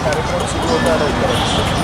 कार्यक्रम सुरू होता लवकरच.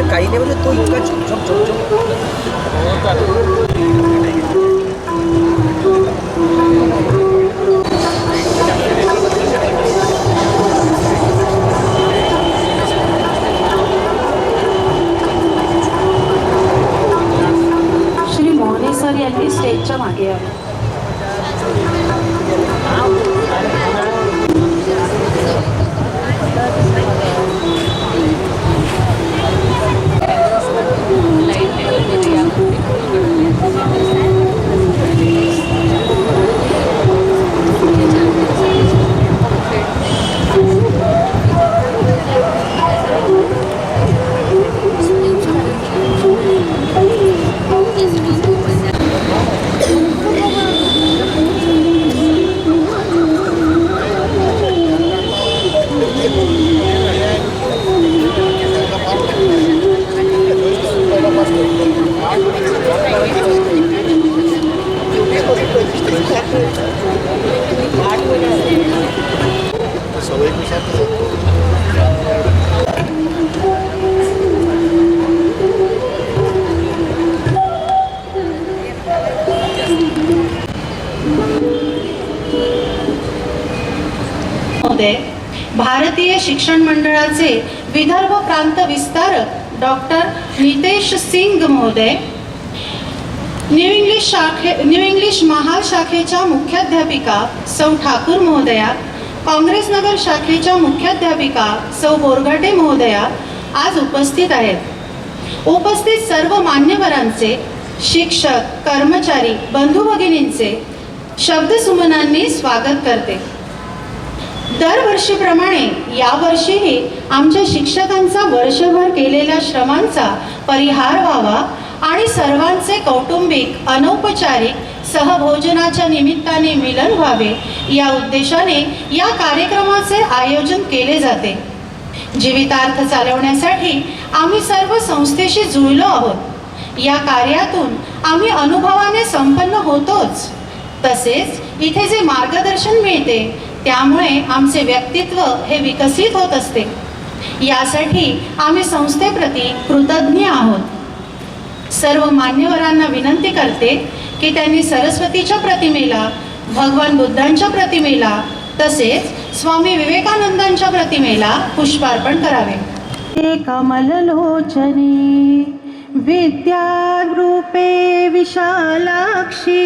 काही नाही म्हणजे तो इतका झपझप श्री मोहने सर यांनी स्टेजच्या मागे यावं. लाईट महोदय, भारतीय शिक्षण मंडळाचे विदर्भ प्रांत विस्तारक डॉक्टर नितेश सिंग महोदय, न्यू इंग्लिश महाशाखेच्या मुख्याध्यापिका सौ ठाकूर महोदया, काँग्रेस नगर शाखेच्या मुख्याध्यापिका सौ बोरघाटे महोदया आज उपस्थित आहेत. उपस्थित सर्व मान्यवरांचे, शिक्षक, कर्मचारी, बंधू भगिनींचे शब्दसुमनांनी स्वागत करते. दरवर्षीप्रमाणे यावर्षीही आमच्या शिक्षकांचा वर्षभर केलेल्या श्रमांचा परिहार व्हावा आणि सर्वांचे कौटुंबिक अनौपचारिक सहभोजनाच्या निमित्ताने मिलन व्हावे या उद्देशाने या कार्यक्रमाचे आयोजन केले जाते. जीवितार्थ चालवण्यासाठी आम्ही सर्व संस्थेशी जुळलो आहोत. या कार्यातून आम्ही अनुभवाने संपन्न होतोच, तसेच इथे जे मार्गदर्शन मिळते त्यामुळे आमचे व्यक्तित्व हे विकसित होत असते. यासाठी आम्ही संस्थेप्रती कृतज्ञ आहोत. सर्व मान्यवरांना विनंती करते की त्यांनी सरस्वतीच्या प्रतिमेला, भगवान बुद्धांच्या प्रतिमेला तसेच स्वामी विवेकानंदांच्या प्रतिमेला पुष्पार्पण करावे. कमललोचने विद्यारूपे विशालाक्षी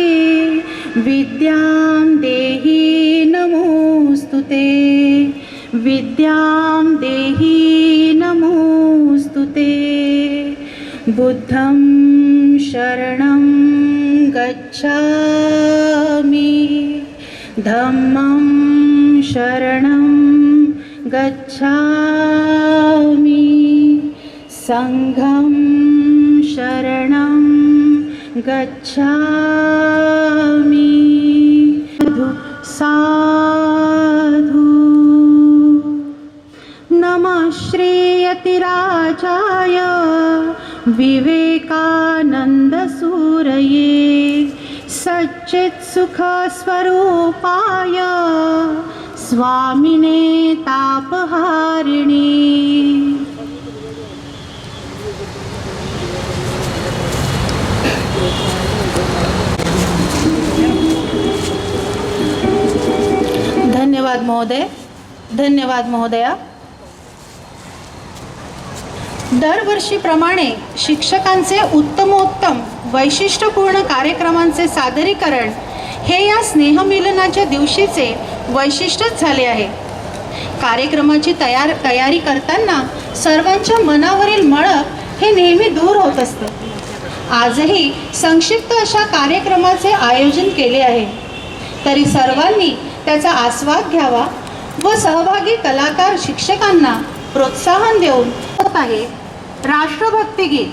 विद्यां देहि नमोस्तुते, विद्यां देहि नमोस्तुते. बुद्धं शरणं गच्छामि, धम्मं शरणं गच्छामि, संघं शरणं गच्छामि. साधु नमः श्रीयतिराजाय विवेकानन्दसूरये सच्चित्सुखस्वरूपाय स्वामिने तापहारिणे. धन्यवाद महोदय, धन्यवाद महोदया. दरवर्षीप्रमाणे शिक्षकांचे उत्तमोत्तम वैशिष्ट्यपूर्ण कार्यक्रमांचे सादरीकरण हे या स्नेहमिलनाच्या दिवशीचे वैशिष्ट्यच झाले आहे. कार्यक्रमाची तयारी करताना सर्वांच्या मनावरील मळप हे नेहमी दूर होत असतं. आजही संक्षिप्त अशा कार्यक्रमाचे आयोजन केले आहे, तरी सर्वांनी त्याचा आस्वाद घ्यावा व सहभागी कलाकार शिक्षकांना प्रोत्साहन देऊन होत आहे राष्ट्रभक्ती गीत.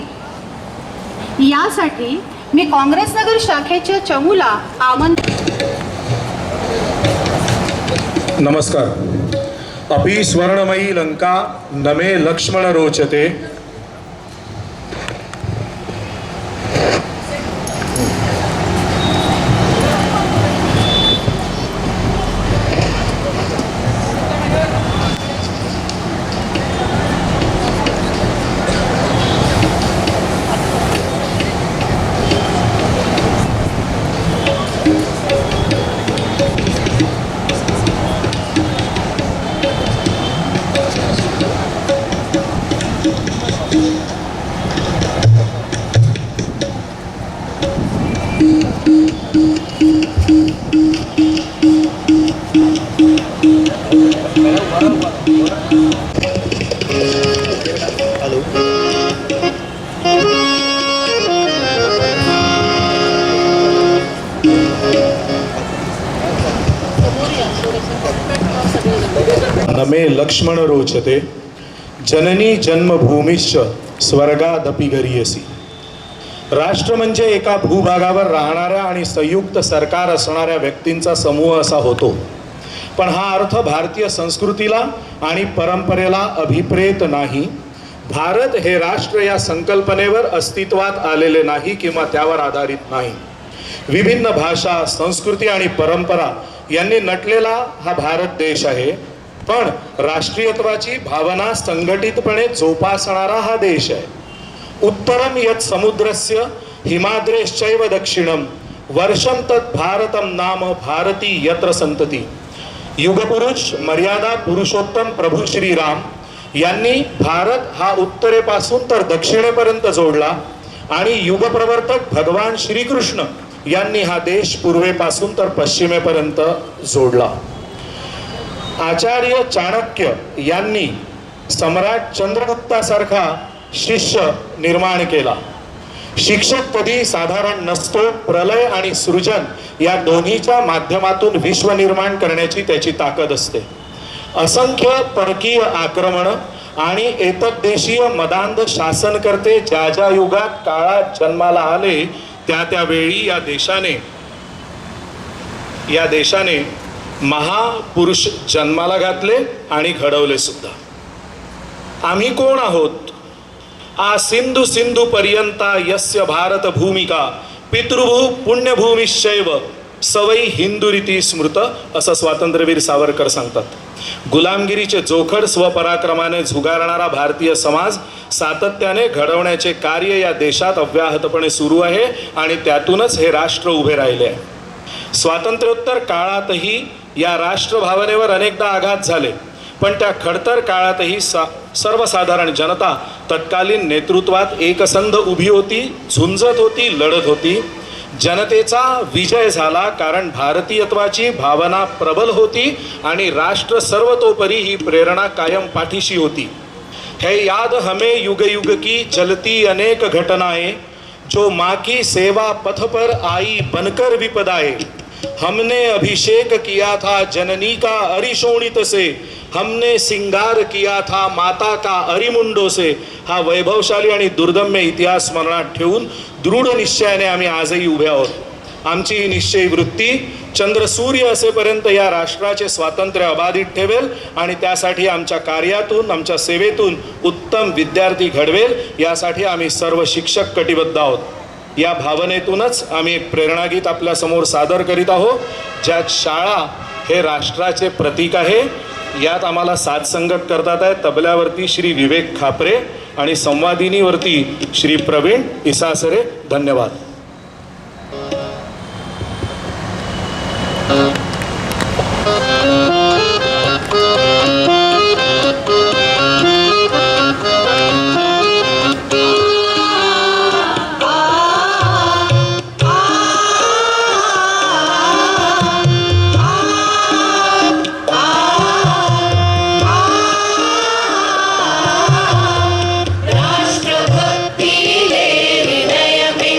यासाठी मी काँग्रेस नगर शाखेच्या चमूला नमस्कार. अपि स्वर्णमयी लंका नमे लक्ष्मण रोचते. नमे लक्ष्मण रोचते जननी जन्मभूमिश्च स्वर्गादपि गरीयसी. राष्ट्र म्हणजे एका भूभागावर राहणाऱ्या आणि संयुक्त सरकार असणाऱ्या व्यक्तींचा समूह असा होतो. पण हा अर्थ भारतीय संस्कृतीला आणि परंपरेला अभिप्रेत नाही. भारत हे राष्ट्र या संकल्पनेवर अस्तित्वात आलेले नाही किंवा त्यावर आधारित नाही. विभिन्न भाषा, संस्कृती आणि परंपरा यांनी नटलेला हा भारत देश आहे. पण राष्ट्रीयत्वाची भावना संघटितपणे जोपासणारा हा देश आहे. उत्तरम यत् समुद्रस्य हिमाद्रेश्चैव दक्षिणम वर्षम तत् भारतम नाम भारती यत्र संतती. युगपुरुष मर्यादा पुरुषोत्तम प्रभू श्रीराम यांनी भारत हा उत्तरेपासून तर दक्षिणेपर्यंत जोडला आणि युगप्रवर्तक भगवान श्रीकृष्ण यांनी हा देश पूर्वेपासून तर पश्चिमेपर्यंत जोडला. आचार्य चाणक्य यांनी सम्राट चंद्रगुप्तासारखा शिष्य निर्माण केला. शिक्षक कधी साधारण नसतो. प्रलय आणि सृजन या दोन्हीच्या माध्यमातून विश्व निर्माण करण्याची त्याची ताकद असते. असंख्य परकीय आक्रमण आणि एतद्देशीय मदांध शासनकर्ते ज्या ज्या युगात काळात जन्माला आले त्या वेळी या देशाने महापुरुष जन्माला घातले आणि घडवले सुद्धा. आम्ही कोण आहोत? आ सिंधू सिंधू पर्यंता यस्य भारत भूमिका पितृभू पुण्यभूमिश्चैव सवई हिंदुरीती स्मृत, असं स्वातंत्र्यवीर सावरकर सांगतात. गुलामगिरीचे जोखड स्वपराक्रमाने झुगारणारा भारतीय समाज सातत्याने घडवण्याचे कार्य या देशात अव्याहतपणे सुरू आहे आणि त्यातूनच हे राष्ट्र उभे राहिले आहे. स्वातंत्र्योत्तर काळातही या राष्ट्रभावनेवर अनेकदा आघात झाले, पण त्या खडतर काळातही सर्वसाधारण जनता तत्कालीन नेतृत्वात एकसंध उभी होती, झुंजत होती, लढत होती. जनतेचा विजय झाला कारण भारतीयत्वाची भावना प्रबल होती आणि राष्ट्र सर्वतोपरी ही प्रेरणा कायम पाठीशी होती. है याद हमें युग युग की चलती अनेक घटनाएं, जो माँ की सेवा पथ पर आई बनकर विपदाए. हमने अभिषेक किया था जननी का अरिशोणित से, हमने सिंगार किया था माता का अरिमुंडो से. हा वैभवशाली आणि दुर्दम्य इतिहास स्मरणात ठेवून दृढ निश्चयाने आम्ही आजही उभे आहोत. आमची ही निश्चयी वृत्ती चंद्र सूर्य असेपर्यंत या राष्ट्राचे स्वातंत्र्य अबाधित ठेवेल आणि त्यासाठी आमच्या कार्यातून, आमच्या सेवेतून उत्तम विद्यार्थी घडवेल, यासाठी आम्ही सर्व शिक्षक कटिबद्ध आहोत. या भावनेतूनच आम्ही एक प्रेरणागीत आपल्यासमोर सादर करीत आहोत, ज्यात शाळा हे राष्ट्राचे प्रतीक आहे. यात आम्हाला साथ संगत करतात आहे तबल्यावरती श्री विवेक खापरे आणि संवादिनीवरती श्री प्रवीण इसासरे. धन्यवाद. राष्ट्रभक्ति ले विनय में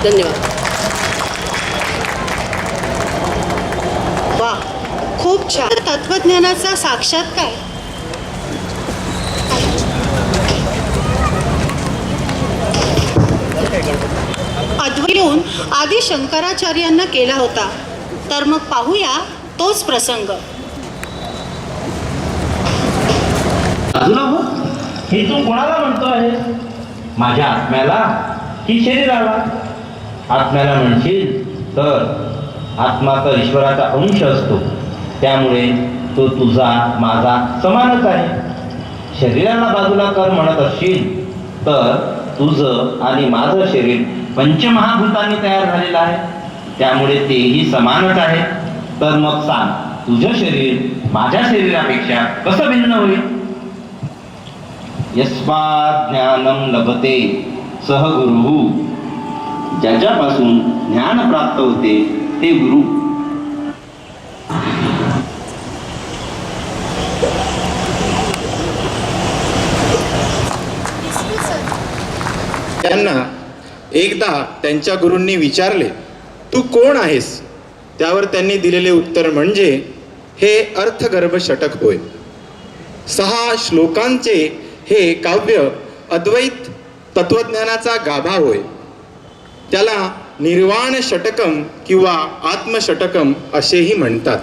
धन्यवाद. वा, खूप छान. तत्वज्ञानाचा साक्षात्कार अद्वैतून आदी शंकराचार्यांना केला होता. तर मग पाहूया तोच प्रसंग. बाजूला हो, हे तू कोणाला म्हणतो आहे? माझ्या आत्म्याला की शरीराला? आत्म्याला म्हणशील तर आत्मा तर ईश्वराचा अंश असतो, त्यामुळे तो तुझा माझा समानच आहे. शरीराला बाजूला कर म्हणत असशील तर तुझं आणि माझं शरीर पंचमहाभूतांनी तयार झालेलं आहे, त्यामुळे तेही समानच आहे. तर मग सांग, तुझं शरीर माझ्या शरीरापेक्षा कसं भिन्न होईल? यस्मात् ज्ञानं लभते सह गुरुः, ज्याच्यापासून ज्ञान प्राप्त होते ते गुरु. त्यांना एकदा त्यांच्या गुरूंनी विचारले, तू कोण आहेस? त्यावर त्यांनी दिलेले उत्तर म्हणजे हे अर्थगर्भ षटक होय. 6 श्लोकांचे हे काव्य अद्वैत तत्वज्ञानाचा गाभा होय. त्याला निर्वाण षटकम किंवा आत्मषटकम असेही म्हणतात.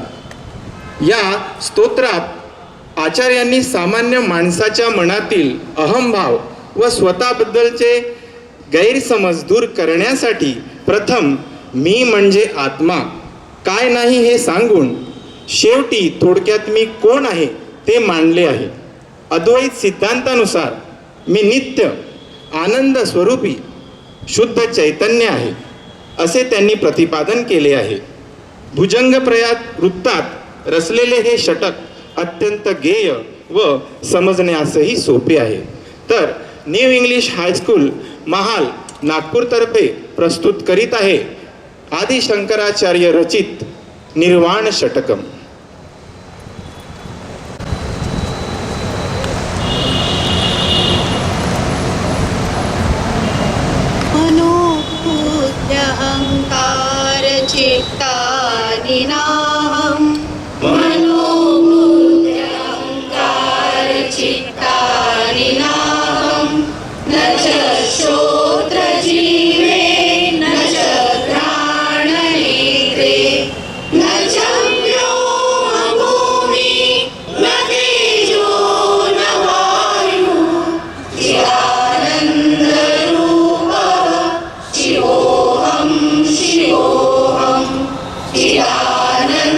या स्तोत्रात आचार्यांनी सामान्य माणसाच्या मनातील अहंभाव व स्वतःबद्दलचे गैरसमज दूर करण्यासाठी प्रथम मी म्हणजे आत्मा काय नाही हे सांगून शेवटी थोडक्यात मी कोण आहे ते मांडले आहे. अद्वैत सिद्धांतानुसार मी नित्य आनंद स्वरूपी शुद्ध चैतन्य आहे असे त्यांनी प्रतिपादन केले आहे. भुजंगप्रयात वृत्तात रचलेले हे षटक अत्यंत गेय व समजण्यासही सोपे आहे. तर न्यू इंग्लिश हायस्कूल महाल नागपूरतर्फे प्रस्तुत करीत आहे आदि शंकराचार्य रचित निर्वाण षटकम. अहंकार चित्तानिनाहं मनोबुद्ध्यहंकार चित्तानिनाहं न च श्रोत्रजीवे न च घ्राणनेत्रे न च व्योमभूमि न तेजो न वायुः चिदानन्दरूपः शिवोऽहं शिवोऽहं चिदानन्दरूपः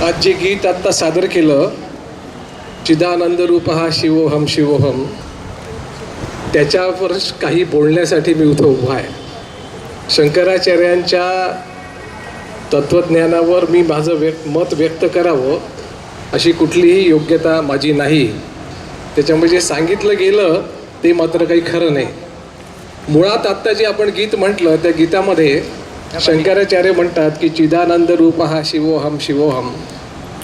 आज जे गीत आत्ता सादर केलं, चिदानंद रूप हा शिवोहम शिवोहम, त्याच्यावर काही बोलण्यासाठी मी इथं उभा आहे. शंकराचार्यांच्या तत्त्वज्ञानावर मी माझं मत व्यक्त करावं अशी कुठलीही योग्यता माझी नाही. त्याच्यामध्ये जे सांगितलं गेलं ते मात्र काही खरं नाही. मुळात आत्ता जे आपण गीत म्हटलं त्या गीतामध्ये शंकराचार्य म्हणतात की चिदानंद रूप हा शिवोहम शिवोहम.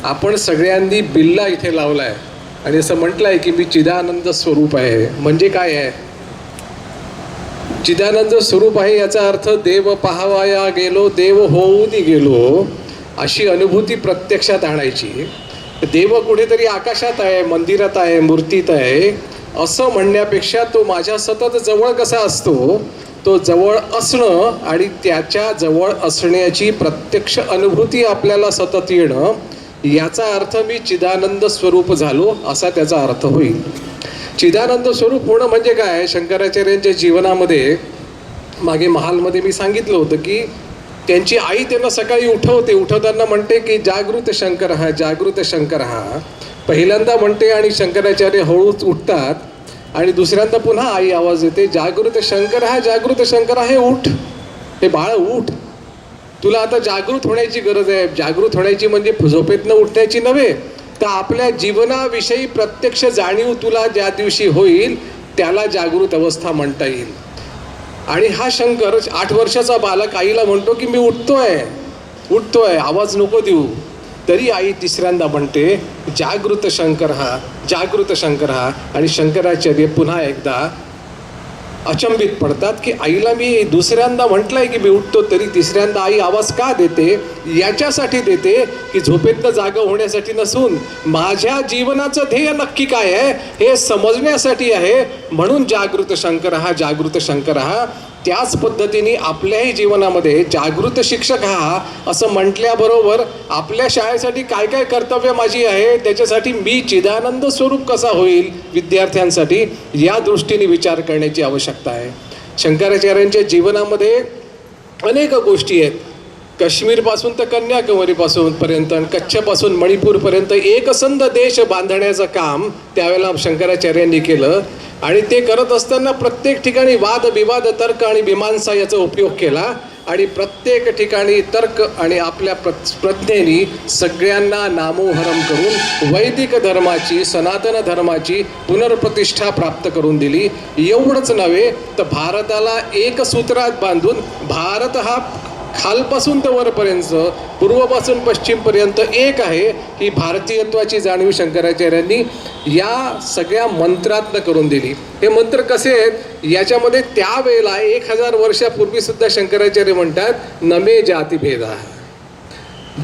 आपण सगळ्यांनी बिल्ला इथे लावला आहे आणि असं म्हटलं आहे की मी चिदानंद स्वरूप आहे. म्हणजे काय आहे? चिदानंद स्वरूप आहे याचा अर्थ देव पाहावाया गेलो, देव होऊन गेलो अशी अनुभूती प्रत्यक्षात आणायची. देव कुठेतरी आकाशात आहे, मंदिरात आहे, मूर्तीत आहे असं म्हणण्यापेक्षा तो माझ्या सतत जवळ कसा असतो, तो जवळ असणं आणि त्याच्या जवळ असण्याची प्रत्यक्ष अनुभूती आपल्याला सतत येणं, याचा अर्थ मी चिदानंद स्वरूप झालो असा त्याचा अर्थ होईल. चिदानंद स्वरूप होणं म्हणजे काय? शंकराचार्यांच्या जीवनामध्ये मागे महालमध्ये मी सांगितलं होतं की त्यांची आई त्यांना सकाळी उठवते. उठवताना म्हणते की जागृत शंकर हा, जागृत शंकर हा. पहिल्यांदा म्हणते आणि शंकराचार्य हळूच उठतात आणि दुसऱ्यांदा पुन्हा आई आवाज येते, जागृत शंकर हा, जागृत शंकर हा, हे उठ, हे बाळ उठ, तुला आता जागृत होण्याची गरज आहे. जागृत होण्याची म्हणजे झोपेतनं उठण्याची नव्हे, तर आपल्या जीवनाविषयी प्रत्यक्ष जाणीव तुला ज्या दिवशी होईल त्याला जागृत अवस्था म्हणता येईल. आणि हा शंकर 8 वर्षाचा बालक आईला म्हणतो की मी उठतोय, आवाज नको देऊ. तरी आई तिसऱ्यांदा म्हणते जागृत शंकर हा, जागृत शंकर हा. आणि शंकराचार्य पुन्हा एकदा अचंबित पडतात की आईला मी दुसऱ्यांदा म्हटलंय की मी उठतो, तरी तिसऱ्यांदा आई आवाज का देते? याच्यासाठी देते की झोपेतनं जागा होण्यासाठी नसून माझ्या जीवनाचं ध्येय नक्की काय आहे हे समजण्यासाठी आहे. म्हणून जागृत शंकर हा, जागृत शंकर हा. त्याच पद्धतीने आपल्याही जीवनामध्ये जागृत शिक्षक हा असं म्हटल्याबरोबर आपल्या शाळेसाठी काय काय कर्तव्य माझी आहे, त्याच्यासाठी मी चिदानंद स्वरूप कसा होईल विद्यार्थ्यांसाठी, या दृष्टीने विचार करण्याची आवश्यकता आहे. शंकराचार्यांच्या जीवनामध्ये अनेक गोष्टी आहेत. काश्मीरपासून तर कन्याकुमारीपासून पर्यंत, कच्छपासून मणिपूरपर्यंत एकसंध देश बांधण्याचं काम त्यावेळेला शंकराचार्यांनी केलं. आणि ते करत असताना प्रत्येक ठिकाणी वाद विवाद, तर्क आणि मीमांसा याचा उपयोग केला. आणि प्रत्येक ठिकाणी तर्क आणि आपल्या प्रज्ञेनी सगळ्यांना नामोहरम करून वैदिक धर्माची, सनातन धर्माची पुनर्प्रतिष्ठा प्राप्त करून दिली. एवढंच नव्हे तर भारताला एक सूत्रात बांधून भारत हा खालपासून तर वरपर्यंत, पूर्वपासून पश्चिमपर्यंत एक आहे, ही भारतीयत्वाची जाणीव शंकराचार्यांनी या सगळ्या मंत्रातनं करून दिली. हे मंत्र कसे आहेत याच्यामध्ये त्यावेळेला 1000 वर्षापूर्वीसुद्धा शंकराचार्य म्हणतात नमे जातीभेदा.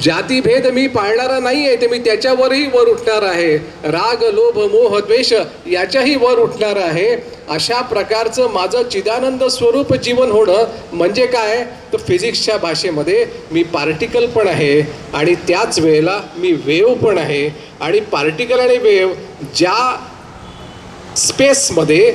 जातीभेद मी पाळणारा नाही आहे, ते मी त्याच्यावरही वर उठणार आहे. राग लोभ मोह द्वेष याच्याही वर उठणार आहे. अशा प्रकारचं माझं चिदानंद स्वरूप जीवन होणं म्हणजे काय तर फिजिक्सच्या भाषेमध्ये मी पार्टिकल पण आहे आणि त्याच वेळेला मी वेव्ह पण आहे. आणि पार्टिकल आणि वेव्ह ज्या स्पेसमध्ये,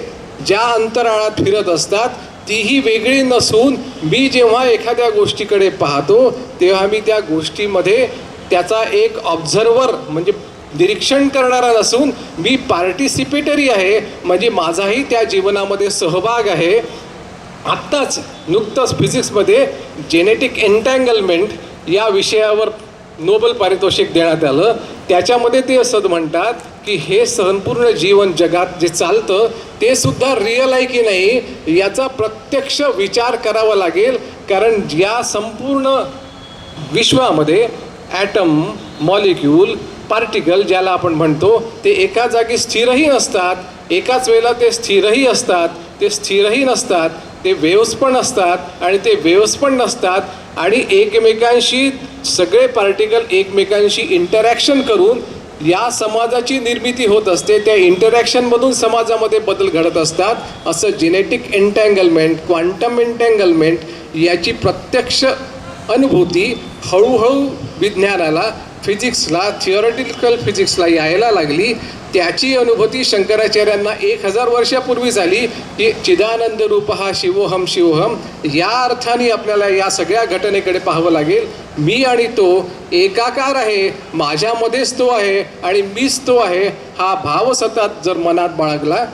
ज्या अंतराळात फिरत असतात तीही वेगळी नसून मी जेव्हा एखाद्या गोष्टीकडे पाहतो तेव्हा मी त्या गोष्टीमध्ये त्याचा एक ऑब्झर्वर म्हणजे निरीक्षण करणारा नसून मी पार्टिसिपेटरी आहे, म्हणजे माझाही त्या जीवनामध्ये सहभाग आहे. आत्ताच नुकतंच फिजिक्समध्ये जेनेटिक एन्टँगलमेंट या विषयावर नोबेल पारितोषिक देण्यात आलं. त्याच्यामध्ये ते असं म्हणतात की हे संपूर्ण जीवन जगात जे चालतं ते सुद्धा रिअल आहे की नाही याचा प्रत्यक्ष विचार करावा लागेल. कारण या संपूर्ण विश्वामध्ये ॲटम, मॉलिक्यूल, पार्टिकल ज्याला आपण म्हणतो ते एका जागी स्थिरही नसतात, एकाच वेळेला ते स्थिरही असतात, ते स्थिरही नसतात, ते वेव्स पण असतात आणि ते वेव्स पण नसतात आणि एकमेकांशी सगळे पार्टिकल एकमेकांशी इंटरॅक्शन करून या समाजाची निर्मिती होत असते. त्या इंटरॅक्शनमधून समाजामध्ये बदल घडत असतात. असं जेनेटिक एन्टँगलमेंट, क्वांटम एन्टँगलमेंट याची प्रत्यक्ष अनुभूती हळूहळू विज्ञानाला, फिजिक्सला, थिअरेटिकल फिजिक्सला यायला लागली. त्याची अनुभूती शंकराचार्यांना 1000 वर्षापूर्वी झाली की चिदानंद रूप हा शिवोहम शिवोहम. या अर्थाने आपल्याला या सगळ्या घटनेकडे पाहावं लागेल. मी आणि तो एकाकार आहे, माझ्यामध्येच तो आहे आणि मीच तो आहे हा भाव सतत जर मनात बाळगला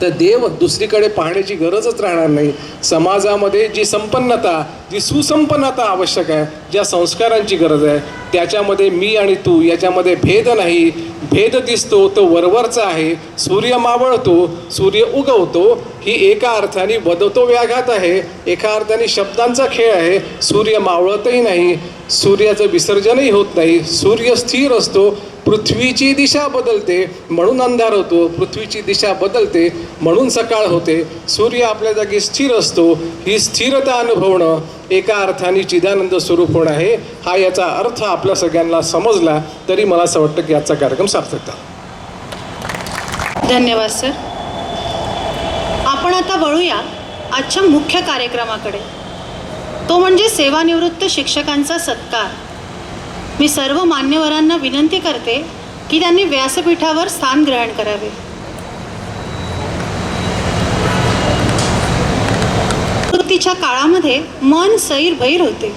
तर देव दुसरीकडे पाहण्याची गरजच राहणार नाही. समाजामध्ये जी संपन्नता, जी सुसंपन्नता आवश्यक आहे, ज्या संस्कारांची गरज आहे त्याच्यामध्ये मी आणि तू याच्यामध्ये भेद नाही. भेद दिसतो तो वरवरचा आहे. सूर्य मावळतो, सूर्य उगवतो, ही एका अर्थाने वदतो व्याघात आहे, एका अर्थाने शब्दांचा खेळ आहे. सूर्य मावळतही नाही, सूर्याचं विसर्जनही होत नाही, सूर्य स्थिर असतो. पृथ्वीची दिशा बदलते म्हणून अंधार होतो, पृथ्वीची दिशा बदलते म्हणून सकाळ होते. सूर्य आपल्या जागी स्थिर असतो. ही स्थिरता अनुभवणं एका अर्थाने चिदानंद स्वरूप होणं आहे. हा याचा अर्थ आपल्या सगळ्यांना समजला तरी मला असं वाटतं की आजचा कार्यक्रम सार्थक झाला. धन्यवाद सर. आपण आता वळूया आजच्या मुख्य कार्यक्रमाकडे, तो म्हणजे सेवानिवृत्त शिक्षकांचा सत्कार. मी सर्व मान्यवरांना विनंती करते की त्यांनी व्यासपीठावर स्थान ग्रहण करावे. निवृत्तीच्या काळामध्ये मन सैरभैर होते,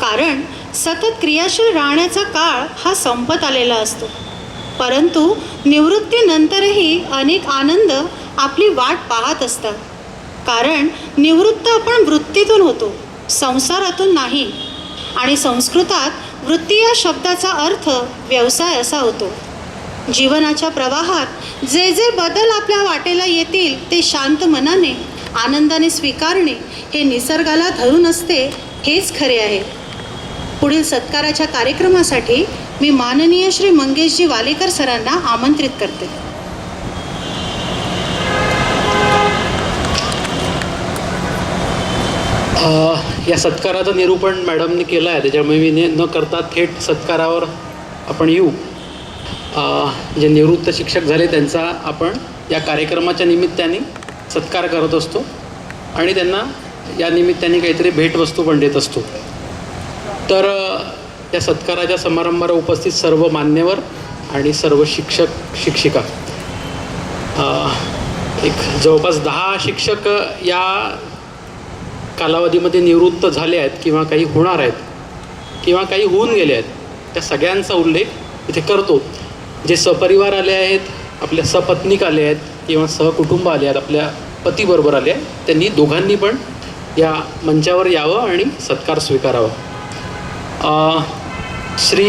कारण सतत क्रियाशील राहण्याचा काळ हा संपत आलेला असतो. परंतु निवृत्तीनंतरही अनेक आनंद आपली वाट पाहत असतात, कारण निवृत्त आपण वृत्तीतून होतो, संसारातून नाही. आणि संस्कृतात वृत्ती या शब्दाचा अर्थ व्यवसाय असा होतो. जीवनाच्या प्रवाहात जे जे बदल आपल्या वाटेला येतील ते शांत मनाने, आनंदाने स्वीकारणे हे निसर्गाला धरून असते, हेच खरे आहे. पुढील सत्काराच्या कार्यक्रमासाठी मी माननीय श्री मंगेशजी वालेकर सरांना आमंत्रित करते. या सत्काराचं निरूपण मॅडमने केलं आहे, त्याच्यामुळे मी न करता थेट सत्कारावर आपण येऊ. जे निवृत्त शिक्षक झाले त्यांचा आपण या कार्यक्रमाच्या निमित्ताने सत्कार करत असतो आणि त्यांना या निमित्ताने काहीतरी भेटवस्तू पण देत असतो. तर या सत्काराच्या समारंभाला उपस्थित सर्व मान्यवर आणि सर्व शिक्षक शिक्षिका, एक जवळपास 10 शिक्षक या कालावधीमध्ये निवृत्त झाले आहेत किंवा काही होणार आहेत किंवा काही होऊन गेले आहेत, त्या सगळ्यांचा उल्लेख इथे करतो. जे सपरिवार आले आहेत, आपल्या सपत्नीक आले आहेत किंवा सहकुटुंब आले आहेत, आपल्या पतीबरोबर आले आहेत, त्यांनी दोघांनी पण या मंचावर यावं आणि सत्कार स्वीकारावा. श्री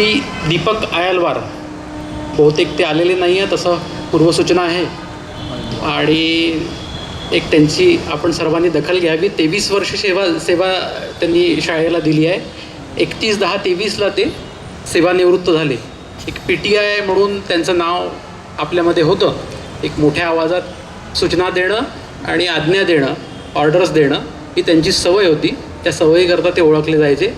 दीपक आयलवार, बहुतेक ते आलेले नाही आहे तसं पूर्वसूचना आहे, आणि एक त्यांची आपण सर्वांनी दखल घ्यावी. 23 वर्ष सेवा त्यांनी शाळेला दिली आहे. 31/10/23 ते सेवानिवृत्त झाले. एक PTI म्हणून त्यांचं नाव आपल्यामध्ये होतं. एक मोठ्या आवाजात सूचना देणं आणि आज्ञा देणं, ऑर्डर्स देणं ही त्यांची सवय होती. त्या सवयीकरता ते ओळखले जायचे.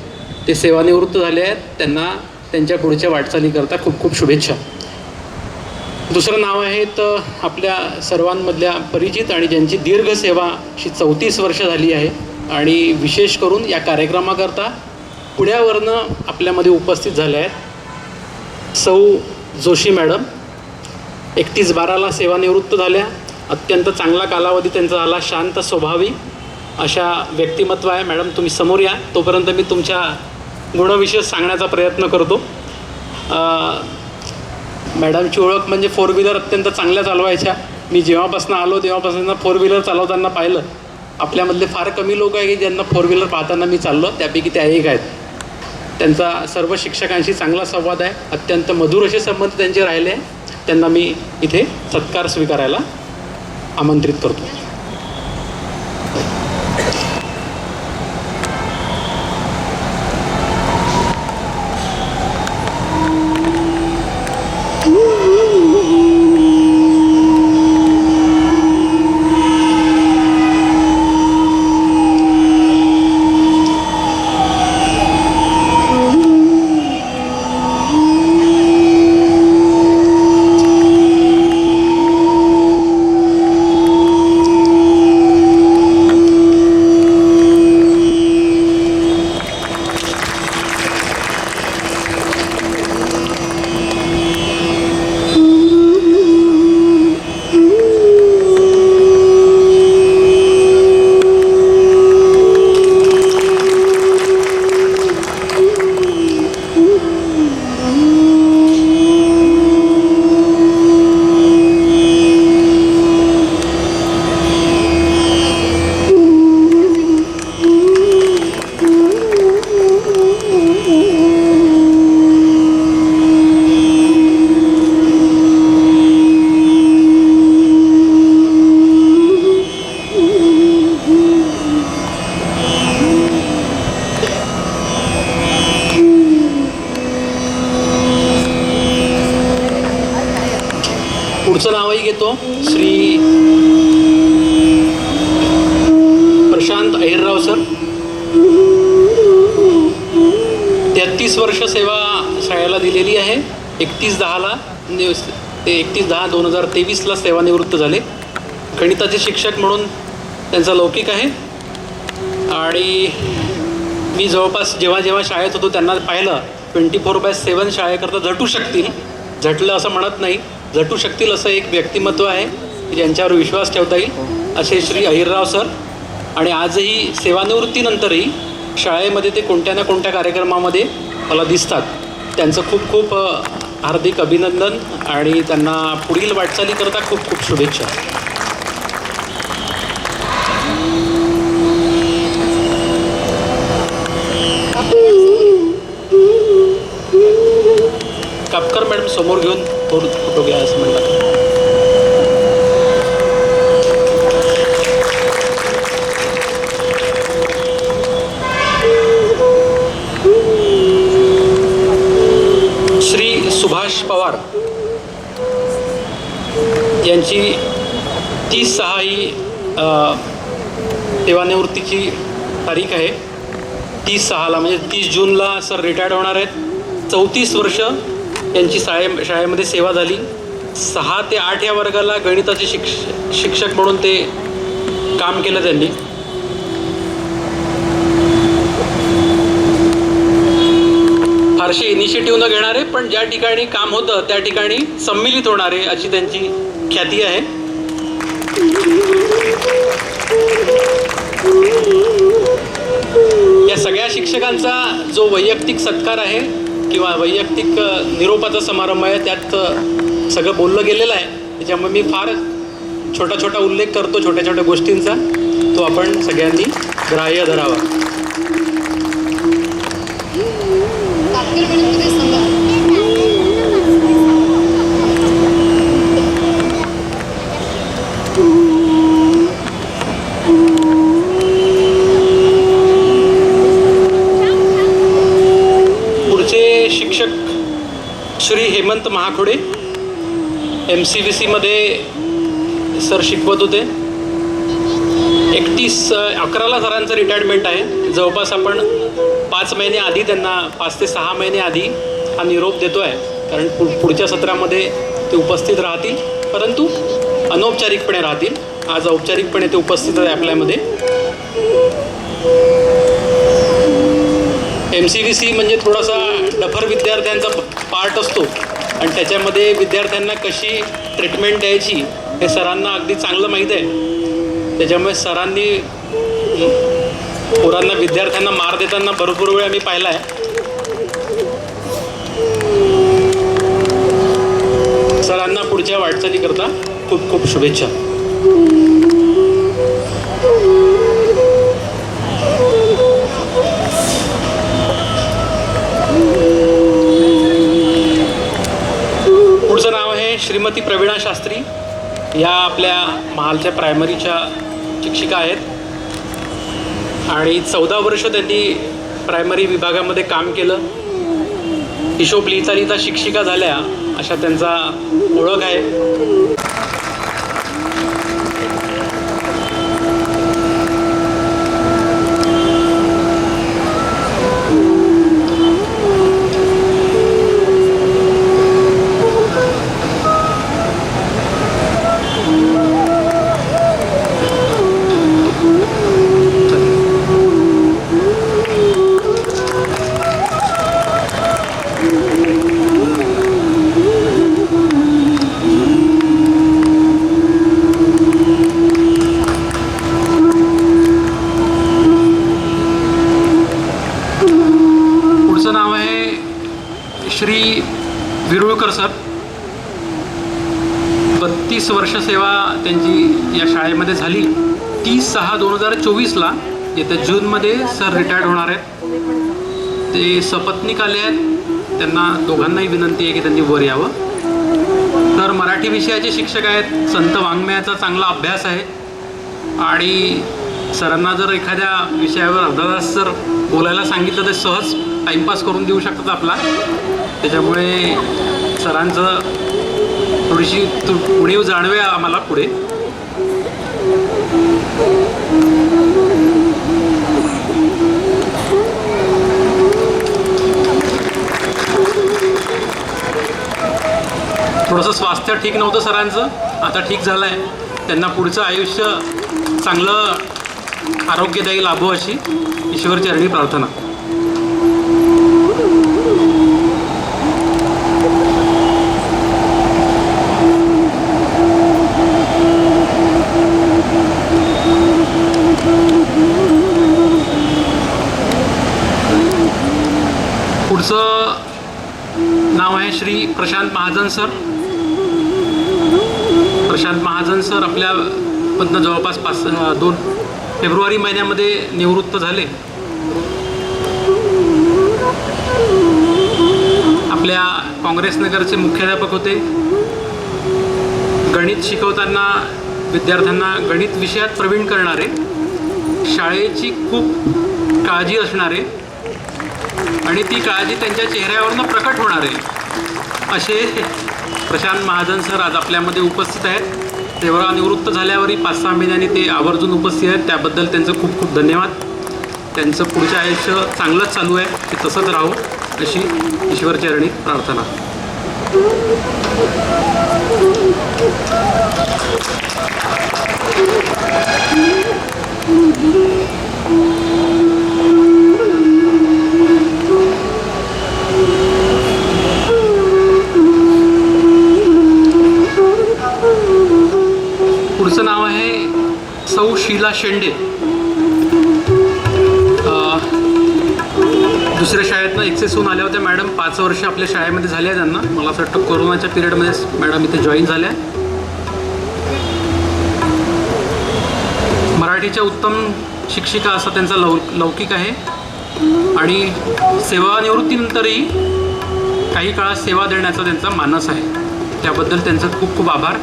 ते सेवानिवृत्त झाले आहेत. त्यांना त्यांच्या पुढच्या वाटचालीकरता खूप खूप शुभेच्छा. दुसरं नाव आहे तर आपल्या सर्वांमधल्या परिचित आणि ज्यांची दीर्घ सेवा 34 वर्ष झाली आहे, आणि विशेष करून या कार्यक्रमाकरता पुण्यावरनं आपल्यामध्ये उपस्थित झाल्या आहेत सौ जोशी मॅडम. 31/12 सेवानिवृत्त झाल्या. अत्यंत चांगला कालावधी त्यांचा झाला. शांत स्वभावी अशा व्यक्तिमत्व आहे. मॅडम तुम्ही समोर या, तोपर्यंत मी तुमच्या गुणविशेष सांगण्याचा प्रयत्न करतो. मॅडमची ओळख म्हणजे 4 व्हीलर अत्यंत चांगल्या चालवायच्या. मी जेव्हापासून आलो तेव्हापासून 4 व्हीलर चालवताना पाहिलं. आपल्यामधले फार कमी लोक आहे की ज्यांना 4 व्हीलर पाहताना मी चाललो, त्यापैकी त्या एक आहेत. त्यांचा सर्व शिक्षकांशी चांगला संवाद आहे. अत्यंत मधुर असे संबंध त्यांचे राहिले आहे. त्यांना मी इथे सत्कार स्वीकारायला आमंत्रित करतो. पुढचं नावही घेतो. श्री प्रशांत अहिरराव सर. 33 वर्ष सेवा शाळेला दिलेली आहे. 31/10 ते 31/10/2023 सेवानिवृत्त झाले. गणिताचे शिक्षक म्हणून त्यांचा लौकिक आहे. आणि मी जवळपास जेव्हा शाळेत होतो त्यांना पाहिलं. 24/7 शाळेकरता झटू शकतील, झटलं असं म्हणत नाही, झटू शकतील असं एक व्यक्तिमत्व आहे ज्यांच्यावर विश्वास ठेवता येईल असे श्री अहिरराव सर. आणि आजही सेवानिवृत्तीनंतरही शाळेमध्ये ते कोणत्या ना कोणत्या कार्यक्रमामध्ये मला दिसतात. त्यांचं खूप खूप हार्दिक अभिनंदन आणि त्यांना पुढील वाटचालीकरता खूप खूप शुभेच्छा. कापकर मॅडम समोर घेऊन फोटो घ्या असं म्हणतात. श्री सुभाष पवार यांची 30/6 ही सेवानिवृत्तीची तारीख आहे. 30/6 म्हणजे 30 जूनला सर रिटायर्ड होणार आहेत. 34 वर्ष यांची शाळेमध्ये सेवा झाली. 6 ते 8 या वर्गाला गणिताचे शिक्षक म्हणून ते काम केलं त्यांनी. फारशी इनिशिएटिव्ह न घेणारे पण ज्या ठिकाणी काम होतं त्या ठिकाणी सम्मिलित होणारे अशी त्यांची ख्याती आहे. या सगळ्या शिक्षकांचा जो वैयक्तिक सत्कार आहे किंवा वैयक्तिक निरोपाचा समारंभ आहे त्यात सगळं बोललं गेलेलं आहे. त्याच्यामुळे मी फार छोटा उल्लेख करतो छोट्या गोष्टींचा, तो आपण सगळ्यांनी ग्राह्य धरावा. पुढचे शिक्षक श्री हेमंत महाखोडे, MCVCमध्ये सर शिकवत होते. 31/11ला सरांचं रिटायरमेंट आहे. जवळपास आपण 5 महिने आधी त्यांना 5 ते 6 महिने आधी हा निरोप देतो आहे, कारण पुढच्या सत्रामध्ये ते उपस्थित राहतील, परंतु अनौपचारिकपणे राहतील. आज औपचारिकपणे ते उपस्थित आहे आपल्यामध्ये. MCVC म्हणजे थोडासा डफर विद्यार्थ्यांचा पार्ट असतो आणि त्याच्यामध्ये विद्यार्थ्यांना कशी ट्रीटमेंट द्यायची हे सरांना अगदी चांगलं माहीत आहे. त्याच्यामुळे सरांनी पोरांना विद्यार्थ्यांना मार देताना भरपूर वेळ आम्ही पाहिला आहे. सरांना पुढच्या वाटचालीकरता खूप खूप शुभेच्छा. पुढचं नाव आहे श्रीमती प्रवीणा शास्त्री. या आपल्या महालच्या प्रायमरीच्या शिक्षिका आहेत आणि 14 वर्ष त्यांनी प्रायमरी विभागामध्ये काम केलं. हिशोब लिहिता लिहिता शिक्षिका झाल्या अशा त्यांचा ओळख आहे. श्री विरुळकर सर. 32 वर्ष सेवा त्यांची या शाळेमध्ये झाली. 30/6/2024ला येत्या जूनमध्ये सर रिटायर्ड होणार आहेत. ते सपत्नीक आले आहेत. त्यांना दोघांनाही विनंती आहे की त्यांनी वर यावं. तर मराठी विषयाचे शिक्षक आहेत. संत वाङ्मयाचा चांगला अभ्यास आहे आणि सरांना जर एखाद्या विषयावर अर्धा तास जर बोलायला सांगितलं तर सहज टाईमपास करून देऊ शकतात आपला. त्याच्यामुळे सरांचं थोडीशी उणीव जाणवे आम्हाला पुढे. थोडंसं स्वास्थ्य ठीक नव्हतं सरांचं, आता ठीक झालं आहे. त्यांना पुढचं आयुष्य चांगलं आरोग्यदायी लाभो अशी ईश्वरचरणी प्रार्थना. पुढचं नाव आहे श्री प्रशांत महाजन सर. प्रशांत महाजन सर आपल्यामधनं जवळपास 2 फेब्रुवारी महिन्यामध्ये निवृत्त झाले. आपल्या काँग्रेस नगरचे मुख्याध्यापक होते. गणित शिकवताना विद्यार्थ्यांना गणित विषयात प्रवीण करणारे, शाळेची खूप काळजी असणारे आणि ती काळजी त्यांच्या चेहऱ्यावरनं प्रकट होणारे असे प्रशांत महाजन सर आज आपल्यामध्ये उपस्थित आहेत. तेव्हा निवृत्त झाल्यावरही 5-6 महिन्यांनी ते आवर्जून उपस्थित आहेत. त्याबद्दल त्यांचं खूप खूप धन्यवाद. त्यांचं पुढचं आयुष्य चांगलंच चालू आहे, ते तसंच राहू अशी ईश्वरचरणी प्रार्थना. पुढचं नाव आहे सौ शीला शेंडे. दुसऱ्या शाळेतनं एक्सेस होऊन आल्या होत्या मॅडम. 5 वर्ष आपल्या शाळेमध्ये झाले आहे त्यांना. मला असं वाटतं कोरोनाच्या पिरियडमध्ये मॅडम इथे जॉईन झाल्या. मराठीच्या उत्तम शिक्षिका असा त्यांचा लौकिक आहे आणि सेवानिवृत्तीनंतरही काही काळात सेवा देण्याचा त्यांचा मानस आहे. त्याबद्दल त्यांचं खूप खूप आभार.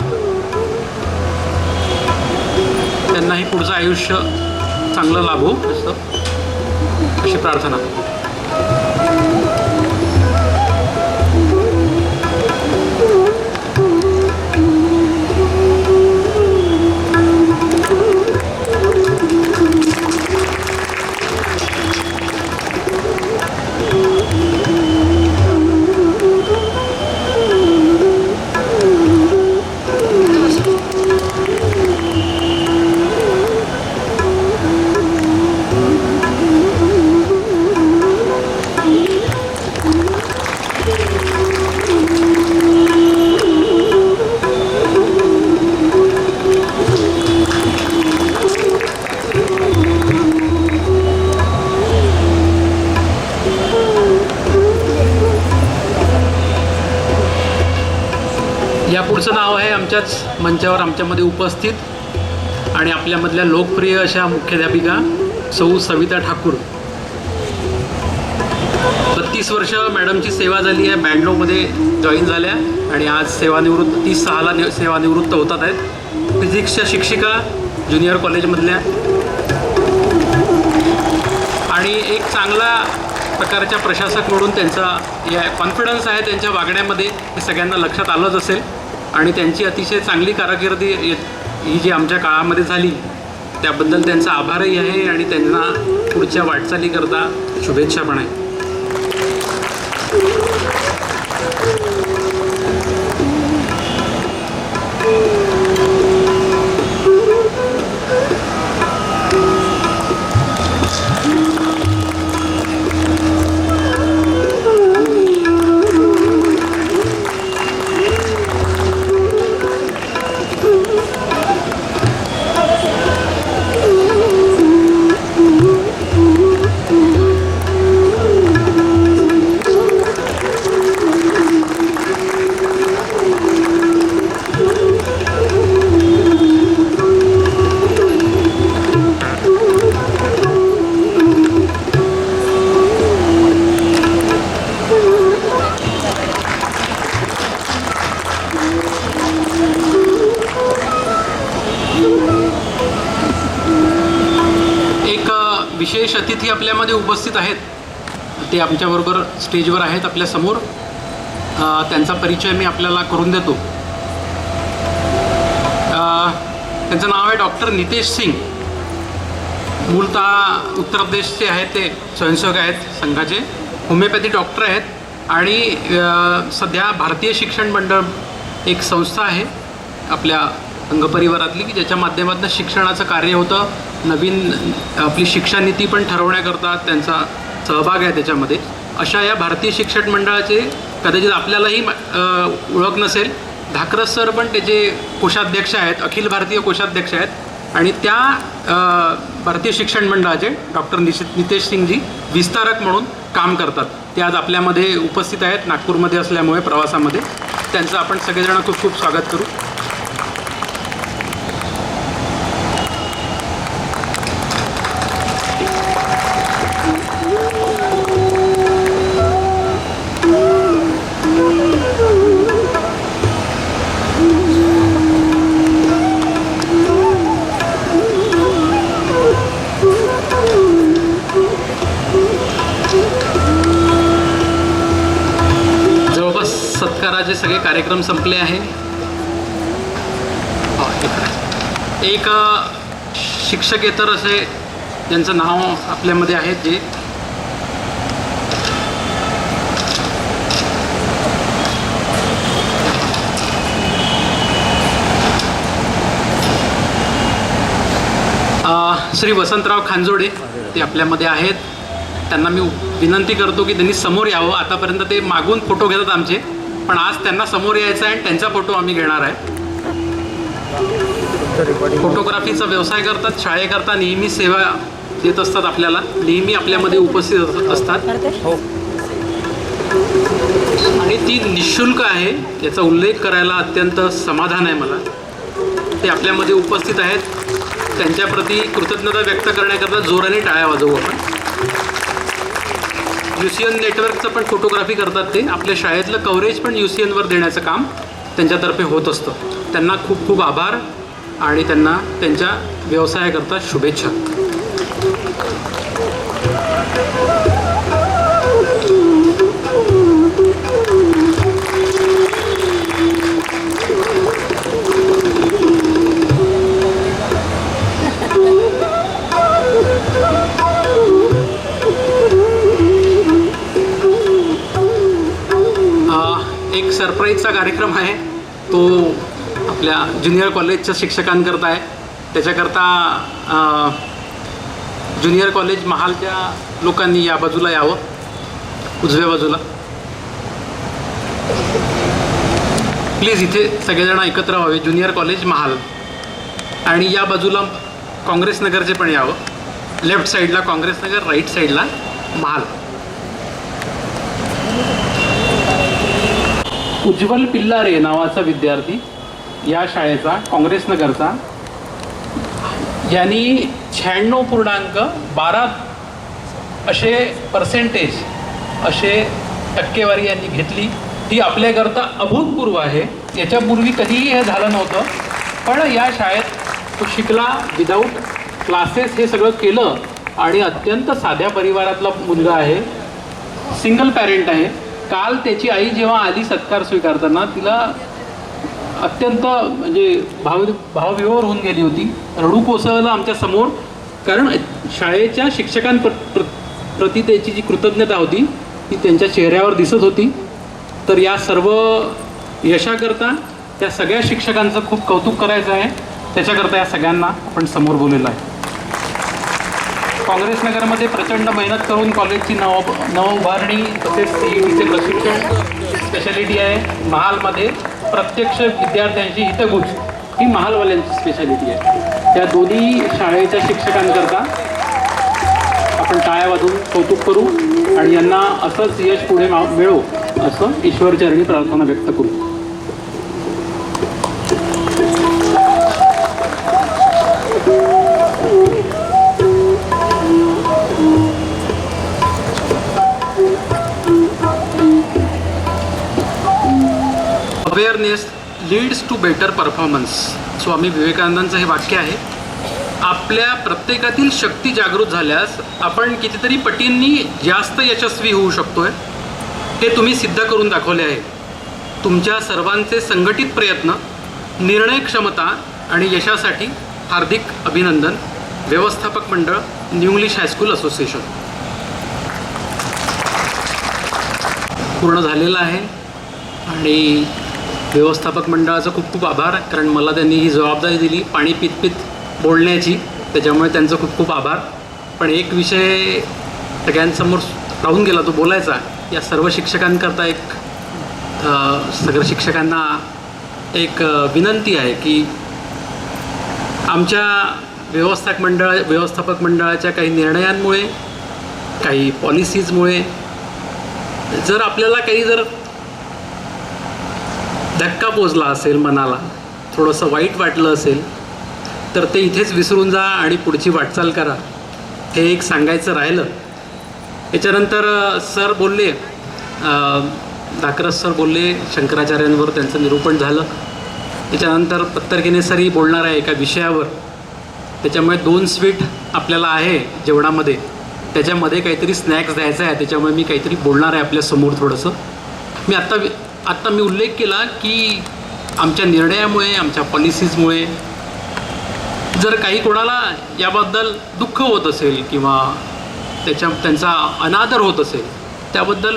त्यांनाही पुढचं आयुष्य चांगलं लाभो अशी प्रार्थना. या पुढचं नाव आहे आमच्याच मंचावर आमच्यामध्ये उपस्थित आणि आपल्यामधल्या लोकप्रिय अशा मुख्याध्यापिका सौ सविता ठाकूर. 32 वर्ष मॅडमची सेवा झाली आहे. 92मध्ये जॉईन झाल्या आणि आज 36ला सेवानिवृत्त होतात आहेत. फिजिक्सच्या शिक्षिका ज्युनियर कॉलेजमधल्या आणि एक चांगला प्रकारच्या प्रशासक म्हणून त्यांचा या कॉन्फिडन्स आहे त्यांच्या वागण्यामध्ये, हे सगळ्यांना लक्षात आलंच असेल. आणि त्यांची अतिशय चांगली कारकिर्दी ही जी आमच्या काळामध्ये झाली त्याबद्दल त्यांचा आभारही आहे आणि त्यांना पुढच्या वाटचालीकरता शुभेच्छा पण आहे. विशेष अतिथी आपल्यामध्ये उपस्थित आहेत. ते आमच्याबरोबर स्टेजवर आहेत आपल्यासमोर. त्यांचा परिचय मी आपल्याला करून देतो. त्यांचं नाव आहे डॉक्टर नितेश सिंग. मूलतः उत्तर प्रदेशचे आहेत. ते स्वयंसेवक आहेत संघाचे. होमिओपॅथी डॉक्टर आहेत आणि सध्या भारतीय शिक्षण मंडळ एक संस्था आहे आपल्या अंगपरिवारातली की ज्याच्या माध्यमातून शिक्षणाचं कार्य होतं. नवीन आपली शिक्षण नीती पण ठरवण्याकरता त्यांचा सहभाग आहे त्याच्यामध्ये. अशा या भारतीय शिक्षण मंडळाचे कदाचित आपल्यालाही ओळख नसेल, धाकरस सर पण त्याचे कोषाध्यक्ष आहेत, अखिल भारतीय कोषाध्यक्ष आहेत. आणि त्या भारतीय शिक्षण मंडळाचे डॉक्टर नितेश सिंगजी विस्तारक म्हणून काम करतात. ते आज आपल्यामध्ये उपस्थित आहेत नागपूरमध्ये असल्यामुळे प्रवासामध्ये. त्यांचं आपण सगळेजण खूप खूप स्वागत करू. सत्काराचे सगळे कार्यक्रम संपले आहे. एक शिक्षकेतर असे ज्यांचं नाव आपल्यामध्ये आहे जे श्री वसंतराव खांजोडे ते आपल्यामध्ये आहेत. त्यांना मी विनंती करतो की त्यांनी समोर यावं. आतापर्यंत ते मागून फोटो घेतात आमचे, पण आज त्यांना समोर यायचं आहे आणि त्यांचा फोटो आम्ही घेणार आहे. फोटोग्राफीचा व्यवसाय करतात, शाळेकरता नेहमी सेवा देत असतात आपल्याला, नेहमी आपल्यामध्ये उपस्थित असतात आणि ती निःशुल्क आहे याचा उल्लेख करायला अत्यंत समाधान आहे मला. ते आपल्यामध्ये उपस्थित आहेत. त्यांच्याप्रती कृतज्ञता व्यक्त करण्याकरता जोराने टाळ्या वाजवू आपण. UCN नेटवर्कचं पण फोटोग्राफी करतात ते. आपल्या शाळेतलं कव्हरेज पण UCNवर देण्याचं काम त्यांच्यातर्फे होत असतं. त्यांना खूप खूप आभार आणि त्यांना त्यांच्या व्यवसायाकरता शुभेच्छा. एक सरप्राईजचा कार्यक्रम आहे तो आपल्या ज्युनियर कॉलेजच्या शिक्षकांकरता आहे. त्याच्याकरता ज्युनियर कॉलेज महालच्या लोकांनी या बाजूला यावं, उजव्या बाजूला प्लीज. इथे सगळेजण एकत्र व्हावे. ज्युनियर कॉलेज महाल. आणि या बाजूला काँग्रेस नगरचे पण यावं. लेफ्ट साईडला काँग्रेस नगर, राईट साईडला महाल. उज्ज्वल पिल्लारे नावाचा विद्यार्थी या शाळेचा काँग्रेस नगरचा, यांनी 96.12 असे पर्सेंटेज असे टक्केवारी यांनी घेतली. ही आपल्याकरता अभूतपूर्व आहे. याच्यापूर्वी कधीही हे झालं नव्हतं. पण या शाळेत तो शिकला, विदाऊट क्लासेस हे सगळं केलं आणि अत्यंत साध्या परिवारातला मुलगा आहे. सिंगल पॅरेंट आहे. काल त्याची आई जेव्हा आली सत्कार स्वीकारताना तिला अत्यंत म्हणजे भावविभोर होऊन गेली होती. रडू कोसळलं आमच्या समोर. कारण शाळेच्या शिक्षकांप्रती त्याची जी कृतज्ञता होती ती त्यांच्या चेहऱ्यावर दिसत होती. तर या सर्व यशाकरता त्या सगळ्या शिक्षकांचं खूप कौतुक करायचं आहे. त्याच्याकरता या सगळ्यांना आपण समोर बोललेलं आहे. काँग्रेस नगरमध्ये प्रचंड मेहनत करून कॉलेजची नवउभारणी तसेच CETचे प्रशिक्षण स्पेशालिटी आहे. महालमध्ये प्रत्यक्ष विद्यार्थ्यांची हितगुज ही महालवाल्यांची स्पेशालिटी आहे. त्या दोन्ही शाळेच्या शिक्षकांकरता आपण टाळ्या वाजवून कौतुक करू आणि यांना असंच यश पुढे मिळो असं ईश्वरचरणी प्रार्थना व्यक्त करू. Awareness leads to better performance. Swami विवेकानंदांचं हे वाक्य आहे. आपल्या प्रत्येकातील शक्ती जागृत झाल्यास आपण कितीतरी पटींनी जास्त यशस्वी होऊ शकतोय. हे तुम्ही सिद्ध करून दाखवले आहे. तुमच्या सर्वांचे संघटित प्रयत्न, निर्णय क्षमता आणि यशासाठी हार्दिक अभिनंदन. व्यवस्थापक मंडळ, न्यू इंग्लिश हायस्कूल असोसिएशन. पूर्ण झालेलं आहे आणि व्यवस्थापक मंडळाचा खूप खूप आभार. कारण मला त्यांनी ही जबाबदारी दिली पाणी पित पित बोलण्याची. त्याच्यामुळे त्यांचं खूप खूप आभार. पण एक विषय सगळ्यांसमोर राहून गेला तो बोलायचा. या सर्व शिक्षकांकरता सगळ्या शिक्षकांना एक विनंती आहे की आमच्या व्यवस्थापक मंडळाच्या काही निर्णयांमुळे, काही पॉलिसीजमुळे जर आपल्याला काही जर धक्का पोचला असेल, मनाला थोडंसं वाईट वाटलं असेल तर ते इथेच विसरून जा आणि पुढची वाटचाल करा. हे एक सांगायचं राहिलं. याच्यानंतर सर बोलले, धाकरस सर बोलले, शंकराचार्यांवर त्यांचं निरूपण झालं. त्याच्यानंतर पत्तरकिने सरही बोलणार आहे एका विषयावर. त्याच्यामुळे 2 स्वीट आपल्याला आहे जेवणामध्ये, त्याच्यामध्ये काहीतरी स्नॅक्स द्यायचं आहे. त्याच्यामुळे मी काहीतरी बोलणार आहे आपल्यासमोर थोडंसं. मी आत्ता मी उल्लेख केला की आमच्या निर्णयामुळे, आमच्या पॉलिसीजमुळे जर काही कोणाला याबद्दल दुःख होत असेल किंवा त्यांचा अनादर होत असेल, त्याबद्दल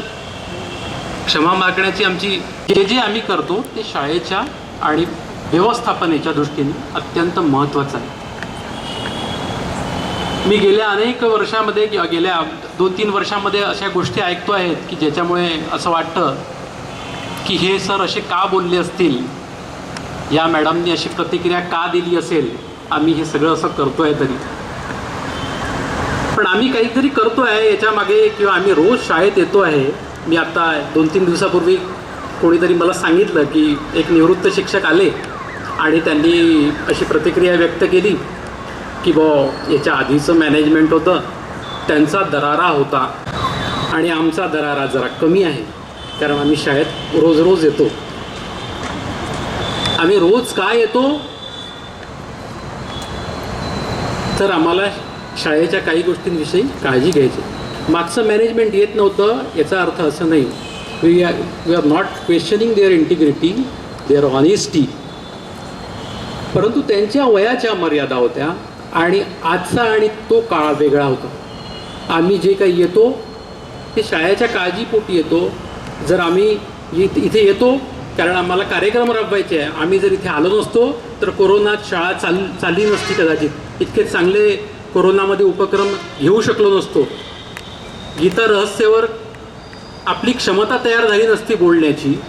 क्षमा मागण्याची आमची जे आम्ही करतो ते शाळेच्या आणि व्यवस्थापनेच्या दृष्टीने अत्यंत महत्त्वाचं आहे. मी गेल्या अनेक वर्षामध्ये किंवा गेल्या 2-3 वर्षामध्ये अशा गोष्टी ऐकतो आहेत की ज्याच्यामुळे असं वाटतं की हे सर असे का बोलले असतील, या मॅडमनी अशी प्रतिक्रिया का दिली असेल, आम्ही हे सगळं असं करतो आहे तरी. पण आम्ही काहीतरी करतो आहे याच्यामागे, किंवा आम्ही रोज शाळेत येतो आहे. मी आत्ता 2-3 दिवसापूर्वी कोणीतरी मला सांगितलं की एक निवृत्त शिक्षक आले आणि त्यांनी अशी प्रतिक्रिया व्यक्त केली की याच्या आधीचं मॅनेजमेंट होतं त्यांचा दरारा होता आणि आमचा दरारा जरा कमी आहे, कारण आम्ही शाळेत रोज रोज येतो. आम्ही रोज का येतो, तर आम्हाला शाळेच्या काही गोष्टींविषयी काळजी घ्यायची. मागचं मॅनेजमेंट येत नव्हतं याचा अर्थ असं नाही. We are not questioning their integrity, their honesty, परंतु त्यांच्या वयाच्या मर्यादा होत्या आणि आजचा आणि तो काळ वेगळा होता. आम्ही जे काही येतो ते शाळेच्या काळजीपोटी येतो. जर आम्ही इथे येतो कारण आम्हाला कार्यक्रम राबवायचे आहे, आम्ही जर इथे आलो नसतो तर कोरोनात शाळा चालली नसती कदाचित. इतके चांगले कोरोनामध्ये उपक्रम घेऊ शकलो नसतो. गीता रहस्यावर आपली क्षमता तयार झाली नसती बोलण्याची.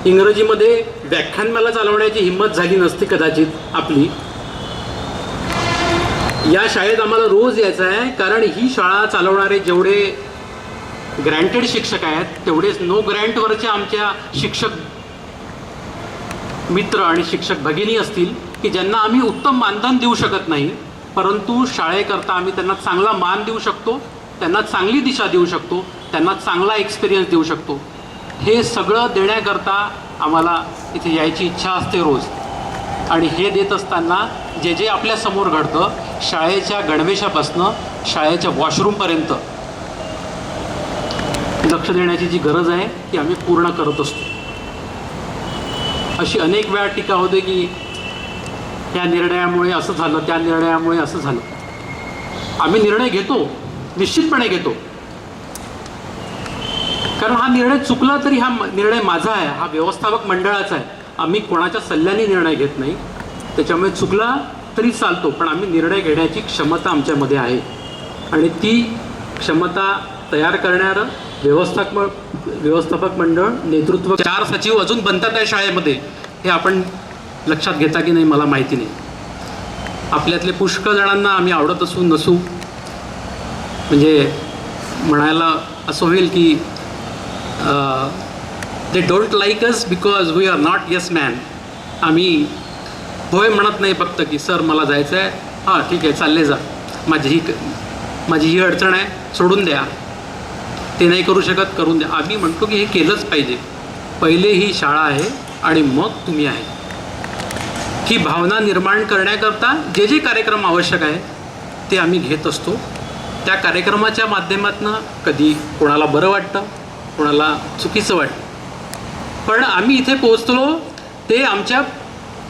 इंग्रजीमध्ये व्याख्यानमाला चालवण्याची हिंमत झाली नसती कदाचित आपली. या शाळेत आम्हाला रोज यायचं आहे कारण ही शाळा चालवणारे जेवढे ग्रँटेड शिक्षक आहेत तेवढेच नो ग्रँटवरच्या आमच्या शिक्षक मित्र आणि शिक्षक भगिनी असतील की ज्यांना आम्ही उत्तम मानधन देऊ शकत नाही, परंतु शाळेकरता आम्ही त्यांना चांगला मान देऊ शकतो, त्यांना चांगली दिशा देऊ शकतो, त्यांना चांगला एक्सपिरियन्स देऊ शकतो. हे सगळं देण्याकरता आम्हाला इथे यायची इच्छा असते रोज. आणि हे देत असताना जे जे आपल्यासमोर घडतं, शाळेच्या गणवेशापासनं शाळेच्या वॉशरूमपर्यंत लक्ष देण्याची जी गरज आहे ती आम्ही पूर्ण करत असतो. अशी अनेक वेळा टीका होते की या निर्णयामुळे असं झालं, त्या निर्णयामुळे असं झालं. आम्ही निर्णय घेतो, निश्चितपणे घेतो, कारण हा निर्णय चुकला तरी हा निर्णय माझा आहे, हा व्यवस्थापक मंडळाचा आहे. आम्ही कोणाच्या सल्ल्याने निर्णय घेत नाही. त्याच्यामुळे चुकला तरी चालतो, पण आम्ही निर्णय घेण्याची क्षमता आमच्यामध्ये आहे आणि ती क्षमता तयार करणारं व्यवस्थापक मंडळ, नेतृत्व, 4 सचिव अजून बनतात आहे शाळेमध्ये. हे आपण लक्षात घेता की नाही मला माहिती नाही. आपल्यातले पुष्कळ जणांना आम्ही आवडत असू नसू, म्हणजे म्हणायला असं होईल की they don't like us because we are not yes man. आम्ही होय म्हणत नाही फक्त की सर मला जायचं आहे, हां ठीक आहे चालले जा, माझी ही अडचण आहे सोडून द्या, ते नाही करू शकत करून द्या. आम्ही म्हणतो की हे केलंच पाहिजे. पहिले ही शाळा आहे आणि मग तुम्ही आहे. ही भावना निर्माण करण्याकरता जे जे कार्यक्रम आवश्यक आहे ते आम्ही घेत असतो. त्या कार्यक्रमाच्या माध्यमातून कधी कोणाला बरं वाटतं, कोणाला चुकीचं वाटतं, पण आम्ही इथे पोहोचलो ते आमच्या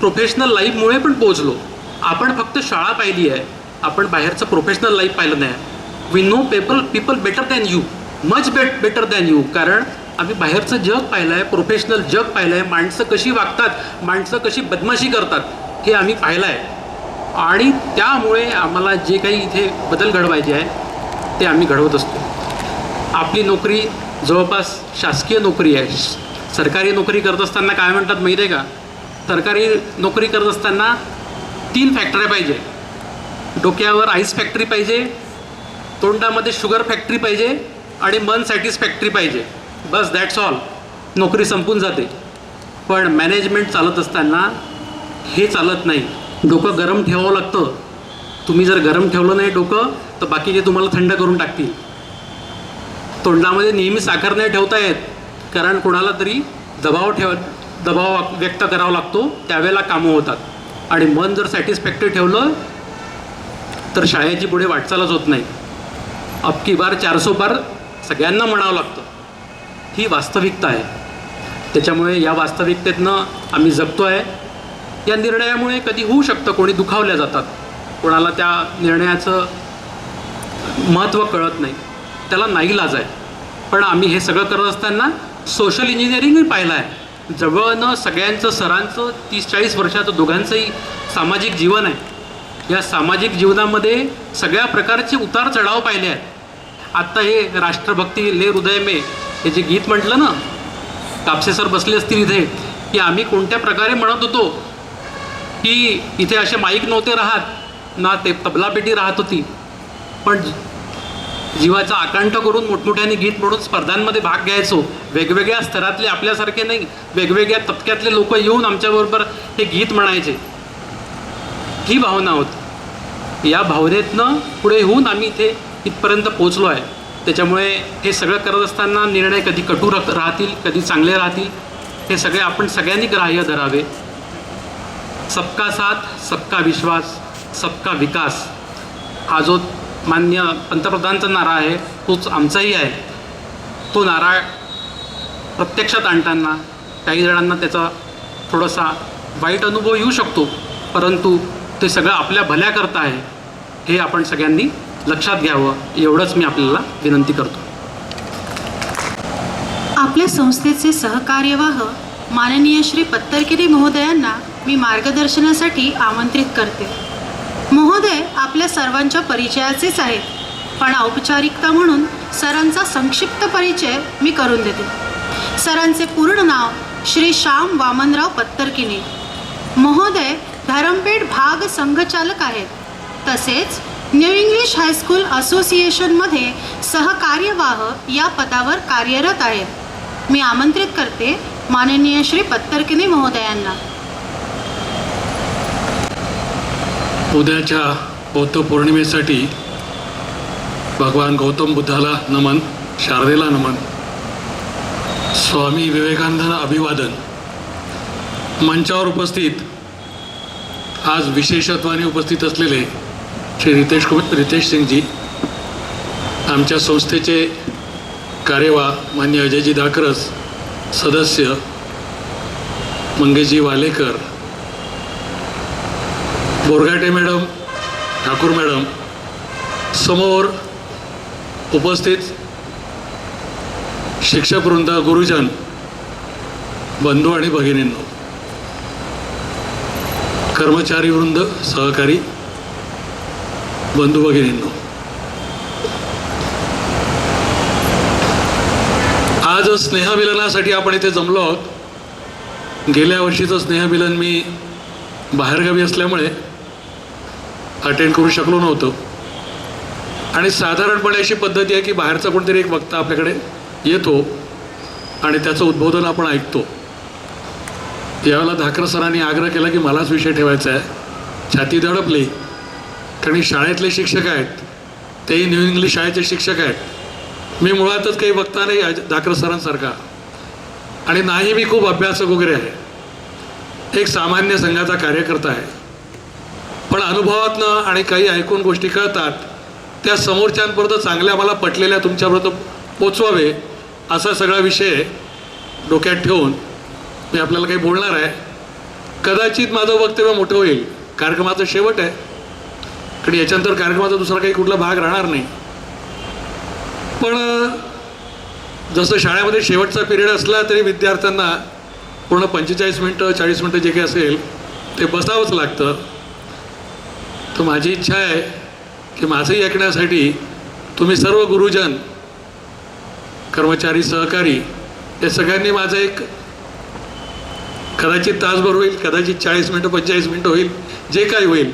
प्रोफेशनल लाईफमुळे पण पोहोचलो. आपण फक्त शाळा पाहिली आहे, आपण बाहेरचं प्रोफेशनल लाईफ पाहिलं नाही. We know people better than you, much better than you, कारण आम्ही बाहेरचं जग पाहिलं आहे, प्रोफेशनल जग पाहिलं आहे. माणसं कशी वागतात, माणसं कशी बदमाशी करतात हे आम्ही पाहिलं आहे. आणि त्यामुळे आम्हाला जे काही इथे बदल घडवायचे आहे ते आम्ही घडवत असतो. आपली नोकरी जवळपास शासकीय नोकरी आहे. सरकारी नोकरी करत असताना काय म्हणतात माहीत आहे का? सरकारी नोकरी करत असताना 3 फॅक्टऱ्या पाहिजे. डोक्यावर आईस फॅक्टरी पाहिजे, तोंडामध्ये शुगर फॅक्टरी पाहिजे आणि मन सॅटिस्फॅक्टरी पाहिजे. बस दॅट्स ऑल, नोकरी संपून जाते. पण मॅनेजमेंट चालत असताना हे चालत नाही. डोकं गरम ठेवावं लागतं. तुम्ही जर गरम ठेवलं नाही डोकं तर बाकीचे तुम्हाला थंड करून टाकतील. तोंडामध्ये नेहमी साखर नाही ठेवता येत, कारण कोणाला तरी दबाव व्यक्त करावा लागतो, त्यावेळेला कामं होतात. आणि मन जर सॅटिस्फॅक्टरी ठेवलं तर शाळेची पुढे वाटचालच होत नाही. अब की बार 400 पार सगळ्यांना म्हणावं लागतं. ही वास्तविकता आहे. त्याच्यामुळे या वास्तविकतेतनं आम्ही जगतो आहे. या निर्णयामुळे कधी होऊ शकतं कोणी दुखावल्या जातात, कोणाला त्या निर्णयाचं महत्त्व कळत नाही, त्याला नाईलाज आहे. पण आम्ही हे सगळं करत असताना सोशल इंजिनिअरिंगही पाहिलं आहे. जवळनं सगळ्यांचं, सरांचं 30-40 वर्षाचं दोघांचंही सामाजिक जीवन आहे. या सामाजिक जीवनामध्ये सगळ्या प्रकारचे उतार चढाव पाहिले आहेत. आत्ता हे राष्ट्रभक्ती ले हृदय में हे जे गीत म्हटलं ना, कापसे सर बसले असतील इथे, की आम्ही कोणत्या प्रकारे म्हणत होतो की इथे असे माईक नव्हते राहत ना, ते तबलापेटी राहत होती, पण जीवाचा आकांठ करून मोठमोठ्याने गीत म्हणून स्पर्धांमध्ये भाग घ्यायचो. वेगवेगळ्या स्तरातले, आपल्यासारखे नाही, वेगवेगळ्या तबक्यातले लोक येऊन आमच्याबरोबर हे गीत म्हणायचे. ही भावना होती. या भावनेतनं पुढे होऊन आम्ही इथे इथपर्यंत पोचलो आहे. त्याच्यामुळे हे सगळं करत असताना निर्णय कधी कटू राहतील, कधी चांगले राहतील, हे सगळे आपण सगळ्यांनी ग्राह्य धरावे. सबका साथ, सबका विश्वास, सबका विकास हा जो मान्य पंतप्रधानांचा नारा आहे तोच आमचाही आहे. तो नारा प्रत्यक्षात आणताना काही जणांना त्याचा थोडासा वाईट अनुभव येऊ शकतो, परंतु ते सगळं आपल्या भल्याकरता आहे हे आपण सगळ्यांनी लक्षात घ्यावं, एवढंच मी आपल्याला विनंती करतो. आपल्या संस्थेचे सहकार्यवाह माननीय श्री पत्तरकिरी महोदयांना मी मार्गदर्शनासाठी आमंत्रित करते. महोदय आपल्या सर्वांच्या परिचयाचेच आहेत, पण औपचारिकता म्हणून सरांचा संक्षिप्त परिचय मी करून देते. सरांचे पूर्ण नाव श्री श्याम वामनराव पत्तरकिनी. महोदय धरमपेठ भाग संघचालक आहेत. तसेच न्यू इंग्लिश हायस्कूल असोसिएशनमध्ये सहकार्यवाह या पदावर कार्यरत आहेत. मी आमंत्रित करते माननीय श्री पत्तरकिनी महोदयांना. उद्याच्या बौद्ध पौर्णिमेसाठी भगवान गौतम बुद्धाला नमन, शारदेला नमन, स्वामी विवेकानंदांना अभिवादन. मंचावर उपस्थित आज विशेषत्वाने उपस्थित असलेले श्री रितेश सिंगजी, आमच्या संस्थेचे कार्यवाह मान्य अजयजी दाकरस, सदस्य मंगेशजी वालेकर, बोरघाटे मॅडम, ठाकूर मॅडम, समोर उपस्थित शिक्षकवृंद, गुरुजन, बंधू आणि भगिनींनो, कर्मचारीवृंद, सहकारी बंधू भगिनींनो, आज स्नेहमिलनासाठी आपण इथे जमलो आहोत. गेल्या वर्षीचं स्नेहमिलन मी बाहेरगावी असल्यामुळे अटेंड करू शकलो नव्हतो. आणि साधारणपणे अशी पद्धती आहे की बाहेरचा कोणतरी एक वक्ता आपल्याकडे येतो आणि त्याचं उद्बोधन आपण ऐकतो. यावेळेला धाकर सरांनी आग्रह केला की मलाच विषय ठेवायचा आहे. छाती दडपली, कारण शाळेतले शिक्षक आहेत, तेही न्यू इंग्लिश शाळेचे शिक्षक आहेत. मी मुळातच काही वक्ता नाही धाकर सरांसारखा, आणि नाही मी खूप अभ्यासक वगैरे आहे. एक सामान्य संघाचा कार्यकर्ता आहे. पण अनुभवातनं आणि काही ऐकून गोष्टी कळतात त्या समोरच्यांपर्यंत चांगल्या मला पटलेल्या तुमच्यापर्यंत पोचवावे असा सगळा विषय डोक्यात ठेवून मी आपल्याला काही बोलणार आहे. कदाचित माझं वक्तव्य मोठं होईल, कार्यक्रमाचा शेवट आहे, कारण याच्यानंतर कार्यक्रमाचा दुसरा काही कुठला भाग राहणार नाही. पण जसं शाळेमध्ये शेवटचा पिरियड असला तरी विद्यार्थ्यांना पूर्ण 45 मिनटं 40 मिनटं जे काही असेल ते बसावंच लागतं. तर माझी इच्छा आहे की माझंही ऐकण्यासाठी तुम्ही सर्व गुरुजन, कर्मचारी, सहकारी या सगळ्यांनी माझं एक कदाचित तासभर होईल, कदाचित 40 मिनटं 45 मिनटं होईल, जे काही होईल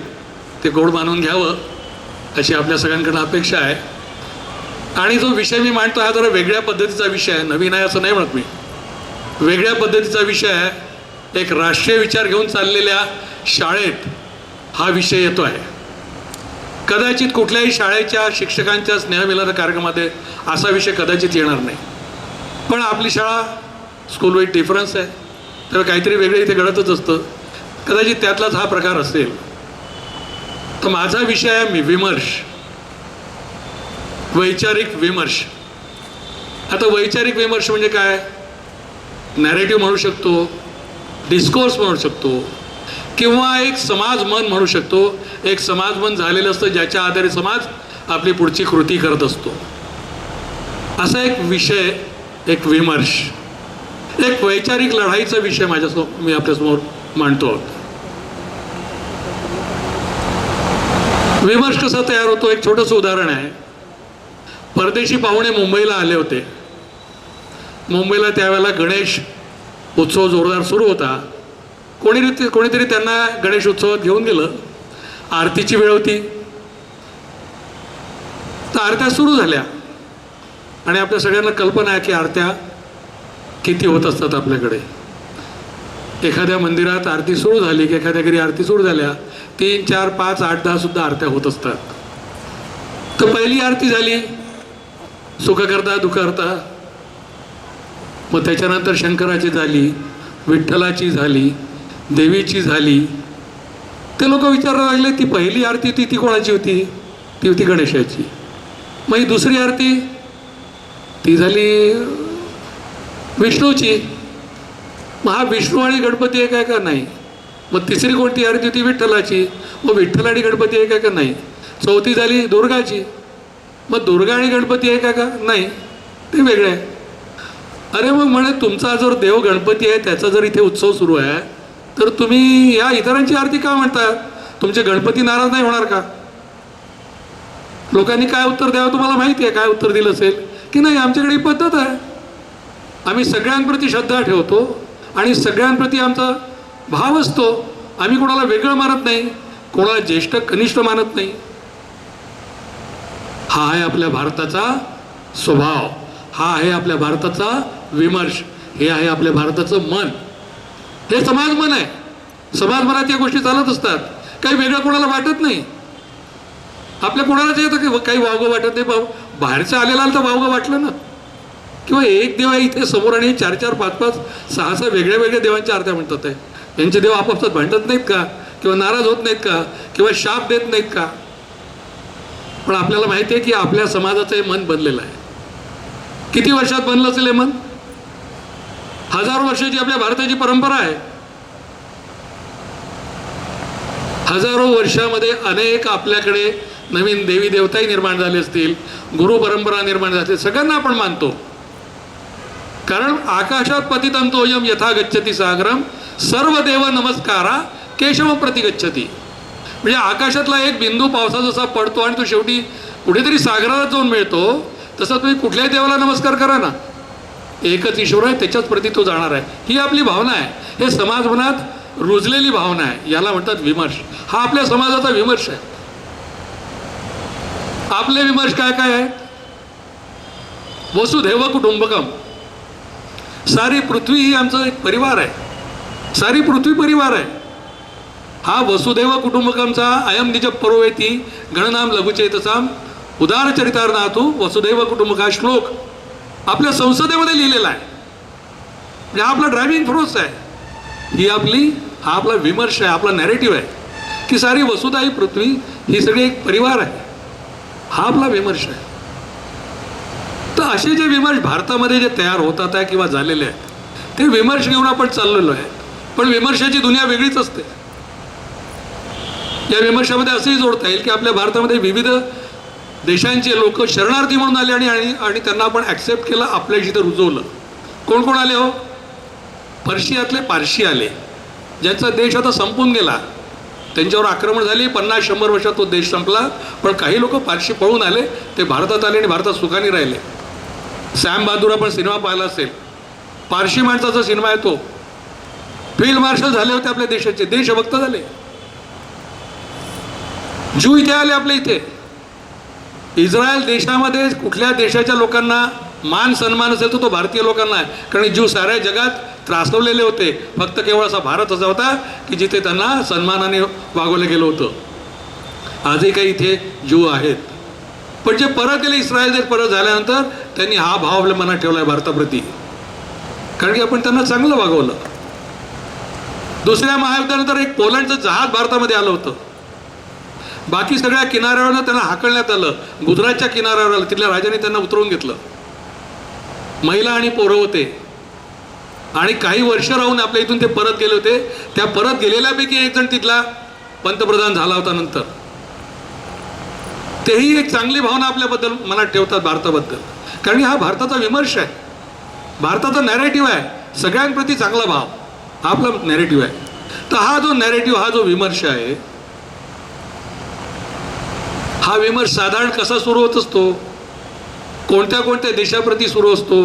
ते गोड मानून घ्यावं अशी आपल्या सगळ्यांकडून अपेक्षा आहे. आणि जो विषय मी मांडतो हा जरा वेगळ्या पद्धतीचा विषय आहे, नवीन आहे असं नाही म्हणत मी. वेगळ्या पद्धतीचा विषय आहे. एक राष्ट्रीय विचार घेऊन चाललेल्या शाळेत हा विषय येतो आहे. कदाचित कुठल्याही शाळेच्या शिक्षकांच्या स्नेहमिलन कार्यक्रमामध्ये असा विषय कदाचित येणार नाही. पण आपली शाळा स्कूल विथ डिफरन्स आहे, तर काहीतरी वेगळं इथे घडतच असतं. कदाचित त्यातलाच हा प्रकार असेल. तर माझा विषय आहे विमर्श, वैचारिक विमर्श. आता वैचारिक विमर्श म्हणजे काय? नॅरेटिव्ह म्हणू शकतो, डिस्कोर्स म्हणू शकतो, किंवा एक समाज मन म्हणू शकतो. एक समाज मन झालेलं असतं ज्याच्या आधारे समाज आपली पुढची कृती करत असतो. असा एक विषय, एक विमर्श, एक वैचारिक लढाईचा विषय मी आपल्यासमोर मांडतो. विमर्श कसा तयार होतो? एक छोटंसं उदाहरण आहे. परदेशी पाहुणे मुंबईला आले होते. मुंबईला त्यावेळेला गणेश उत्सव जोरदार सुरू होता. कोणीतरी त्यांना गणेश उत्सवात घेऊन गेलं. आरतीची वेळ होती, तर आरत्या सुरू झाल्या. आणि आपल्या सगळ्यांना कल्पना आहे की आरत्या किती होत असतात आपल्याकडे. एखाद्या मंदिरात आरती सुरू झाली की एखाद्या घरी आरती सुरू झाल्या 3, 4, 5, 8, 10 सुद्धा आरत्या होत असतात. तर पहिली आरती झाली सुख करता दुःख करता, मग त्याच्यानंतर शंकराची झाली, विठ्ठलाची झाली, देवीची झाली. ते लोक विचारायला लागले ती पहिली आरती होती ती कोणाची होती? ती होती गणेशाची. मग ही दुसरी आरती ती झाली विष्णूची. मग हा विष्णू आणि गणपती एक आहे का? नाही. मग तिसरी कोणती आरती होती? विठ्ठलाची. मग विठ्ठल आणि गणपती एक आहे का? नाही. चौथी झाली दुर्गाची. मग दुर्गा आणि गणपती एक आहे का? नाही, ते वेगळे आहे. अरे मग म्हणे तुमचा जर देव गणपती आहे त्याचा जर इथे उत्सव सुरू आहे तर तुम्ही या इतरांची आरती का म्हणता? तुमचे गणपती नाराज नाही होणार का? लोकांनी काय उत्तर द्यावं तुम्हाला माहिती आहे? काय उत्तर दिलं असेल की नाही आमच्याकडे ही पद्धत आहे, आम्ही सगळ्यांप्रती श्रद्धा ठेवतो आणि सगळ्यांप्रती आमचा भाव असतो, आम्ही कोणाला वेगळं मानत नाही, कोणाला ज्येष्ठ कनिष्ठ मानत नाही. हा आहे आपल्या भारताचा स्वभाव, हा आहे आपल्या भारताचा विमर्श, हे आहे आपल्या भारताचं मन. हे समाज मन आहे. समाज मनात या गोष्टी चालत असतात. काही वेगळं कोणाला वाटत नाही. आपल्या कोणालाच येतं की काही वावगं वाटत नाही. बाहेरचं आलेला तर वावगं वाटलं ना. किंवा एक देव आहे इथे समोर आणि 4, 4, 5, 5, 6, 6 वेगळ्या वेगळ्या देवांच्या आरत्या म्हणतात आहे. यांचे देव आपापसात भांडत नाहीत का? किंवा नाराज होत नाहीत का? किंवा शाप देत नाहीत का? पण आपल्याला माहिती आहे की आपल्या समाजाचं हे मन बनलेलं आहे. किती वर्षात बनलं असेल हे मन? हजारो वर्षाची आपल्या भारताची परंपरा आहे. हजारो वर्षामध्ये अनेक आपल्याकडे नवीन देवी देवताही निर्माण झाले असतील, गुरु परंपरा निर्माण झाली, सगळ्यांना आपण मानतो. कारण आकाशात पतितंतोयम यथा गच्छती सागरम सर्व देव नमस्कारा केशव प्रति गच्छती. म्हणजे आकाशातला एक बिंदू पावसा जसा पडतो आणि तो शेवटी कुठेतरी सागराला जाऊन मिळतो, तसा तुम्ही कुठल्याही देवाला नमस्कार करा ना, एकच ईश्वर आहे त्याच्याच प्रती तो जाणार आहे. ही आपली भावना आहे. हे समाज मनात रुजलेली भावना आहे. याला म्हणतात विमर्श. हा आपल्या समाजाचा विमर्श आहे. आपले विमर्श काय काय आहे? वसुधैव कुटुंबकम. सारी पृथ्वी ही आमचा एक परिवार आहे. सारी पृथ्वी परिवार आहे. हा वसुधैव कुटुंबकमचा अयम निज परोवेती गणनाम लघुचेतसाम उदारचरितार्नाथू वसुधैव कुटुंबक हा श्लोक आपल्या संसदेमध्ये लिहिलेला आहे. म्हणजे हा आपला ड्रायव्हिंग फोर्स आहे. हा आपला विमर्श आहे, आपला नॅरेटिव्ह आहे की सारी वसुधा ही पृथ्वी ही सगळी एक परिवार आहे. हा आपला विमर्श आहे. तर असे जे विमर्श भारतामध्ये जे तयार होतात आहे किंवा झालेले आहेत ते विमर्श घेऊन आपण चाललेलो आहे. पण विमर्शाची दुनिया वेगळीच असते. या विमर्शामध्ये असंही जोडता येईल की आपल्या भारतामध्ये विविध देशांचे लोक शरणार्थी म्हणून आले आणि त्यांना आपण ॲक्सेप्ट केलं, आपल्या जिथं रुजवलं. कोण कोण आले हो? पर्शियातले पारशी आले, ज्यांचा देश आता संपून गेला. त्यांच्यावर आक्रमण झाली, 50-100 वर्षात तो देश संपला. पण काही लोक पारशी पळून आले, ते भारतात आले आणि भारतात सुखाने राहिले. सॅम बहादूर आपण सिनेमा पाहिला असेल, पारशी माणसाचा सिनेमा आहे तो. फील्ड मार्शल झाले होते आपल्या देशाचे, देशभक्त झाले. ज्यू इथे आले आपल्या इथे. इस्रायल देशामध्ये कुठल्या देशाच्या लोकांना मान सन्मान असेल तर तो भारतीय लोकांना आहे. कारण ज्यू साऱ्या जगात त्रासवलेले होते. फक्त केवळ असा भारत असा होता की जिथे त्यांना सन्मानाने वागवलं गेलं होतं. आजही काही इथे ज्यू आहेत. पण जे परत गेले इस्रायल देश परत झाल्यानंतर त्यांनी हा भाव आपल्या मनात ठेवला आहे भारताप्रती. कारण की आपण त्यांना चांगलं वागवलं. दुसऱ्या महायुद्धानंतर एक पोलंडचं जहाज भारतामध्ये आलं होतं. बाकी सगळ्या किनाऱ्यावरनं त्यांना हाकलण्यात आलं. गुजरातच्या किनाऱ्यावर आलं. तिथल्या राजाने त्यांना उतरवून घेतलं. महिला आणि पोरं होते आणि काही वर्ष राहून आपल्या इथून ते परत गेले होते. त्या परत गेलेल्यापैकी एक जण तिथला पंतप्रधान झाला होता नंतर. तेही एक चांगली भावना आपल्याबद्दल मनात ठेवतात भारताबद्दल. कारण हा भारताचा विमर्श आहे, भारताचा नॅरेटिव्ह आहे. सगळ्यांप्रती चांगला भाव हा आपला नॅरेटिव्ह आहे. तर हा जो नॅरेटिव्ह, हा जो विमर्श आहे, हा विमर्श साधारण कसा सुरू होत असतो? कोणत्या कोणत्या देशाप्रती सुरू असतो?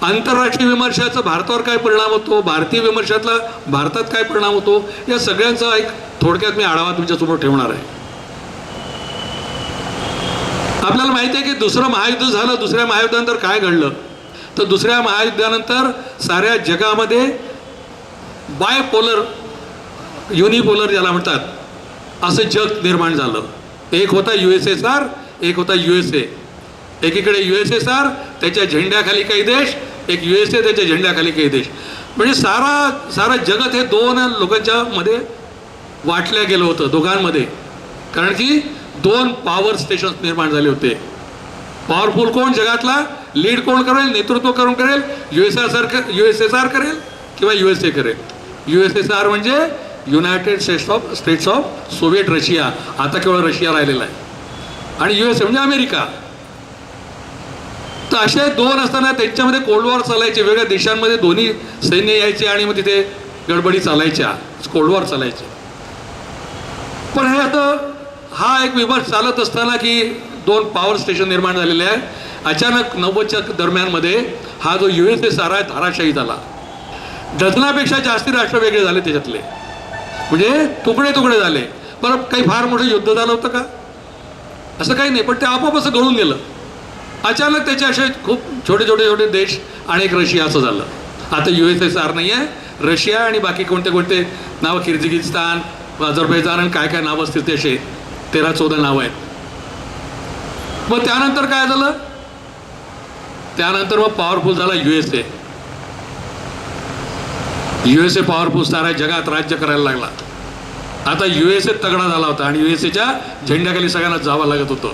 आंतरराष्ट्रीय विमर्शाचा भारतावर काय परिणाम होतो? भारतीय विमर्शातला भारतात काय परिणाम होतो? या सगळ्यांचा एक थोडक्यात मी आढावा तुमच्यासमोर ठेवणार आहे. आपल्याला माहिती आहे की दुसरं महायुद्ध झालं. दुसऱ्या महायुद्धानंतर काय घडलं? तर दुसऱ्या महायुद्धानंतर साऱ्या जगामध्ये बायपोलर, युनिपोलर ज्याला म्हणतात, असं जग निर्माण झालं. एक होता USSR, एक होता USA. एकीकडे USSR, त्याच्या झेंड्याखाली काही देश, एक USA त्याच्या झेंड्याखाली काही देश. म्हणजे सारा जगत हे दोन लोकांच्या मध्ये वाटल्या गेलं होतं, दोघांमध्ये. कारण की दोन पॉवर स्टेशन्स निर्माण झाले होते. पॉवरफुल कोण जगातला, लीड कोण करेल, नेतृत्व कोण करेल, USSR करेल किंवा USA करेल. USSR म्हणजे United states of Soviet Russia, आता केवळ रशिया राहिलेला आहे. आणि USA म्हणजे अमेरिका. तर असे दोन असताना त्यांच्यामध्ये कोल्ड वॉर चालायचे, वेगळ्या देशांमध्ये दोन्ही सैन्य यायचे आणि मग तिथे गडबडी चालायच्या, कोल्ड वॉर चालायचे. पण हे आता हा एक विवाद चालत असताना की दोन पॉवर स्टेशन निर्माण झालेले आहे. अचानक 90च्या दरम्यानमध्ये हा जो USSR आहे धाराशाही झाला. डझनापेक्षा जास्ती राष्ट्र वेगळे झाले त्याच्यातले, म्हणजे तुकडे झाले. बरं, काही फार मोठं युद्ध झालं होतं का? असं काही नाही, पण ते आपोआप असं गळून गेलं. अचानक त्याचे असे खूप छोटे देश आणि एक रशिया असं झालं. आता USSR नाही आहे, रशिया आणि बाकी कोणते नावं, किर्गिझिस्तान, अझरबैजान आणि काय नावं असतील ते असे 13-14 नावं आहेत. मग त्यानंतर काय झालं? त्यानंतर मग पॉवरफुल झाला USA पॉवरफुल सारा जगात राज्य करायला लागला. आता USA तगडा झाला होता आणि USAच्या झेंड्याखाली सगळ्यांना जावं लागत होतं.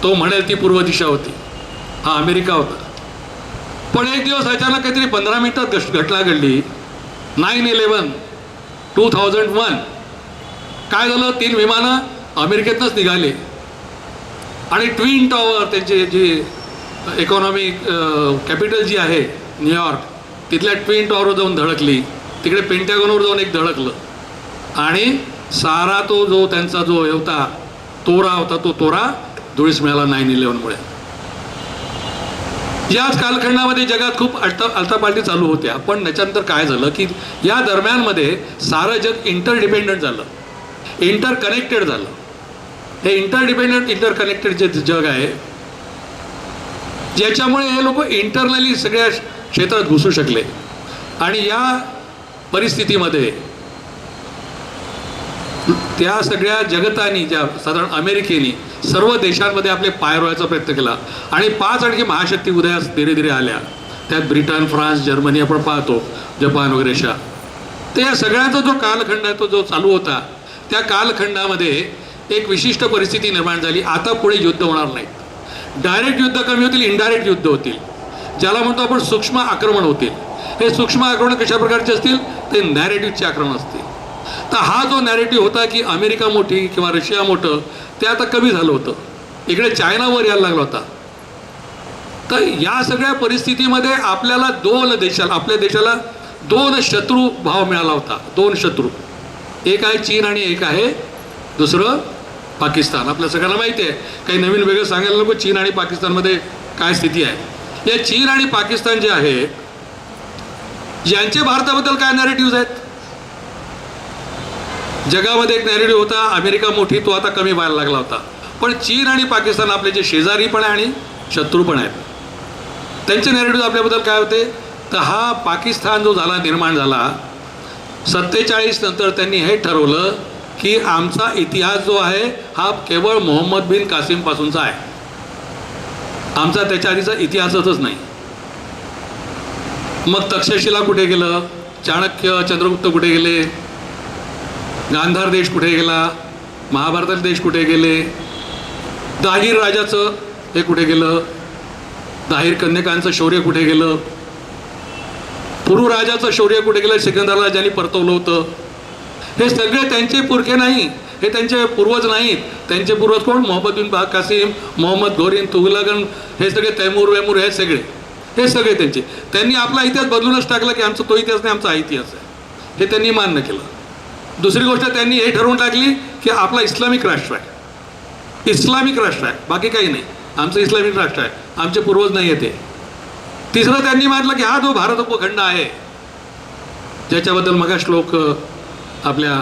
तो म्हणेल ती पूर्व दिशा होती, हा अमेरिका होता. पण एक दिवस अचानक काहीतरी 15 मिनिटात घटना घडली. 9/11 2001. काय झालं? 3 विमानं अमेरिकेतनंच निघाले आणि ट्विन टॉवर, त्यांची जी इकॉनॉमिक कॅपिटल जी आहे न्यूयॉर्क, तिथल्या ट्विन टॉवरवर जाऊन धडकली. तिकडे पेंटॅगॉनवर जाऊन एक धडकलं आणि सारा तो जो त्यांचा जो होता तोरा होता, तो तोरा धुळीस मिळाला 9/11मुळे. याच कालखंडामध्ये जगात खूप आलतापालटी चालू होत्या. पण त्याच्यानंतर काय झालं की या दरम्यानमध्ये सारं जग इंटरडिपेंडंट झालं, इंटरकनेक्टेड झालं. हे इंटरकनेक्टेड जे जग आहे, ज्याच्यामुळे हे लोक इंटरनली सगळ्या क्षेत्रात घुसू शकले. आणि या परिस्थितीमध्ये त्या सगळ्या जगतानी, ज्या साधारण अमेरिकेने सर्व देशांमध्ये आपले पाय रोवायचा प्रयत्न केला आणि 5 आणखी महाशक्ती उदयास धीरे आल्या. त्यात ब्रिटन, फ्रान्स, जर्मनी आपण पाहतो, जपान वगैरे अशा. तर या सगळ्यांचा जो कालखंड आहे तो जो चालू होता, त्या कालखंडामध्ये एक विशिष्ट परिस्थिती निर्माण झाली. आता पुढे युद्ध होणार नाहीत, डायरेक्ट युद्ध कमी होतील, इनडायरेक्ट युद्ध होतील, ज्याला म्हणतो आपण सूक्ष्म आक्रमण होतील. हे सूक्ष्म आक्रमण कशा प्रकारचे असतील? ते नॅरेटिव्हचे आक्रमण असतील. तर हा जो नॅरेटिव्ह होता की अमेरिका मोठी किंवा रशिया मोठं, ते आता कमी झालं होतं. इकडे चायनावर यायला लागला होता. तर या सगळ्या परिस्थितीमध्ये आपल्याला आपल्या देशाला 2 शत्रू भाव मिळाला होता. 2 शत्रू, एक आहे चीन आणि एक आहे दुसरं पाकिस्तान. आपल्या सगळ्यांना माहिती आहे, काही नवीन वेगळं सांगायला नको. चीन आणि पाकिस्तानमध्ये काय स्थिती आहे. या चीन आणि पाकिस्तान जे आहे, यांचे भारताबद्दल काय नॅरेटिव्ह आहेत? जगामध्ये एक नॅरेटिव्ह होता, अमेरिका मोठी, तो आता कमी व्हायला लागला होता. पण चीन आणि पाकिस्तान आपले जे शेजारी पण आहे आणि शत्रू पण आहेत, त्यांचे नॅरेटिव्ह आपल्याबद्दल काय होते? तर हा पाकिस्तान जो निर्माण झाला 47 नंतर, त्यांनी हे ठरवलं की आमचा इतिहास जो आहे हा केवळ मोहम्मद बिन कासिम पासूनचा आहे, आमचा त्याच्या आधीचा इतिहासच नाही. मग तक्षशिला कुठे गेलं, चाणक्य, चंद्रगुप्त कुठे गेले, गांधार देश कुठे गेला, महाभारताचे देश कुठे गेले, दाहीर राजाचं हे कुठे गेलं, दाहीर कन्यकांचं शौर्य कुठे गेलं, पुरू राजाचं शौर्य कुठे गेलं, सिकंदरला ज्यांनी परतवलं होतं. हे सगळे त्यांचे पुरखे नाही, हे त्यांचे पूर्वज नाहीत. त्यांचे पूर्वज कोण? मोहम्मद बिन कासिम, मोहम्मद घोरी, तुघलकन, हे सगळे तैमूर हे सगळे त्यांचे. त्यांनी आपला इतिहास बदलूनच टाकला की आमचा तो इतिहास नाही, आमचा हा इतिहास आहे, हे त्यांनी मान्य केलं. दुसरी गोष्ट, त्यांनी हे ठरवून टाकली की आपला इस्लामिक राष्ट्र आहे, बाकी काही नाही, आमचं इस्लामिक राष्ट्र आहे, आमचे पूर्वज नाही येते. तिसरं, त्यांनी मानलं की हा जो भारत उपखंड आहे, ज्याच्याबद्दल मग श्लोक आपल्या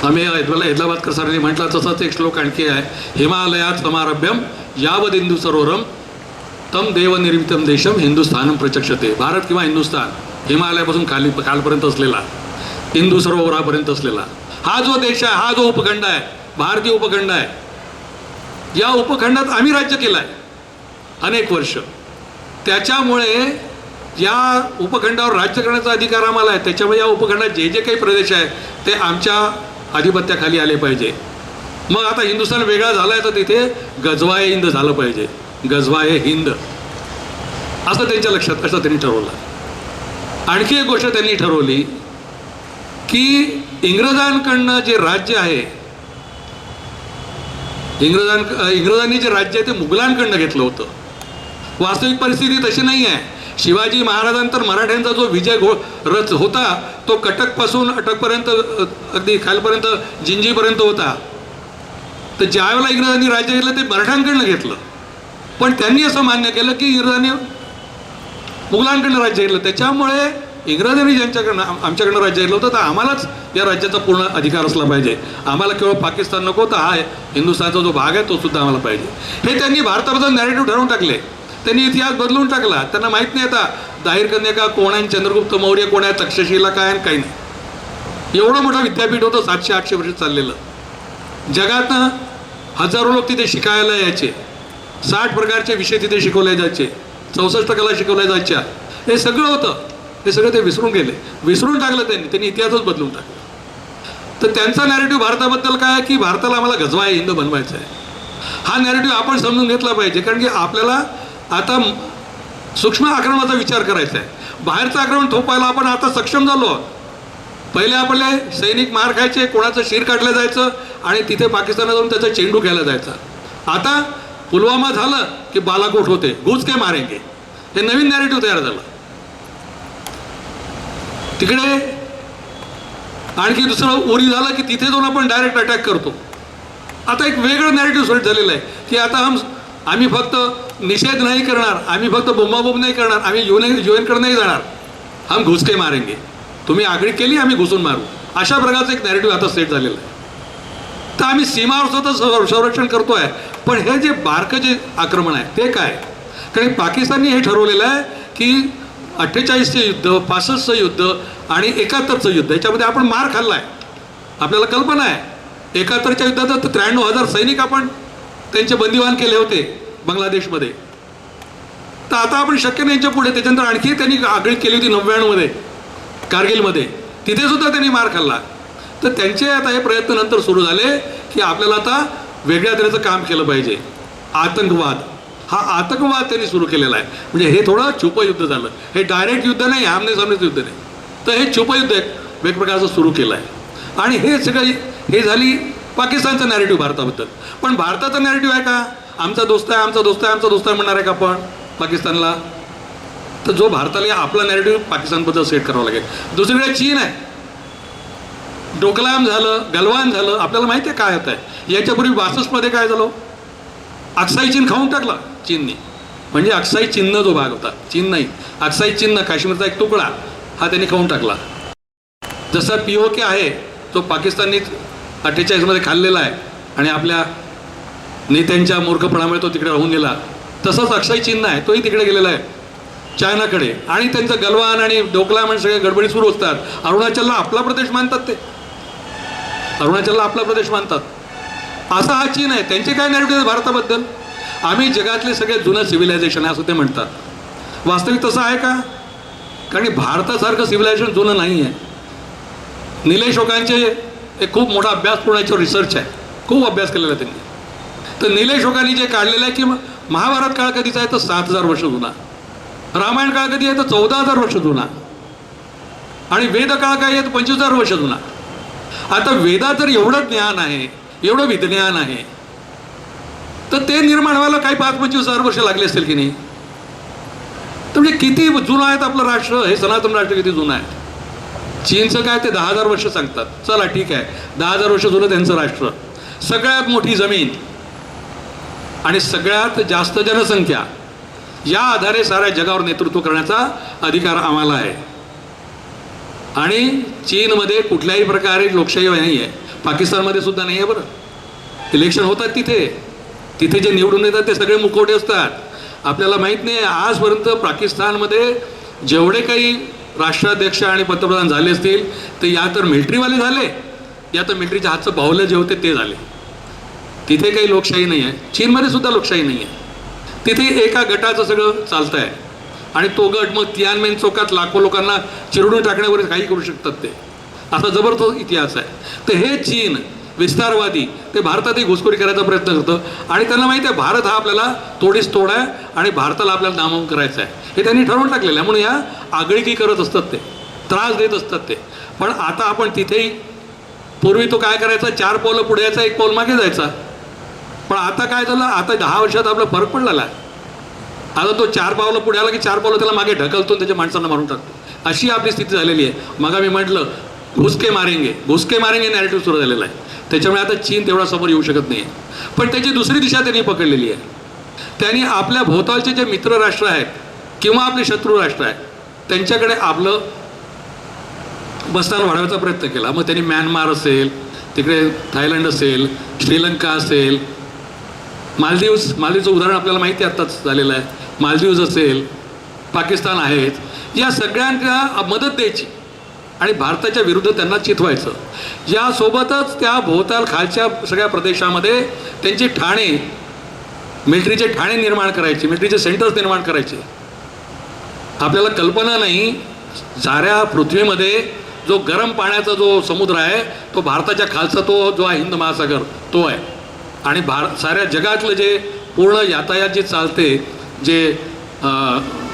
हैदराबादकर सरांनी म्हटलं, तसाच एक श्लोक आणखी आहे, हिमालयात समारभ्यम यावदिंदू सरोवरम तम देवनिर्मितम देशम हिंदुस्थानम प्रचक्षते. भारत किंवा हिंदुस्थान, हिमालयापासून खालपर्यंत असलेला हिंदू सरोवरापर्यंत असलेला हा जो देश आहे, हा जो उपखंड आहे, भारतीय उपखंड आहे, या उपखंडात आम्ही राज्य केलं आहे अनेक वर्ष. त्याच्यामुळे या उपखंडावर राज्य करण्याचा अधिकार आम्हाला आहे. त्याच्यामुळे या उपखंडात जे जे काही प्रदेश आहे ते आमच्या आधिपत्याखाली आले पाहिजे. मग आता हिंदुस्थान वेगळा झाला आहे तर तिथे गजवाए हिंद झालं पाहिजे, गजवाए हिंद असं त्यांच्या लक्षात, असं त्यांनी ठरवलं. आणखी एक गोष्ट त्यांनी ठरवली की इंग्रजांकडनं जे राज्य आहे, इंग्रजांनी जे राज्य आहे ते मुघलांकडनं घेतलं होतं. वास्तविक परिस्थिती तशी नाही आहे. शिवाजी महाराजांतर मराठ्यांचा जो विजय रथ होता तो कटकपासून अटकपर्यंत, अगदी खालपर्यंत जिंजीपर्यंत होता. तर ज्यावेळेला इंग्रजांनी राज्य घेतलं ते मराठ्यांकडनं घेतलं, पण त्यांनी असं मान्य केलं की इंग्रजांनी मुघलांकडनं राज्य घेतलं. त्याच्यामुळे इंग्रजांनी ज्यांच्याकडनं आमच्याकडनं राज्य घेतलं होतं तर आम्हालाच या राज्याचा पूर्ण अधिकार असला पाहिजे. आम्हाला केवळ पाकिस्तान नको तर हा हिंदुस्थानचा जो भाग आहे तो सुद्धा आम्हाला पाहिजे. हे त्यांनी भारताबद्दल नॅरेटिव्ह ठरवून टाकले. त्यांनी इतिहास बदलून टाकला. त्यांना माहीत नाही आता दाहीर कन्यका कोण आहे, चंद्रगुप्त मौर्य कोण आहे, तक्षशिला काय आणि काही नाही. एवढं मोठं विद्यापीठ होतं, 700-800 वर्ष चाललेलं. जगातनं हजारो लोक तिथे शिकायला यायचे. 60 प्रकारचे विषय तिथे शिकवले जायचे, 64 कला शिकवल्या जायच्या. हे सगळं होतं. हे सगळं ते विसरून गेले, विसरून टाकलं त्यांनी इतिहासच बदलून टाकला. तर त्यांचा नॅरेटिव्ह भारताबद्दल काय आहे की भारताला आम्हाला गजवाए हिंद बनवायचं आहे. हा नॅरेटिव्ह आपण समजून घेतला पाहिजे, कारण की आपल्याला आता सूक्ष्म आक्रमणाचा विचार करायचा आहे. बाहेरचं आक्रमण थोपायला आपण आता सक्षम झालो. पहिले आपले सैनिक मार खायचे, कोणाचं शिर काढलं जायचं आणि तिथे पाकिस्तानात जाऊन त्याचा चेंडू खेळला जायचा. आता पुलवामा झालं की बालाकोट होते, घुस के मारेंगे. हे नवीन नॅरेटिव्ह तयार झालं. तिकडे आणखी दुसरं उरी झालं की तिथे जाऊन आपण डायरेक्ट अटॅक करतो. आता एक वेगळं नॅरेटिव्ह सेट झालेलं आहे की आता आम्ही फक्त निषेध नाही करणार, आम्ही फक्त बोंबाबोंब नाही करणार, आम्ही UN नाही जाणार, हम घुस के मारेंगे. तुम्ही आगळी केली आम्ही घुसून मारू, अशा प्रकारचं एक नॅरेटिव्ह आता सेट झालेलं आहे. तर आम्ही सीमावर स्वतः संरक्षण करतोय. पण हे जे बारकं जे आक्रमण आहे ते काय, कारण पाकिस्तानने हे ठरवलेलं आहे की 48चं युद्ध, 65चं युद्ध आणि 71चं युद्ध याच्यामध्ये आपण मार खाल्ला आहे. आपल्याला कल्पना आहे 71च्या युद्धात 93,000 सैनिक आपण त्यांचे बंदिवान केले होते बांगलादेशमध्ये. तर आता आपण शक्य नाही यांच्या पुढे. त्याच्यानंतर आणखी त्यांनी आगळी केली होती 99मध्ये कारगिलमध्ये, तिथे सुद्धा त्यांनी मार खाल्ला. तर त्यांचे आता हे प्रयत्न नंतर सुरू झाले की आपल्याला आता वेगळ्या तऱ्हेचं काम केलं पाहिजे. आतंकवाद, हा आतंकवाद त्यांनी सुरू केलेला आहे. म्हणजे हे थोडं छुपं युद्ध झालं. हे डायरेक्ट युद्ध नाही, आमने सामनेचं युद्ध नाही, तर हे छुपं युद्ध एक प्रकारचं सुरू केलं आहे. आणि हे सगळं हे झाली पाकिस्तानचं नॅरेटिव्ह भारताबद्दल. पण भारताचं नॅरेटिव्ह आहे का आमचा दोस्त आहे, आमचा दोस्त आहे, आमचा दोस्त आहे म्हणणार आहे का आपण पाकिस्तानला? तर जो भारताला आपला नॅरेटिव्ह पाकिस्तानबद्दल सेट करावा लागेल. दुसरीकडे चीन आहे. डोकलाम झालं, गलवान झालं, आपल्याला माहिती आहे काय होत आहे. याच्यापूर्वी 62मध्ये काय झालं, अक्साई चीन खाऊन टाकला चीनने. म्हणजे अक्साई चिन्ह जो भाग होता, चीन नाही, अक्साई चिन्ह काश्मीरचा एक तुकडा हा त्यांनी खाऊन टाकला. जसा POK आहे तो पाकिस्तानने 48मध्ये खाल्लेला आहे आणि आपल्या नेत्यांच्या मूर्खपणामुळे तो तिकडे राहून गेला. तसंच अक्साई चिन्ह आहे तोही तिकडे गेलेला आहे चायनाकडे. आणि त्यांचं गलवान आणि डोकलाम आणि सगळे गडबडी सुरू असतात. अरुणाचलला आपला प्रदेश मानतात, ते अरुणाचलला आपला प्रदेश मानतात. असा हा चीन आहे. त्यांचे काय नॅरेटिव्ह आहे भारताबद्दल? आम्ही जगातले सगळ्यात जुनं सिव्हिलायझेशन आहे असं ते म्हणतात. वास्तविक तसं आहे का? कारण भारतासारखं सिव्हिलायझेशन जुनं नाही आहे. निलेश ओकांचे एक खूप मोठा अभ्यासपूर्ण याच्यावर रिसर्च आहे, खूप अभ्यास केलेला आहे त्यांनी. तर निलेश ओकांनी जे काढलेलं आहे की महाभारत काळ कधीचा आहे तर 7,000 वर्ष जुना, रामायण काळ कधी आहे तर 14,000 वर्ष जुना, आणि वेद काळ काय आहे तर 25,000 वर्ष जुना. आता वेदात जर एवढं ज्ञान आहे, एवढं विज्ञान आहे, तर ते निर्माण व्हायला काही 5-25,000 वर्ष लागले असतील की नाही? तर म्हणजे किती जुनं आहेत आपलं राष्ट्र, हे सनातन राष्ट्र किती जुनं आहे. चीनचं काय ते 10,000 वर्ष सांगतात. चला ठीक आहे, 10,000 वर्ष जुनं त्यांचं राष्ट्र, सगळ्यात मोठी जमीन आणि सगळ्यात जास्त जनसंख्या, या आधारे साऱ्या जगावर नेतृत्व करण्याचा अधिकार आम्हाला आहे. आणि चीनमध्ये कुठल्याही प्रकारे लोकशाही नाही आहे, पाकिस्तानमध्ये सुद्धा नाही आहे. बरं, इलेक्शन होतात तिथे जे निवडून येतात ते सगळे मुखवटे असतात. आपल्याला माहीत नाही आजपर्यंत पाकिस्तानमध्ये जेवढे काही राष्ट्राध्यक्ष आणि पंतप्रधान झाले असतील तर या तर मिलिटरीवाले झाले, या तर मिलिटरीच्या हातचं बाहुलं जे होते ते झाले. तिथे काही लोकशाही नाही आहे. चीनमध्ये सुद्धा लोकशाही नाही आहे. तिथे एका गटाचं सगळं चालतं आहे आणि तो गट मग तियानमेन चौकात लाखो लोकांना चिरडून टाकण्यावर काही करू शकतात. ते असा जबरदस्त इतिहास आहे. तर हे चीन विस्तारवादी ते भारतातही घुसखोरी करायचा प्रयत्न करतं आणि त्यांना माहिती आहे भारत हा आपल्याला तोडीस तोड आहे आणि भारताला आपल्याला नामवून करायचं आहे हे त्यांनी ठरवून टाकलेलं आहे. म्हणून या आगळीकी करत असतात, ते त्रास देत असतात ते. पण आता आपण तिथेही पूर्वी तो काय करायचा, 4 पावलं पुढे यायचा 1 पाऊल मागे जायचा. पण आता काय झालं, आता 10 वर्षात आपला फरक पडलेला आहे. आता तो 4 पावलं पुढे आला की 4 पावलं त्याला मागे ढकलतो आणि त्याच्या माणसांना मारून टाकतो. अशी आपली स्थिती झालेली आहे. मग मी म्हटलं घुसके मारेंगे नॅरेटिव्ह सुरू झालेला आहे. त्याच्यामुळे आता चीन तेवढा समोर येऊ शकत नाही आहे. पण त्याची दुसरी दिशा त्यांनी पकडलेली आहे. त्यांनी आपल्या भोवतालचे जे मित्र राष्ट्र आहेत किंवा आपले शत्रू राष्ट्र आहेत त्यांच्याकडे आपलं बस्तान वाढवायचा प्रयत्न केला. मग त्यांनी म्यानमार असेल, तिकडे थायलंड असेल, श्रीलंका असेल, मालदीवचं उदाहरण आपल्याला माहिती आत्ताच झालेलं आहे, मालदीव्स असेल, पाकिस्तान आहेत, या सगळ्यांना मदत द्यायची आणि भारताच्या विरुद्ध त्यांना चिथवायचं. यासोबतच त्या भोवताल खालच्या सगळ्या प्रदेशामध्ये त्यांची ठाणे, मिलिटरीचे ठाणे निर्माण करायचे, मिलिटरीचे सेंटर्स निर्माण करायचे. आपल्याला कल्पना नाही, साऱ्या पृथ्वीमध्ये जो गरम पाण्याचा जो समुद्र आहे तो भारताच्या खालचा तो जो आहे हिंद महासागर तो आहे. आणि साऱ्या जगातलं जे पूर्ण यातायात जे चालते, जे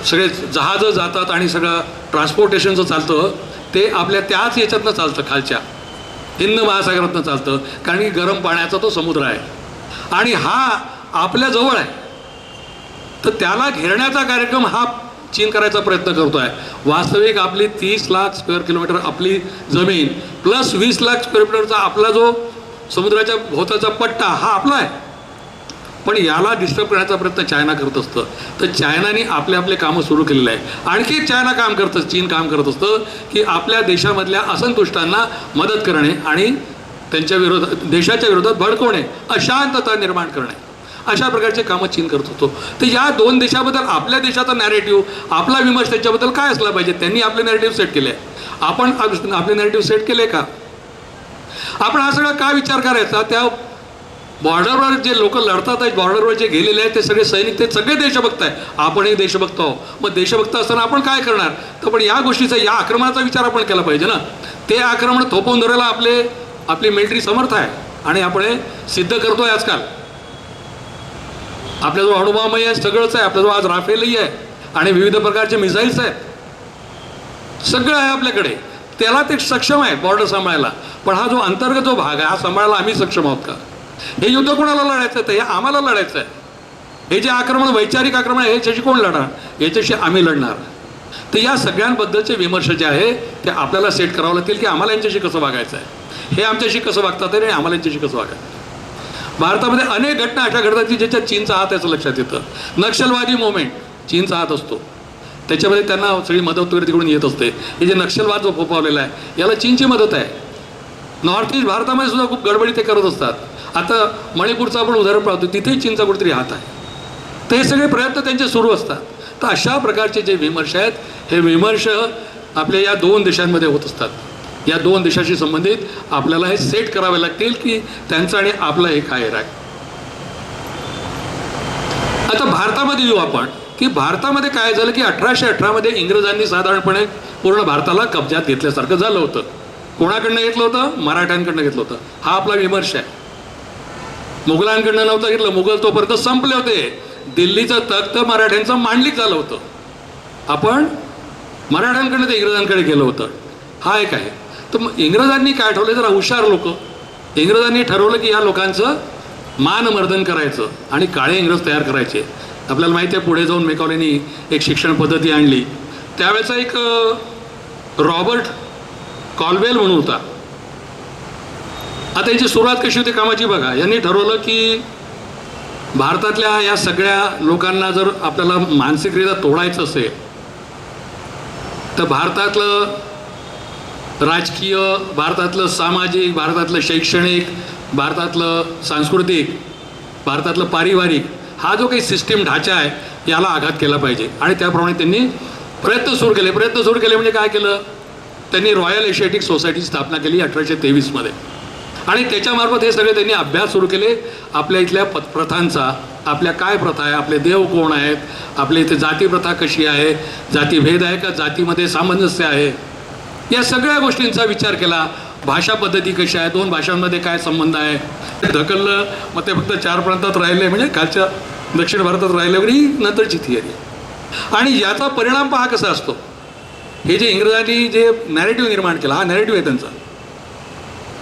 सगळे जहाजं जातात आणि सगळं ट्रान्सपोर्टेशनचं चालतं ते आपल्या त्याच याच्यातनं चालतं, खालच्या हिंद महासागरातनं चालतं. कारण की गरम पाण्याचा तो समुद्र आहे आणि हा आपल्या जवळ आहे. तर त्याला घेरण्याचा कार्यक्रम हा चीन करायचा प्रयत्न करतो आहे. वास्तविक आपली 30 लाख स्क्वेअर किलोमीटर आपली जमीन प्लस 20 लाख स्क्वेअर किलोमीटरचा आपला जो समुद्राच्या भोवताचा पट्टा हा आपला आहे. पण याला डिस्टर्ब करण्याचा प्रयत्न चायना करत असतं. तर चायनाने आपले कामं सुरू केलेलं आहे. आणखी चायना काम करतं, चीन काम करत असतं की आपल्या देशामधल्या असंतुष्टांना मदत करणे आणि त्यांच्या देशाच्या विरोधात भडकवणे, अशांतता निर्माण करणे, अशा प्रकारचे कामं चीन करत होतो. तर या 2 देशाबद्दल आपल्या देशाचा नॅरेटिव्ह, आपला विमर्श त्याच्याबद्दल काय असला पाहिजे, त्यांनी आपले नॅरेटिव्ह सेट केले आहे. आपण आपले नॅरेटिव्ह सेट केले का? आपण हा सगळा का विचार करायचा? त्या बॉर्डरवर जे लोक लढतात आहेत, बॉर्डरवर जे गेलेले आहेत ते सगळे सैनिक, ते सगळे देशभक्त आहे. आपणही देशभक्त आहोत. मग देशभक्त असताना आपण काय करणार? तर पण या गोष्टीचा, या आक्रमणाचा विचार आपण केला पाहिजे ना. ते आक्रमण थोपवून धरायला आपली मिलिटरी समर्थ आहे आणि आपण हे सिद्ध करतोय आजकाल. आपल्याजवळ अणुबॉम्बही आहे, सगळंच आहे. आपल्याजवळ आज राफेलही आहे आणि विविध प्रकारचे मिसाईल्स आहेत, सगळं आहे आपल्याकडे. त्याला ते सक्षम आहे बॉर्डर सांभाळायला. पण हा जो अंतर्गत जो भाग आहे हा सांभाळायला आम्ही सक्षम आहोत का? हे युद्ध कोणाला लढायचं आहे? तर हे आम्हाला लढायचं आहे. हे जे आक्रमण, वैचारिक आक्रमण आहे, ह्याच्याशी कोण लढणार? याच्याशी आम्ही लढणार. तर या सगळ्यांबद्दलचे विमर्श जे आहे ते आपल्याला सेट करावं लागतील की आम्हाला यांच्याशी कसं वागायचं आहे, हे आमच्याशी कसं वागतात आणि आम्हाला यांच्याशी कसं वागायचं. भारतामध्ये अनेक घटना अशा घडतात की ज्याच्यात चीनचा हात याचं लक्षात येतं. नक्षलवादी मुवमेंट, चीनचा हात असतो त्याच्यामध्ये. त्यांना सगळी मदत वगैरे तिकडून येत असते. हे जे नक्षलवाद जो फोफावलेला आहे याला चीनची मदत आहे. नॉर्थ ईस्ट भारतामध्ये सुद्धा खूप गडबडी ते करत असतात. आता मणिपूरचं आपण उदाहरण पाहतो, तिथेही चीनचा कुठेतरी हात आहे. तर हे सगळे प्रयत्न त्यांचे सुरू असतात. तर अशा प्रकारचे जे विमर्श आहेत हे विमर्श आपल्या या 2 देशांमध्ये होत असतात. या 2 देशाशी संबंधित आपल्याला हे सेट करावे लागतील की त्यांचं आणि आपलं हे काय आहे. आता भारतामध्ये येऊ आपण की भारतामध्ये काय झालं की 1818 मध्ये इंग्रजांनी साधारणपणे पूर्ण भारताला कब्जात घेतल्यासारखं झालं होतं. कोणाकडनं घेतलं होतं? मराठ्यांकडनं घेतलं होतं. हा आपला विमर्श आहे. मुघलांकडनं नव्हतं घेतलं. मुघल तोपर्यंत संपले होते. दिल्लीचं तख्त मराठ्यांचं मांडलिक झालं होतं. आपण मराठ्यांकडनं ते इंग्रजांकडे गेलं होतं. हा एक आहे. तर मग इंग्रजांनी काय ठरवलं? जरा हुशार लोक, इंग्रजांनी ठरवलं की या लोकांचं मानमर्दन करायचं आणि काळे इंग्रज तयार करायचे. आपल्याला माहिती आहे पुढे जाऊन मेकॉलेनी एक शिक्षण पद्धती आणली. त्यावेळेचा एक रॉबर्ट कॉल्वेल म्हणून होता. आता याची सुरुवात कशी होती कामाची बघा. यांनी ठरवलं की भारतातल्या या सगळ्या लोकांना जर आपल्याला मानसिकरित्या तोडायचं असेल तर भारतातलं राजकीय, भारतातलं सामाजिक, भारतातलं शैक्षणिक, भारतातलं सांस्कृतिक, भारतातलं पारिवारिक हा जो काही सिस्टीम ढाचा आहे याला आघात केला पाहिजे. आणि त्याप्रमाणे त्यांनी प्रयत्न सुरू केले म्हणजे काय केलं, त्यांनी रॉयल एशियाटिक सोसायटीची स्थापना केली 1823मध्ये आणि त्याच्यामार्फत हे सगळे त्यांनी अभ्यास सुरू केले आपल्या इथल्या प्रथांचा, आपल्या काय प्रथा आहे, आपले देव कोण आहेत, आपल्या इथे जाती प्रथा कशी आहे, जातीभेद आहे का, जातीमध्ये सामंजस्य आहे, या सगळ्या गोष्टींचा विचार केला. भाषा पद्धती कशी आहे, 2 भाषांमध्ये काय संबंध आहे, ढकललं. मग ते फक्त 4 प्रांतात राहिले, म्हणजे खालच्या दक्षिण भारतात राहिले वगैरे, ही नंतरची थिअरी. आणि याचा परिणाम पहा कसा असतो. हे जे इंग्रजांनी जे नॅरेटिव्ह निर्माण केला, हा नॅरेटिव्ह आहे त्यांचा,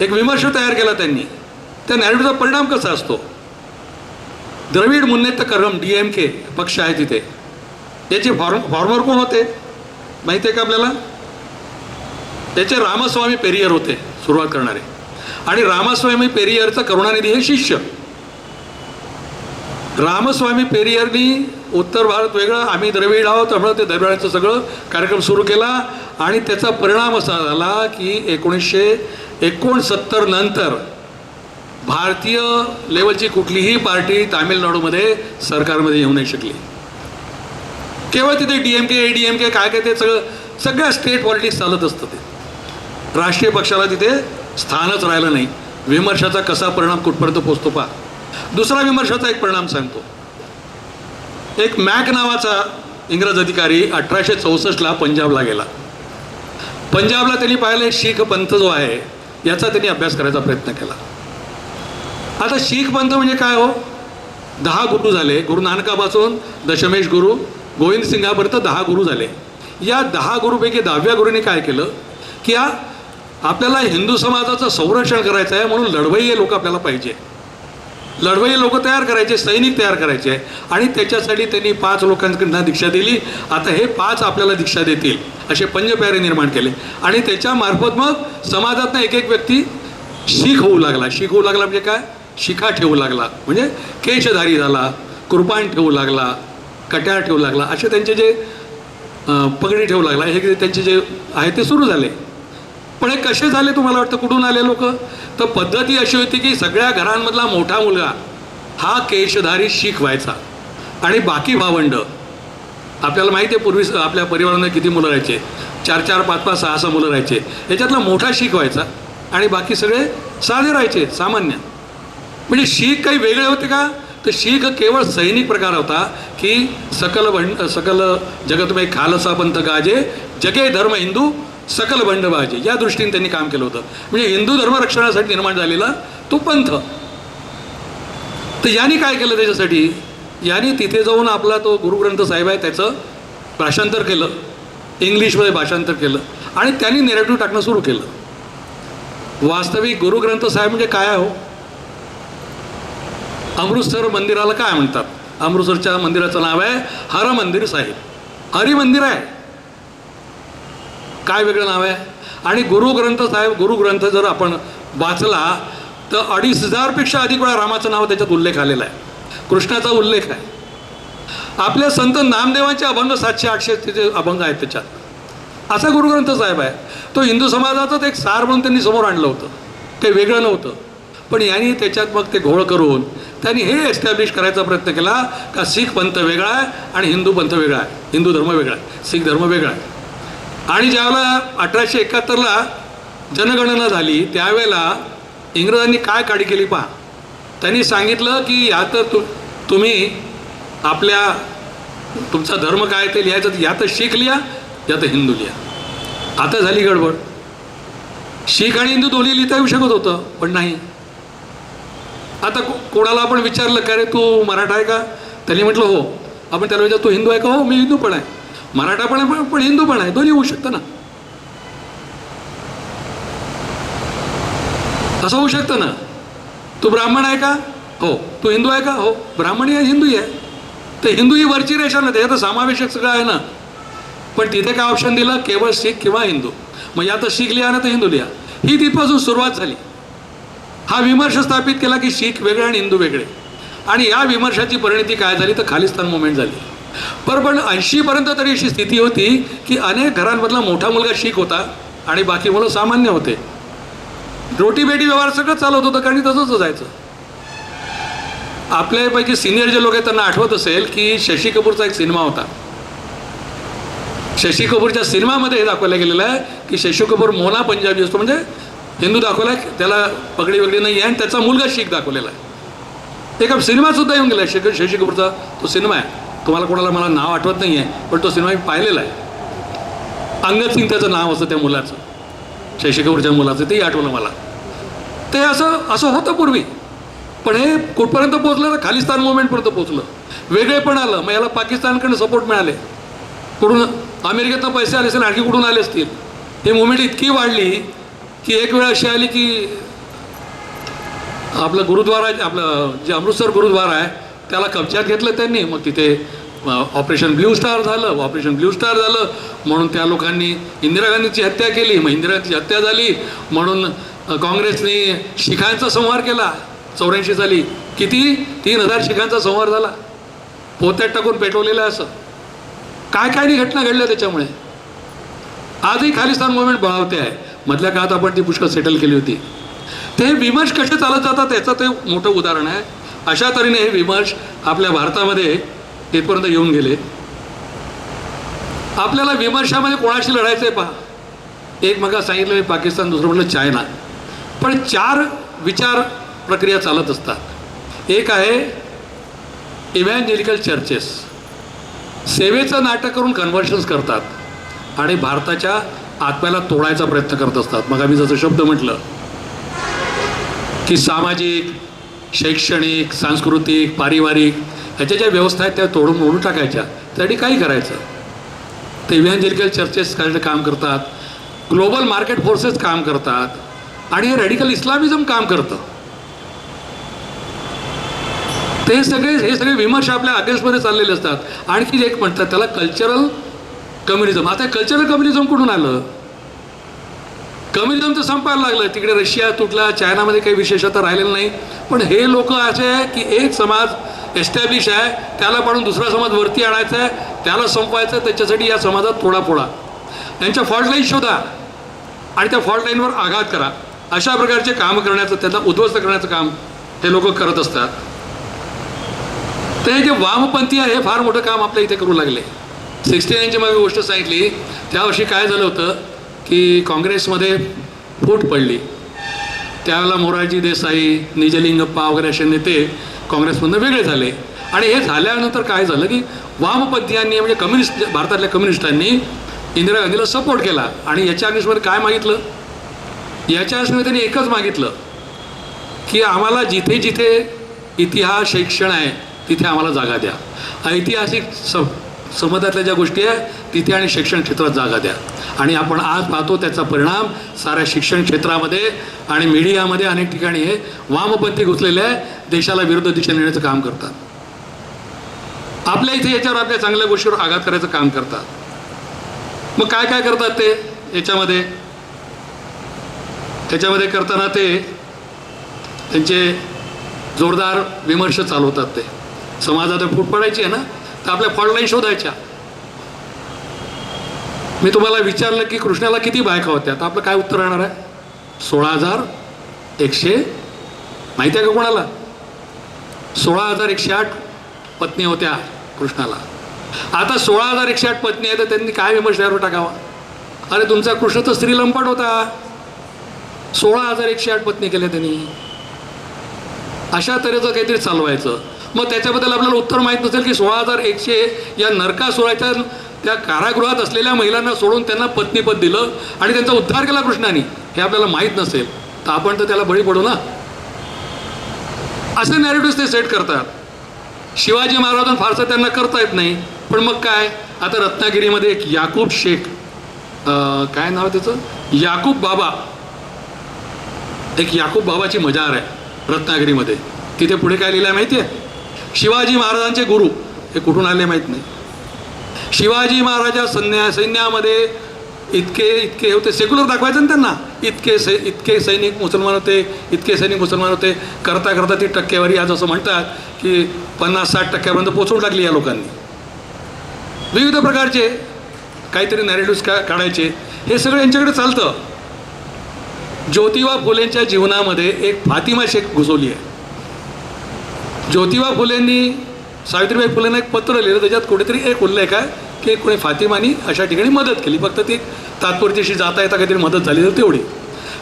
एक विमर्श तयार केला त्यांनी, त्या नॅरेटिव्हचा परिणाम कसा असतो. द्रविड मुन्नेत्र कळघम DMK पक्ष आहे तिथे, याचे फॉर्मर कोण होते माहिती आहे का आपल्याला. त्याचे रामस्वामी पेरियर होते सुरुवात करणारे, आणि रामस्वामी पेरियरचा करुणानिधी हे शिष्य. रामस्वामी पेरियरनी उत्तर भारत वेगळं, आम्ही द्रविड आहोत त्यामुळे ते द्रविडांचं सगळं कार्यक्रम सुरू केला. आणि त्याचा परिणाम असा झाला की 1969 नंतर भारतीय लेवलची कुठलीही पार्टी तामिळनाडूमध्ये सरकारमध्ये येऊ नाही शकली. केवळ तिथे DMK ADMK काय ते सगळ्या स्टेट पॉलिटिक्स चालत असतं. ते राष्ट्रीय पक्षाला तिथे स्थानच राहिलं नाही. विमर्शाचा कसा परिणाम कुठपर्यंत पोचतो पहा. दुसरा विमर्शाचा एक परिणाम सांगतो. एक मॅक नावाचा इंग्रज अधिकारी 1864ला पंजाबला गेला. पंजाबला त्यांनी पाहिलं शीख पंथ जो आहे याचा त्यांनी अभ्यास करायचा प्रयत्न केला. आता शीख पंथ म्हणजे काय हो, 10 गुरु झाले. गुरु नानकापासून दशमेश गुरु गोविंद सिंगापर्यंत 10 गुरु झाले. या 10 गुरुपैकी 10व्या गुरुने काय केलं की आपल्याला हिंदू समाजाचं संरक्षण करायचं आहे, म्हणून लढवय्ये लोक आपल्याला पाहिजे, लढवय्ये लोक तयार करायचे, सैनिक तयार करायचे. आणि त्याच्यासाठी त्यांनी 5 लोकांकडनं दीक्षा दिली. आता हे 5 आपल्याला दीक्षा देतील असे पंजप्यारे निर्माण केले. आणि त्याच्यामार्फत मग समाजातनं एक व्यक्ती शीख होऊ लागला. शीख होऊ लागला म्हणजे काय, शिखा ठेवू लागला, म्हणजे केशधारी झाला, कृपाण ठेवू लागला, कट्यार ठेवू लागला, असे त्यांचे जे पगडी ठेवू लागला, हे त्यांचे जे आहे ते सुरू झाले. पण हे कसे झाले तुम्हाला वाटतं, कुठून आले लोक. तर पद्धती अशी होती की सगळ्या घरांमधला मोठा मुलगा हा केशधारी शीख व्हायचा आणि बाकी भावंड, आपल्याला माहिती आहे पूर्वी आपल्या परिवारामध्ये किती मुलं राहायचे, 4-4, 5-5, 6-6 मुलं राहायचे. याच्यातला मोठा शीख व्हायचा आणि बाकी सगळे साधे राहायचे, सामान्य. म्हणजे शीख काही वेगळे होते का, तर शीख केवळ सैनिक प्रकार होता की सकल जगत में खालसा पंथ गाजे, जगे धर्म हिंदू सकल बंड बाजे, या दृष्टीने त्यांनी काम केलं होतं. म्हणजे हिंदू धर्म रक्षणासाठी निर्माण झालेला तो पंथ. तर यांनी काय केलं त्याच्यासाठी, यांनी तिथे जाऊन आपला तो गुरुग्रंथ साहेब आहे त्याचं भाषांतर केलं, इंग्लिशमध्ये भाषांतर केलं आणि त्यांनी नेरेटिव्ह टाकणं सुरू केलं. वास्तविक गुरुग्रंथ साहेब म्हणजे काय हो, अमृतसर मंदिराला काय म्हणतात, अमृतसरच्या मंदिराचं नाव आहे हर मंदिर साहेब, हरी मंदिर आहे, काय वेगळं नाव आहे. आणि गुरुग्रंथ साहेब, गुरुग्रंथ जर आपण वाचला तर 2500पेक्षा अधिक वेळा रामाचं नाव त्याच्यात उल्लेख आलेला आहे, कृष्णाचा उल्लेख आहे. आपल्या संत नामदेवांचे अभंग 700-800 तिथे अभंग आहेत त्याच्यात. असा गुरुग्रंथ साहेब आहे. तो हिंदू समाजाचंच एक सार म्हणून त्यांनी समोर आणलं होतं, ते वेगळं नव्हतं. पण यांनी त्याच्यात मग ते घोळ करून त्यांनी हे एस्टॅब्लिश करायचा प्रयत्न केला का शीख पंथ वेगळा आहे आणि हिंदू पंथ वेगळा आहे, हिंदू धर्म वेगळा आहे, शीख धर्म वेगळा आहे. आणि ज्यावेळेला 1871ला जनगणना झाली त्यावेळेला इंग्रजांनी काय काडी केली पहा. त्यांनी सांगितलं की या तर तुम्ही आपल्या तुमचा धर्म काय ते लिहायचं, या तर शीख लिहा या तर हिंदू लिहा. आता झाली गडबड. शीख आणि हिंदू दोन्ही लिहिता येऊ शकत होतं पण नाही. आता कोणाला आपण विचारलं का रे तू मराठा आहे का, त्यांनी म्हटलं हो. आपण त्याला विचार तू हिंदू आहे का, हो मी हिंदू पण आहे, मराठा पण आहे पण हिंदू पण आहे, दोन्ही होऊ शकतं ना, असं होऊ शकतं ना. तू ब्राह्मण आहे का, हो. तू हिंदू आहे का, हो. ब्राह्मणी आहे हिंदू आहे, तर हिंदू ही वरची रेषा ना, त्याच्यात समावेशक सगळं आहे ना. पण तिथे काय ऑप्शन दिलं, केवळ शीख किंवा हिंदू. मग या तर शीख लिहा ना तर हिंदू लिहा. ही तिथपासून सुरुवात झाली. हा विमर्श स्थापित केला की शीख वेगळे आणि हिंदू वेगळे. आणि या विमर्शाची परिणती काय झाली तर खालिस्तान मुवमेंट झाली. पण 80पर्यंत तरी अशी स्थिती होती की अनेक घरांमधला मोठा मुलगा शीख होता आणि बाकी मुलं सामान्य होते. रोटीबेटी व्यवहार सगळं चालत होतं कारण तसंच जायचं. आपल्यापैकी सिनियर जे लोक आहेत त्यांना आठवत असेल की शशी कपूरचा एक सिनेमा होता, शशी कपूरच्या सिनेमामध्ये हे दाखवलं गेलेलं आहे की शशी कपूर मोना पंजाबी असतो, म्हणजे हिंदू दाखवला आहे, त्याला पगडी वगडी नाही आहे, आणि त्याचा मुलगा शीख दाखवलेला आहे. एका सिनेमासुद्धा येऊन गेला शशी कपूरचा तो सिनेमा आहे. तुम्हाला कोणाला मला नाव आठवत नाही आहे, पण तो सिनेमा मी पाहिलेला आहे. अंगद सिंग त्याचं नाव असतं त्या मुलाचं, शशी कपूरच्या मुलाचं, तेही आठवलं मला. ते असं होतं पूर्वी, पण हे कुठपर्यंत पोहोचलं तर खालिस्तान मुवमेंटपर्यंत पोहोचलं. वेगळेपण आलं, मग याला पाकिस्तानकडे सपोर्ट मिळाले, कुठून अमेरिकेतनं पैसे आले असेल, आणखी कुठून आले असतील. ही मुवमेंट इतकी वाढली की एक वेळ अशी आली की आपलं गुरुद्वारा, आपलं जे अमृतसर गुरुद्वारा आहे त्याला कब्जात घेतलं त्यांनी. मग तिथे ऑपरेशन ब्ल्यू स्टार झालं म्हणून त्या लोकांनी इंदिरा गांधीची हत्या केली. मग इंदिरा गांधीची हत्या झाली म्हणून काँग्रेसने शिखांचा संहार केला 84 साली. किती 3000 शिखांचा संहार झाला, पोत्यात टाकून पेटवलेलं आहे. असं काय नाही घटना घडल्या त्याच्यामुळे. आजही खालिस्तान मुवमेंट बळावते आहे. मधल्या काळात आपण ती पुष्कळ सेटल केली होती. ते विमर्श कसे चालत जातात याचं ते मोठं उदाहरण आहे. अशा तऱ्हेने हे विमर्श आपल्या भारतामध्ये इथपर्यंत येऊन गेले. आपल्याला विमर्शामध्ये कोणाशी लढायचं आहे पहा. एक मग सांगितलं मी पाकिस्तान, दुसरं म्हटलं चायना. पण 4 विचार प्रक्रिया चालत असतात. एक आहे इव्हॅन्जेलिकल चर्चेस, सेवेचं नाटक करून कन्व्हर्शन्स करतात आणि भारताच्या आत्म्याला तोडायचा प्रयत्न करत असतात. मग आम्ही जसं शब्द म्हटलं की सामाजिक, शैक्षणिक, सांस्कृतिक, पारिवारिक ह्याच्या ज्या व्यवस्था आहेत त्या मोडून टाकायच्या, त्यासाठी काही करायचं. ते इव्हॅन्जेलिकल चर्चेस काम करतात, ग्लोबल मार्केट फोर्सेस काम करतात आणि हे रॅडिकल इस्लामिझम काम करतं. हे सगळे विमर्श आपल्या अगेन्स्टमध्ये चाललेले असतात. आणखी एक म्हणतात त्याला कल्चरल कम्युनिझम. आता कल्चरल कम्युनिझम कुठून आलं? कम्युनिझम तर संपायला लागलं. तिकडे रशिया तुटला, चायनामध्ये काही विशेषता राहिलेलं नाही. पण हे लोक असे आहे की एक समाज एस्टॅब्लिश आहे, त्याला पाडून दुसरा समाज वरती आणायचा आहे, त्याला संपवायचं आहे. त्याच्यासाठी या समाजात तोडाफोडा, त्यांच्या फॉल्ट लाईन शोधा आणि त्या फॉल्ट लाईनवर आघात करा. अशा प्रकारचे काम करण्याचं, त्यांना उद्ध्वस्त करण्याचं काम हे लोक करत असतात. तर हे जे वामपंथी आहे हे फार मोठं काम आपल्या इथे करू लागले. 69ची मागे गोष्ट सांगितली, त्या वर्षी काय झालं होतं की काँग्रेसमध्ये फूट पडली. त्यावेळेला मोरारजी देसाई, निजलिंगप्पा वगैरे असे नेते काँग्रेसमधून वेगळे झाले. आणि हे झाल्यानंतर काय झालं की वामपंथीयांनी म्हणजे कम्युनिस्ट, भारतातल्या कम्युनिस्टांनी इंदिरा गांधीला सपोर्ट केला. आणि याच्या अगेन्स्टमध्ये काय मागितलं? याच्या अगेन्स्टमध्ये त्यांनी एकच मागितलं की आम्हाला जिथे जिथे इतिहास, शिक्षण आहे तिथे आम्हाला जागा द्या. ऐतिहासिक समाजातल्या ज्या गोष्टी आहेत तिथे आणि शिक्षण क्षेत्रात जागा द्या. आणि आपण आज पाहतो त्याचा परिणाम साऱ्या शिक्षण क्षेत्रामध्ये आणि मीडियामध्ये अनेक ठिकाणी हे वामपंथी घुसलेले आहे, देशाला विरुद्ध दिशेने नेण्याचं काम करतात. आपल्या इथे याच्यावर आपल्या चांगल्या गोष्टीवर आघात करायचं काम करतात. मग काय करतात ते त्याच्यामध्ये करताना ते त्यांचे जोरदार विमर्श चालवतात. ते समाजात फूट पडायची आहे ना, तर आपल्या फॉल्ट लाईन शोधायच्या. मी तुम्हाला विचारलं की कृष्णाला किती बायका होत्या, तर आपलं काय उत्तर राहणार आहे? 16,100. माहिती आहे का कोणाला? 16,108 पत्नी होत्या कृष्णाला. आता 16,108 पत्नी आहे तर त्यांनी काय विमर्श त्यावर टाकावा? अरे तुमचा कृष्ण तर स्त्री लंपट होता, 16,108 पत्नी केल्या त्यांनी. अशा तऱ्हेचं काहीतरी चालवायचं. मग त्याच्याबद्दल आपल्याला उत्तर माहीत नसेल की 16,100 या नरकासुराच्या त्या कारागृहात असलेल्या महिलांना सोडून त्यांना पत्नीपद दिलं आणि त्यांचा उद्धार केला कृष्णाने, हे आपल्याला माहीत नसेल तर आपण तर त्याला बळी पडू ना. असे नॅरेटिव्ह ते सेट करतात. शिवाजी महाराजांना फारसं त्यांना करता येत नाही, पण मग काय, आता रत्नागिरीमध्ये एक याकूब शेख, काय नाव त्याचं, याकूब बाबा, एक याकूब बाबाची मजार आहे रत्नागिरीमध्ये. तिथे पुढे काय लिहिलं आहे माहिती आहे? शिवाजी महाराजांचे गुरु, हे कुठून आले माहीत नाही. शिवाजी महाराजा सैन्यामध्ये इतके होते, सेक्युलर दाखवायचं ना त्यांना, इतके सैनिक मुसलमान होते. करता ती टक्केवारी आज असं म्हणतात की 50-60% पोचवून टाकली या लोकांनी. विविध प्रकारचे काहीतरी नॅरेटिव्स काढायचे, हे सगळं यांच्याकडे चालतं. ज्योतिबा फुलेंच्या जीवनामध्ये एक फातिमा शेख घुसवली आहे. ज्योतिबा फुलेंनी सावित्रीबाई फुलेंना एक पत्र लिहिलं, त्याच्यात कुठेतरी एक उल्लेख आहे की कोणी फातिमानी अशा ठिकाणी मदत केली, फक्त ती तात्पुरती अशी जाता येता काहीतरी मदत झाली तर तेवढी.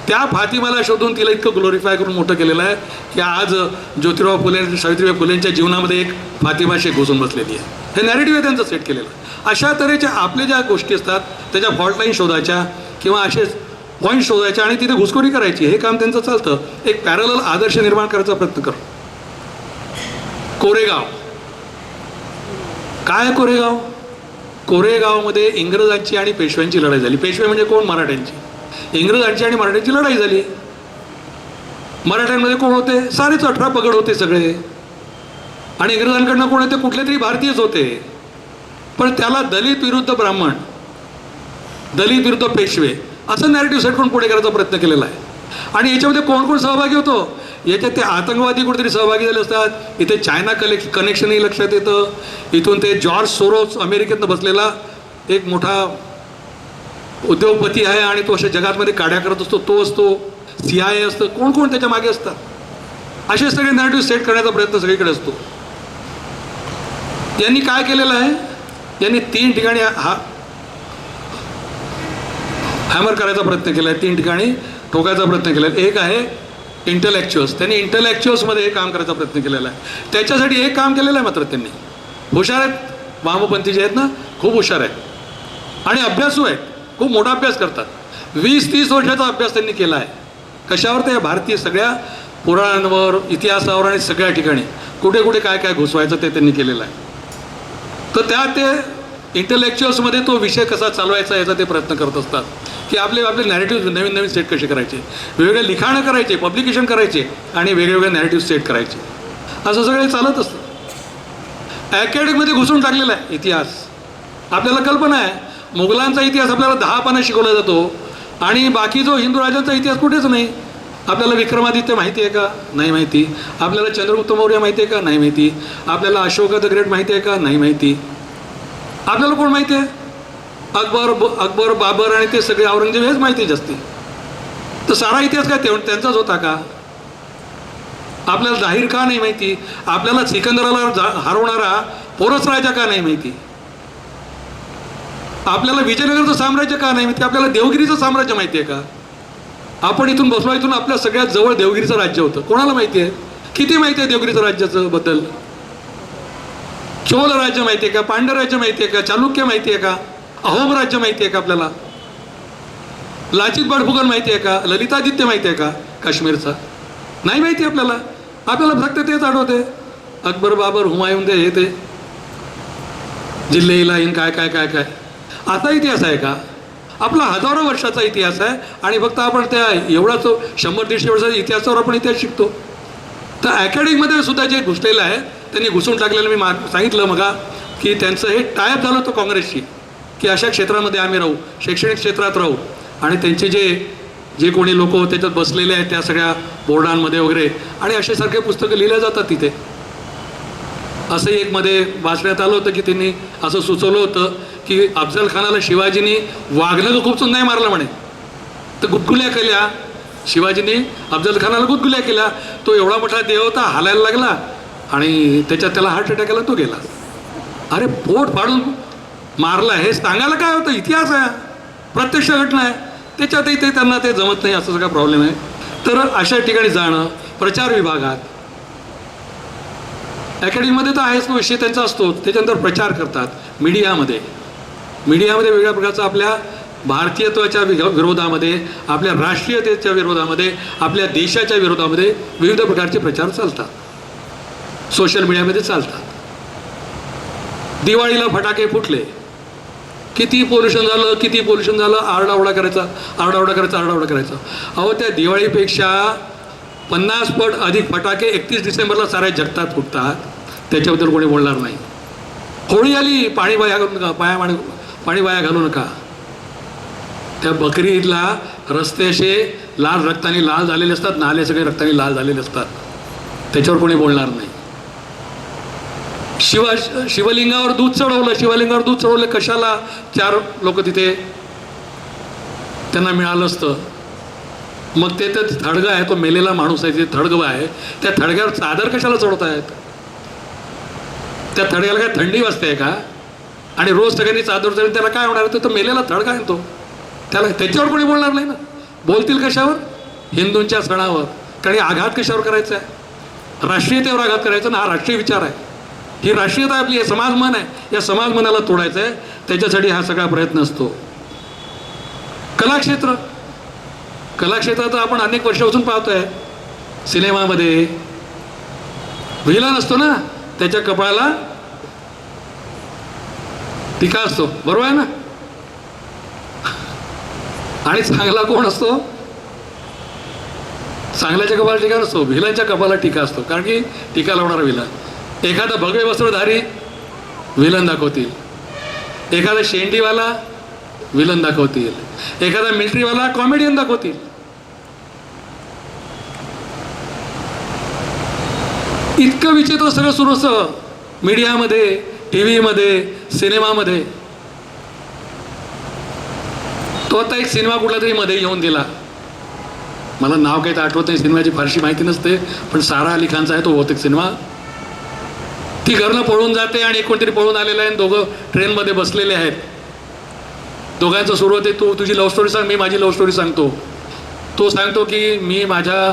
त्या फातिमाला शोधून तिला इतकं ग्लोरिफाय करून मोठं केलेलं आहे की आज ज्योतिराव फुले सावित्रीबाई फुलेंच्या जीवनामध्ये एक फातिमा शेख घुसून बसलेली आहे. हे नॅरेटिव्ह आहे त्यांचं सेट केलेलं. अशा तऱ्हेच्या आपल्या ज्या गोष्टी असतात त्याच्या फॉल्टलाईन शोधायच्या किंवा असेच पॉईंट शोधायच्या आणि तिथे घुसखोरी करायची, हे काम त्यांचं चालतं. एक पॅरलल आदर्श निर्माण करायचा प्रयत्न करू. कोरेगाव काय? कोरेगाव, कोरेगावमध्ये इंग्रजांची आणि पेशव्यांची लढाई झाली. पेशवे म्हणजे कोण? मराठ्यांची. इंग्रजांची आणि मराठ्यांची लढाई झाली. मराठ्यांमध्ये कोण होते? सारेच 18 पगड होते सगळे. आणि इंग्रजांकडनं कोण होते? कुठले तरी भारतीयच होते. पण त्याला दलित विरुद्ध ब्राह्मण, दलित विरुद्ध पेशवे असं नॅरेटिव्ह सेट करून पुढे करायचा प्रयत्न केलेला आहे. आणि याच्यामध्ये कोण कोण सहभागी होतो? याच्यात ते आतंकवादी कुठेतरी सहभागी झाले असतात. इथे चायना कनेक्शनही लक्षात येतं. इथून ते जॉर्ज सोरोस अमेरिकेतनं बसलेला एक मोठा उद्योगपती आहे आणि तो अशा जगातमध्ये काड्या करत असतो, तो असतो. CIA असतं. कोण कोण त्याच्या मागे असतात. असे सगळे नॅरेटिव्ह सेट करण्याचा प्रयत्न सगळीकडे असतो. यांनी काय केलेलं आहे? यांनी 3 ठिकाणी हॅमर करायचा प्रयत्न केला आहे, 3 ठिकाणी ठोकायचा प्रयत्न केला आहे. एक आहे इंटलेक्च्युअल्स. त्यांनी इंटलेक्च्युअल्समध्ये हे काम करायचा प्रयत्न केलेला आहे. त्याच्यासाठी एक काम केलेलं आहे मात्र त्यांनी. हुशार आहेत वामपंथी जे आहेत ना, खूप हुशार आहेत आणि अभ्यासू आहेत. खूप मोठा अभ्यास करतात. 20-30 वर्षाचा अभ्यास त्यांनी केला आहे. कशावर? त्या भारतीय सगळ्या पुराणांवर, इतिहासावर आणि सगळ्या ठिकाणी कुठे कुठे काय काय घुसवायचं ते त्यांनी केलेलं आहे. तर त्या ते इंटलेक्च्युअल्समध्ये तो विषय कसा चालवायचा याचा ते प्रयत्न करत असतात की आपले नॅरेटिव्ह नवीन नवीन सेट कसे करायचे, वेगवेगळे लिखाणं करायचे, पब्लिकेशन करायचे आणि वेगवेगळे नॅरेटिव्ह सेट करायचे. असं सगळे चालत असतं. अकॅडमीमध्ये घुसून टाकलेला आहे इतिहास. आपल्याला कल्पना आहे मुघलांचा इतिहास आपल्याला 10 पानं शिकवला जातो आणि बाकी जो हिंदू राजांचा इतिहास कुठेच नाही. आपल्याला विक्रमादित्य माहिती आहे का? नाही माहिती. आपल्याला चंद्रगुप्त मौर्य माहिती आहे का? नाही माहिती. आपल्याला अशोक द ग्रेट माहिती आहे का? नाही माहिती. आपल्याला कोण माहिती आहे? अकबर, बाबर आणि ते सगळे औरंगजेब हेच माहिती आहे जास्ती. तर सारा इतिहास काय त्यांचाच होता का? आपल्याला जाहीर का नाही माहिती? आपल्याला सिकंदराला हरवणारा पोरस राजा का नाही माहिती? आपल्याला विजयनगरचं साम्राज्य का नाही माहिती? आपल्याला देवगिरीचं साम्राज्य माहिती आहे का? आपण इथून बसलो, इथून आपल्या सगळ्यात जवळ देवगिरीचं राज्य होतं. कोणाला माहिती आहे? किती माहिती आहे देवगिरीचं राज्याचं बद्दल? चोल राज्य माहिती आहे का? पांड्य राज्य माहिती आहे का? चालुक्य माहिती आहे का? अहोम राज्य माहिती आहे का आपल्याला? लाचित बडफुकन माहिती आहे का? ललितादित्य माहिती आहे का काश्मीरचा? नाही माहिती आपल्याला. आपल्याला फक्त तेच आठवते, अकबर, बाबर, हुमायून, ते हे ते जिल्हे इलाहीन काय काय काय काय. असा इतिहास आहे का? आपला हजारो वर्षाचा इतिहास आहे आणि फक्त आपण त्या एवढाच 100-150 वर्षाच्या इतिहासावर आपण इतिहास शिकतो. तर अकॅडमीमध्ये सुद्धा जे घुसलेलं आहे त्यांनी घुसून टाकलेलं. मी सांगितलं मगा की त्यांचं हे टायअप झालं होतं काँग्रेसशी की अशा क्षेत्रामध्ये आम्ही राहू, शैक्षणिक क्षेत्रात राहू. आणि त्यांचे जे कोणी लोक त्याच्यात बसलेले आहेत त्या सगळ्या बोर्डांमध्ये वगैरे आणि अशासारखे पुस्तकं लिहिल्या जातात तिथे. असं एक मध्ये वाचण्यात आलं होतं की त्यांनी असं सुचवलं होतं की अफजल खानाला शिवाजींनी वाघनं खूप नाही मारलं म्हणे, तर गुदगुल्या केल्या. शिवाजींनी अफजल खानाला गुदगुल्या केल्या. तो एवढा मोठा देव होता, हालायला लागला आणि त्याच्यात त्याला हार्ट अटॅक आला, तो गेला. अरे पोट फाडून मारला, हे सांगायला काय होतं? इतिहास आहे, प्रत्यक्ष घटना आहे. त्याच्यातही ते त्यांना ते जमत नाही, असं सगळा प्रॉब्लेम आहे. तर अशा ठिकाणी जाणं, प्रचार विभागात, अकॅडमीमध्ये तर आहेच तो विषय त्यांचा असतो. त्याच्यानंतर प्रचार करतात मीडियामध्ये वेगळ्या प्रकारचा आपल्या भारतीयत्वाच्या विरोधामध्ये, आपल्या राष्ट्रीयतेच्या विरोधामध्ये, आपल्या देशाच्या विरोधामध्ये विविध प्रकारचे प्रचार चालतात, सोशल मीडियामध्ये चालतात. दिवाळीला फटाके फुटले, किती पोल्युशन झालं, आरडाओरडा करायचा. अहो त्या दिवाळीपेक्षा 50 पट अधिक फटाके 31 डिसेंबरला साऱ्या जगतात फुटतात. त्याच्याबद्दल कोणी बोलणार नाही. होळी आली, पाणी वाया घालू नका. त्या बकरी ईदला रस्ते असे रक्ताने लाल झालेले असतात, नाले सगळे रक्ताने लाल झालेले असतात. त्याच्यावर कोणी बोलणार नाही. शिवलिंगावर दूध चढवलं. कशाला? 4 लोक तिथे त्यांना मिळालं असतं. मग ते थडगं आहे, तो मेलेला माणूस आहे, ते थडगं आहे, त्या थडग्यावर चादर कशाला चढवत आहेत? त्या थडग्याला काय थंडी वाजते का? आणि रोज सगळ्यांनी चादर चालून त्याला काय होणार? तर मेलेला थडका आहे तो. त्याला त्याच्यावर कोणी बोलणार नाही ना. बोलतील कशावर? हिंदूंच्या सणावर. कारण आघात कशावर करायचा आहे? राष्ट्रीयतेवर आघात करायचा ना. हा राष्ट्रीय विचार आहे, ही राष्ट्रीयता आपली, हे समाज मन आहे. या समाज मनाला तोडायचं आहे, त्याच्यासाठी हा सगळा प्रयत्न असतो. कलाक्षेत्र, कलाक्षेत्रात आपण अनेक वर्षापासून पाहतोय. सिनेमामध्ये व्हिलन असतो ना, त्याच्या कपाळाला टीका असतो, बरोबर आहे ना. आणि चांगला कोण असतो? चांगल्याच्या कपाळाला टीका नसतो, व्हिलनच्या कपाळाला टीका असतो. कारण की टीका लावणारा व्हिलन. एखादा भगवे वस्त्रधारी व्हिलन दाखवतील, एखादा शेंडीवाला व्हिलन दाखवतील, एखादा मिलिटरीवाला कॉमेडियन दाखवतील. इतकं विचित्र सगळं सुरू असतं मीडियामध्ये, टी व्हीमध्ये, सिनेमामध्ये. तो आता एक सिनेमा कुठला तरी मध्ये येऊन गेला, मला नाव काही तर आठवत नाही, सिनेमाची फारशी माहिती नसते, पण सारा अली खानचा आहे तो बहुतेक सिनेमा. ती घरनं पळून जाते आणि कोणतरी पळून आलेलं आहे, दोघं ट्रेनमध्ये बसलेले आहेत. दोघांचं सुरू होते, तू तुझी लव्ह स्टोरी सांग, मी माझी लव्ह स्टोरी सांगतो. तो सांगतो की मी माझ्या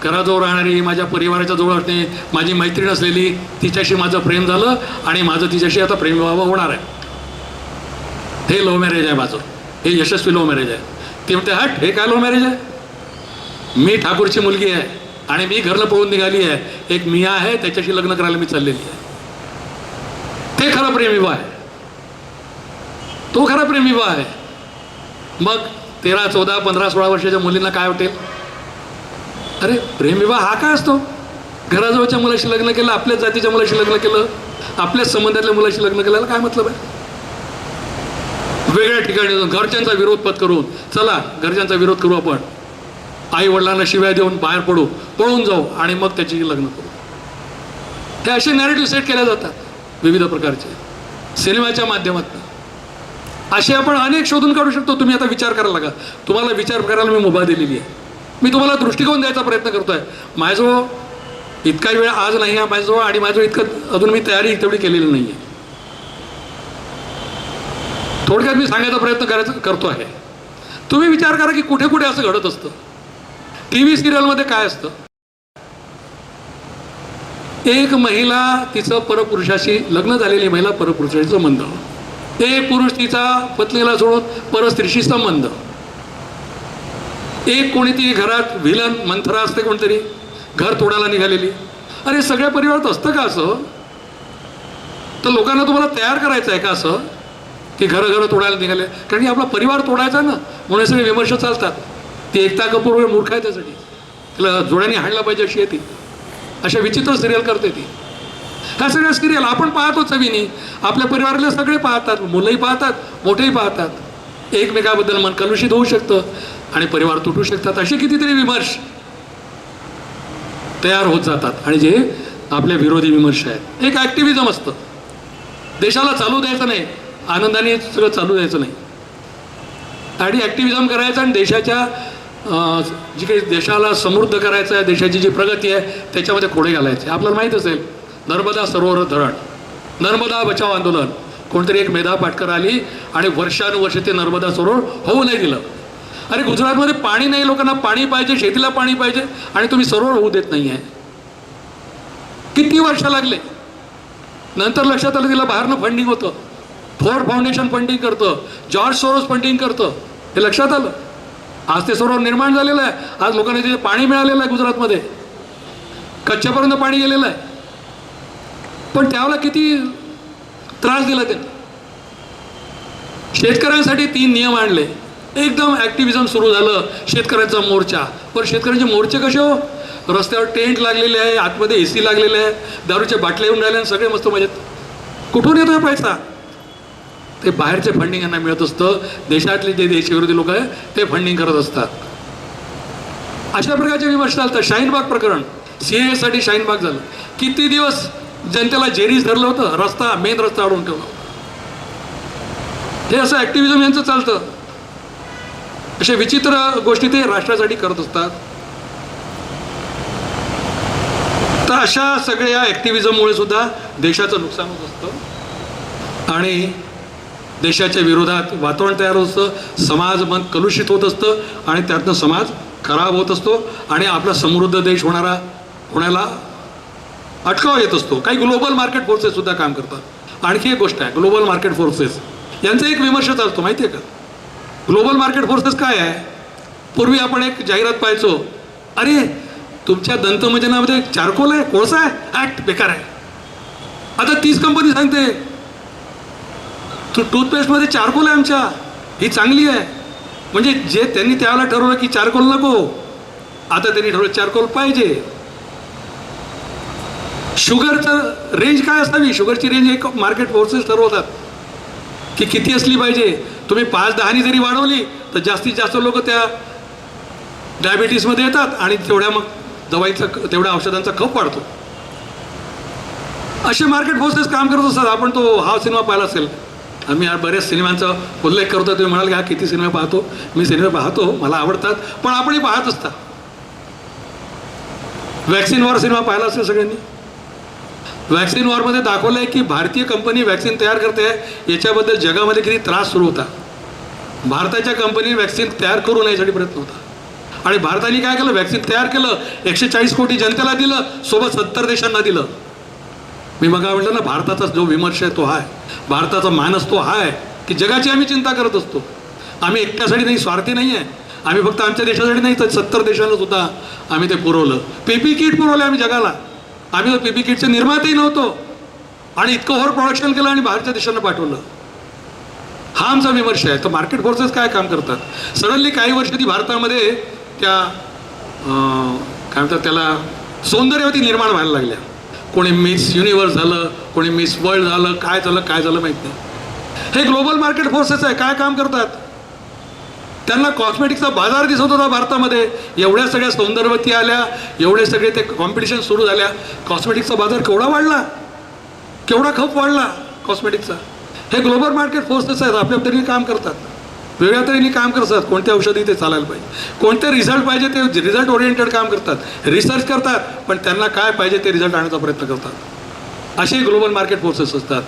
घराजवळ राहणारी, माझ्या परिवाराच्या जवळ असणे, माझी मैत्रीण असलेली, तिच्याशी माझं प्रेम झालं आणि माझं तिच्याशी आता प्रेमविवाह होणार आहे. हे लव्ह मॅरेज आहे माझं, हे यशस्वी लव्ह मॅरेज आहे. ती म्हणते हट, हे काय लव्ह मॅरेज आहे? मी ठाकूरची मुलगी आहे आणि मी घरनं पळून निघाली आहे, एक मिया आहे त्याच्याशी लग्न करायला मी चाललेली आहे. ते खरं प्रेमविवाह आहे, तो खरा प्रेमविवाह आहे. मग 13, 14, 15, 16 वर्षाच्या मुलींना काय वाटेल? अरे प्रेमविवाह हा काय असतो? घराजवळच्या मुलाशी लग्न केलं, आपल्याच जातीच्या मुलाशी लग्न केलं, आपल्याच संबंधातल्या मुलाशी लग्न केल्याला काय मतलब आहे? वेगळ्या ठिकाणी घरच्यांचा विरोध पत्करून, चला घरच्यांचा विरोध करू, आपण आई वडिलांना शिव्या देऊन बाहेर पडू, पळून जाऊ आणि मग त्याची लग्न करू. हे असे नॅरेटिव्ह सेट केले जातात विविध प्रकारचे सिनेमाच्या माध्यमातून. असे आपण अनेक शोधून काढू शकतो. तुम्ही आता विचार करायला लागा, तुम्हाला विचार करायला मी मुभा दिलेली आहे. मी तुम्हाला दृष्टिकोन द्यायचा प्रयत्न करतोय. माझ्याजवळ इतका वेळ आज नाही आहे माझ्याजवळ, आणि माझ्याजवळ इतकं अजून मी तयारी तेवढी केलेली नाही आहे. थोडक्यात मी सांगायचा प्रयत्न करतो आहे. तुम्ही विचार करा की कुठे कुठे असं घडत असतं. टी व्ही सिरियलमध्ये काय असतं? एक महिला तिचं परपुरुषाशी, लग्न झालेली महिला परपुरुषाशी संबंध, एक पुरुष तिचा पत्नीला सोडून परस्त्रीशी संबंध, एक कोणीतरी घरात व्हिलन मंथरा असते, कोणतरी घर तोडायला निघालेली. अरे सगळ्या परिवारात असतं का असं? तर लोकांना तुम्हाला तयार करायचं आहे का असं की घरं तोडायला निघाले? कारण की आपला परिवार तोडायचा ना, म्हणून सगळे विमर्श चालतात. ती एकता कपूर मूर्ख आहे, त्यासाठी तिला जोड्याने हाणला पाहिजे अशी आहे ती. अशा विचित्र सिरियल करते ती. ह्या सगळ्या सिरियल आपण पाहतो चवीने, आपल्या परिवारातले सगळे पाहतात, मुलंही पाहतात, मोठेही पाहतात. एकमेकाबद्दल मन कलुषित होऊ शकतं आणि परिवार तुटू शकतात. असे कितीतरी विमर्श तयार होत जातात आणि जे आपल्या विरोधी विमर्श आहेत. एक ॲक्टिव्हिजम असतं, देशाला चालू द्यायचं नाही, आनंदाने सगळं चालू द्यायचं नाही. आणि ॲक्टिव्हिजम करायचं आणि देशाच्या जी काही देशाला समृद्ध करायचं आहे, देशाची जी प्रगती आहे त्याच्यामध्ये खोडे घालायचे. आपल्याला माहीत असेल नर्मदा सरोवर धरण, नर्मदा बचाव आंदोलन, कोणतरी एक मेधा पाटकर आली आणि वर्षानुवर्ष ते नर्मदा सरोवर होऊ नाही दिलं. अरे गुजरातमध्ये पाणी नाही, लोकांना पाणी पाहिजे, शेतीला पाणी पाहिजे, आणि तुम्ही सरोवर होऊ देत नाही आहे. किती वर्ष लागले. नंतर लक्षात आलं तिला बाहेरनं फंडिंग होतं, फोर्ड फाउंडेशन फंडिंग करतं, जॉर्ज सोरोस फंडिंग करतं, हे लक्षात आलं. आज ते सरोवर निर्माण झालेलं आहे, आज लोकांना तिथे पाणी मिळालेलं आहे. गुजरातमध्ये कच्छपर्यंत पाणी गेलेलं आहे, पण त्यावेळेला किती त्रास दिला त्यांनी. शेतकऱ्यांसाठी 3 नियम आणले, एकदम ॲक्टिव्हिजम सुरू झालं, शेतकऱ्यांचा मोर्चा. पण शेतकऱ्यांचे मोर्चे कसे हो? रस्त्यावर टेंट लागलेले आहे, आतमध्ये AC लागलेले आहे, दारूच्या बाटल्या येऊन राहिल्या आणि सगळे मस्त मजेत. कुठून येतोय पैसा? ते बाहेरचे फंडिंग यांना मिळत असतं. देशातले जे देशविरोधी लोक आहे ते फंडिंग करत असतात. अशा प्रकारचे विमर्श चालतात. शाहीनबाग प्रकरण, CAA साठी शाहीनबाग झालं. किती दिवस जनतेला जेरीस धरलं होतं, रस्ता, मेन रस्ता अडवून ठेवला. हे असं ॲक्टिव्हिजम यांचं चालतं. अशा विचित्र गोष्टी ते राष्ट्रासाठी करत असतात. तर अशा सगळ्या ॲक्टिव्हिजममुळे सुद्धा देशाचं नुकसान होत असतं आणि देशाच्या विरोधात वातावरण तयार होत असतं, समाज मन कलुषित होत असतं आणि त्यातनं समाज खराब होत असतो आणि आपला समृद्ध देश होण्याला अटकाव येत असतो. काही ग्लोबल मार्केट फोर्सेससुद्धा काम करतात. आणखी एक गोष्ट आहे, ग्लोबल मार्केट फोर्सेस यांचा एक विमर्श चालतो माहिती आहे का? ग्लोबल मार्केट फोर्सेस काय आहे? पूर्वी आपण एक जाहिरात पाहायचो, अरे तुमच्या दंतमंजनामध्ये चारकोल आहे, कोळसा आहे, ॲक्ट बेकार आहे. आता 30 कंपनी सांगते टूथपेस्टमध्ये चारकोल आहे आमच्या, ही चांगली आहे. म्हणजे जे त्यांनी त्यावेळेला ठरवलं की चारकोल नको, आता त्यांनी ठरवलं चारकोल पाहिजे. शुगरचं रेंज काय असावी? शुगरची रेंज एक मार्केट फोर्सेस ठरवतात की किती असली पाहिजे. तुम्ही 5-10 जरी वाढवली तर जास्तीत जास्त लोक त्या डायबिटीसमध्ये येतात आणि तेवढ्या मग तेवढ्या औषधांचा खप वाढतो. असे मार्केट फोर्सेस काम करत असतात. आपण तो हा सिनेमा पाहिला असेल, आम्ही बऱ्याच सिनेमांचा उल्लेख करतो. तुम्ही म्हणाल की हा किती सिनेमा पाहतो? मी सिनेमा पाहतो, मला आवडतात, पण आपणही पाहत असता. वॅक्सिन वॉर सिनेमा पाहिला असेल सगळ्यांनी. वॅक्सिन वॉरमध्ये दाखवलं आहे की भारतीय कंपनी वॅक्सिन तयार करते आहे, याच्याबद्दल जगामध्ये किती त्रास सुरू होता. भारताच्या कंपनीने वॅक्सिन तयार करू नये यासाठी प्रयत्न होता आणि भारताने काय केलं? वॅक्सिन तयार केलं, 140 कोटी जनतेला दिलं, सोबत 70 देशांना दिलं. मी मग म्हटलं ना, भारताचा जो विमर्श आहे तो हा आहे, भारताचा मानस तो हा आहे की जगाची आम्ही चिंता करत असतो. आम्ही एकट्यासाठी नाही, स्वार्थी नाही आहे. आम्ही फक्त आमच्या देशासाठी नाही तर 70 देशांना सुद्धा आम्ही ते पुरवलं. पीपी किट पुरवले आम्ही जगाला. आम्ही तर पीपी किटचे निर्मातेही नव्हतो आणि इतकं ओव्हर प्रोडक्शन केलं आणि बाहेरच्या देशांना पाठवलं. हा आमचा विमर्श आहे. तर मार्केट फोर्सेस काय काम करतात? सडनली काही वर्ष ती भारतामध्ये त्या काय म्हणतात त्याला सौंदर्यवती निर्माण व्हायला लागल्या. कोणी मिस युनिवर्स झालं, कोणी मिस वर्ल्ड झालं, काय झालं माहीत नाही. हे ग्लोबल मार्केट फोर्सेस आहे. काय काम करतात? त्यांना कॉस्मेटिक्सचा बाजार दिसत होता भारतामध्ये. एवढ्या सगळ्या सौंदर्यवती आल्या, एवढे सगळे ते कॉम्पिटिशन सुरू झाल्या, कॉस्मेटिक्सचा बाजार केवढा वाढला, केवढा खप वाढला कॉस्मेटिक्सचा. हे ग्लोबल मार्केट फोर्सेस आहेत. आपल्या तऱ्हेने काम करतात, वेगळ्या तऱ्हेने काम करतात. कोणते औषधी ते चालायला पाहिजे, कोणते रिझल्ट पाहिजे ते रिझल्ट ओरिएंटेड काम करतात, रिसर्च करतात, पण त्यांना काय पाहिजे ते रिझल्ट आणण्याचा प्रयत्न करतात. असे ग्लोबल मार्केट फोर्सेस असतात.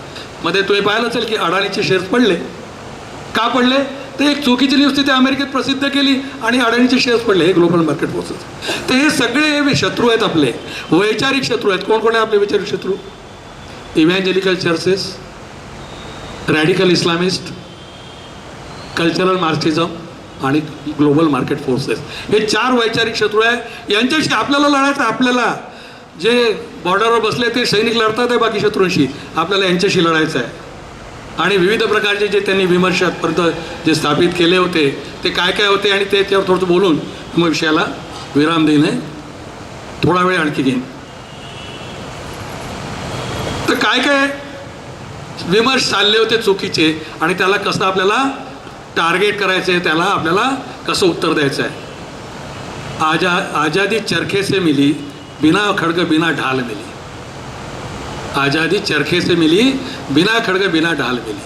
मध्ये तुम्ही पाहिलं असेल की अडाणीचे शेअर्स पडले. का पडले? ते एक चुकीची न्यूज तिथे अमेरिकेत प्रसिद्ध केली आणि अडाणीचे शेअर्स पडले. हे ग्लोबल मार्केट फोर्सेस. तर हे सगळे शत्रू आहेत आपले, वैचारिक शत्रू आहेत. कोण आहे आपले वैचारिक शत्रू? इव्हॅन्जेलिकल चर्चेस, रॅडिकल इस्लामिस्ट, कल्चरल मार्क्सिझम आणि ग्लोबल मार्केट फोर्सेस. हे 4 वैचारिक शत्रू आहे. यांच्याशी आपल्याला लढायचं. आपल्याला जे बॉर्डरवर बसले ते सैनिक लढतात आहे बाकी शत्रूंशी, आपल्याला यांच्याशी लढायचं आहे. आणि विविध प्रकारचे जे त्यांनी विमर्श आजपर्यंत जे स्थापित केले होते ते काय होते आणि ते त्यावर थोडंसं बोलून मग विषयाला विराम देणे थोडा वेळ आणखी घेईन. तर काय विमर्श चालले होते चुकीचे आणि त्याला कसं आपल्याला टार्गेट करायचं आहे, त्याला आपल्याला कसं उत्तर द्यायचं आहे. आजादी चरखे से मिली, बिना खड़ग बिना ढाल मिली. आजादी चरखे से मिली, बिना खड़ग बिना ढाल मिली.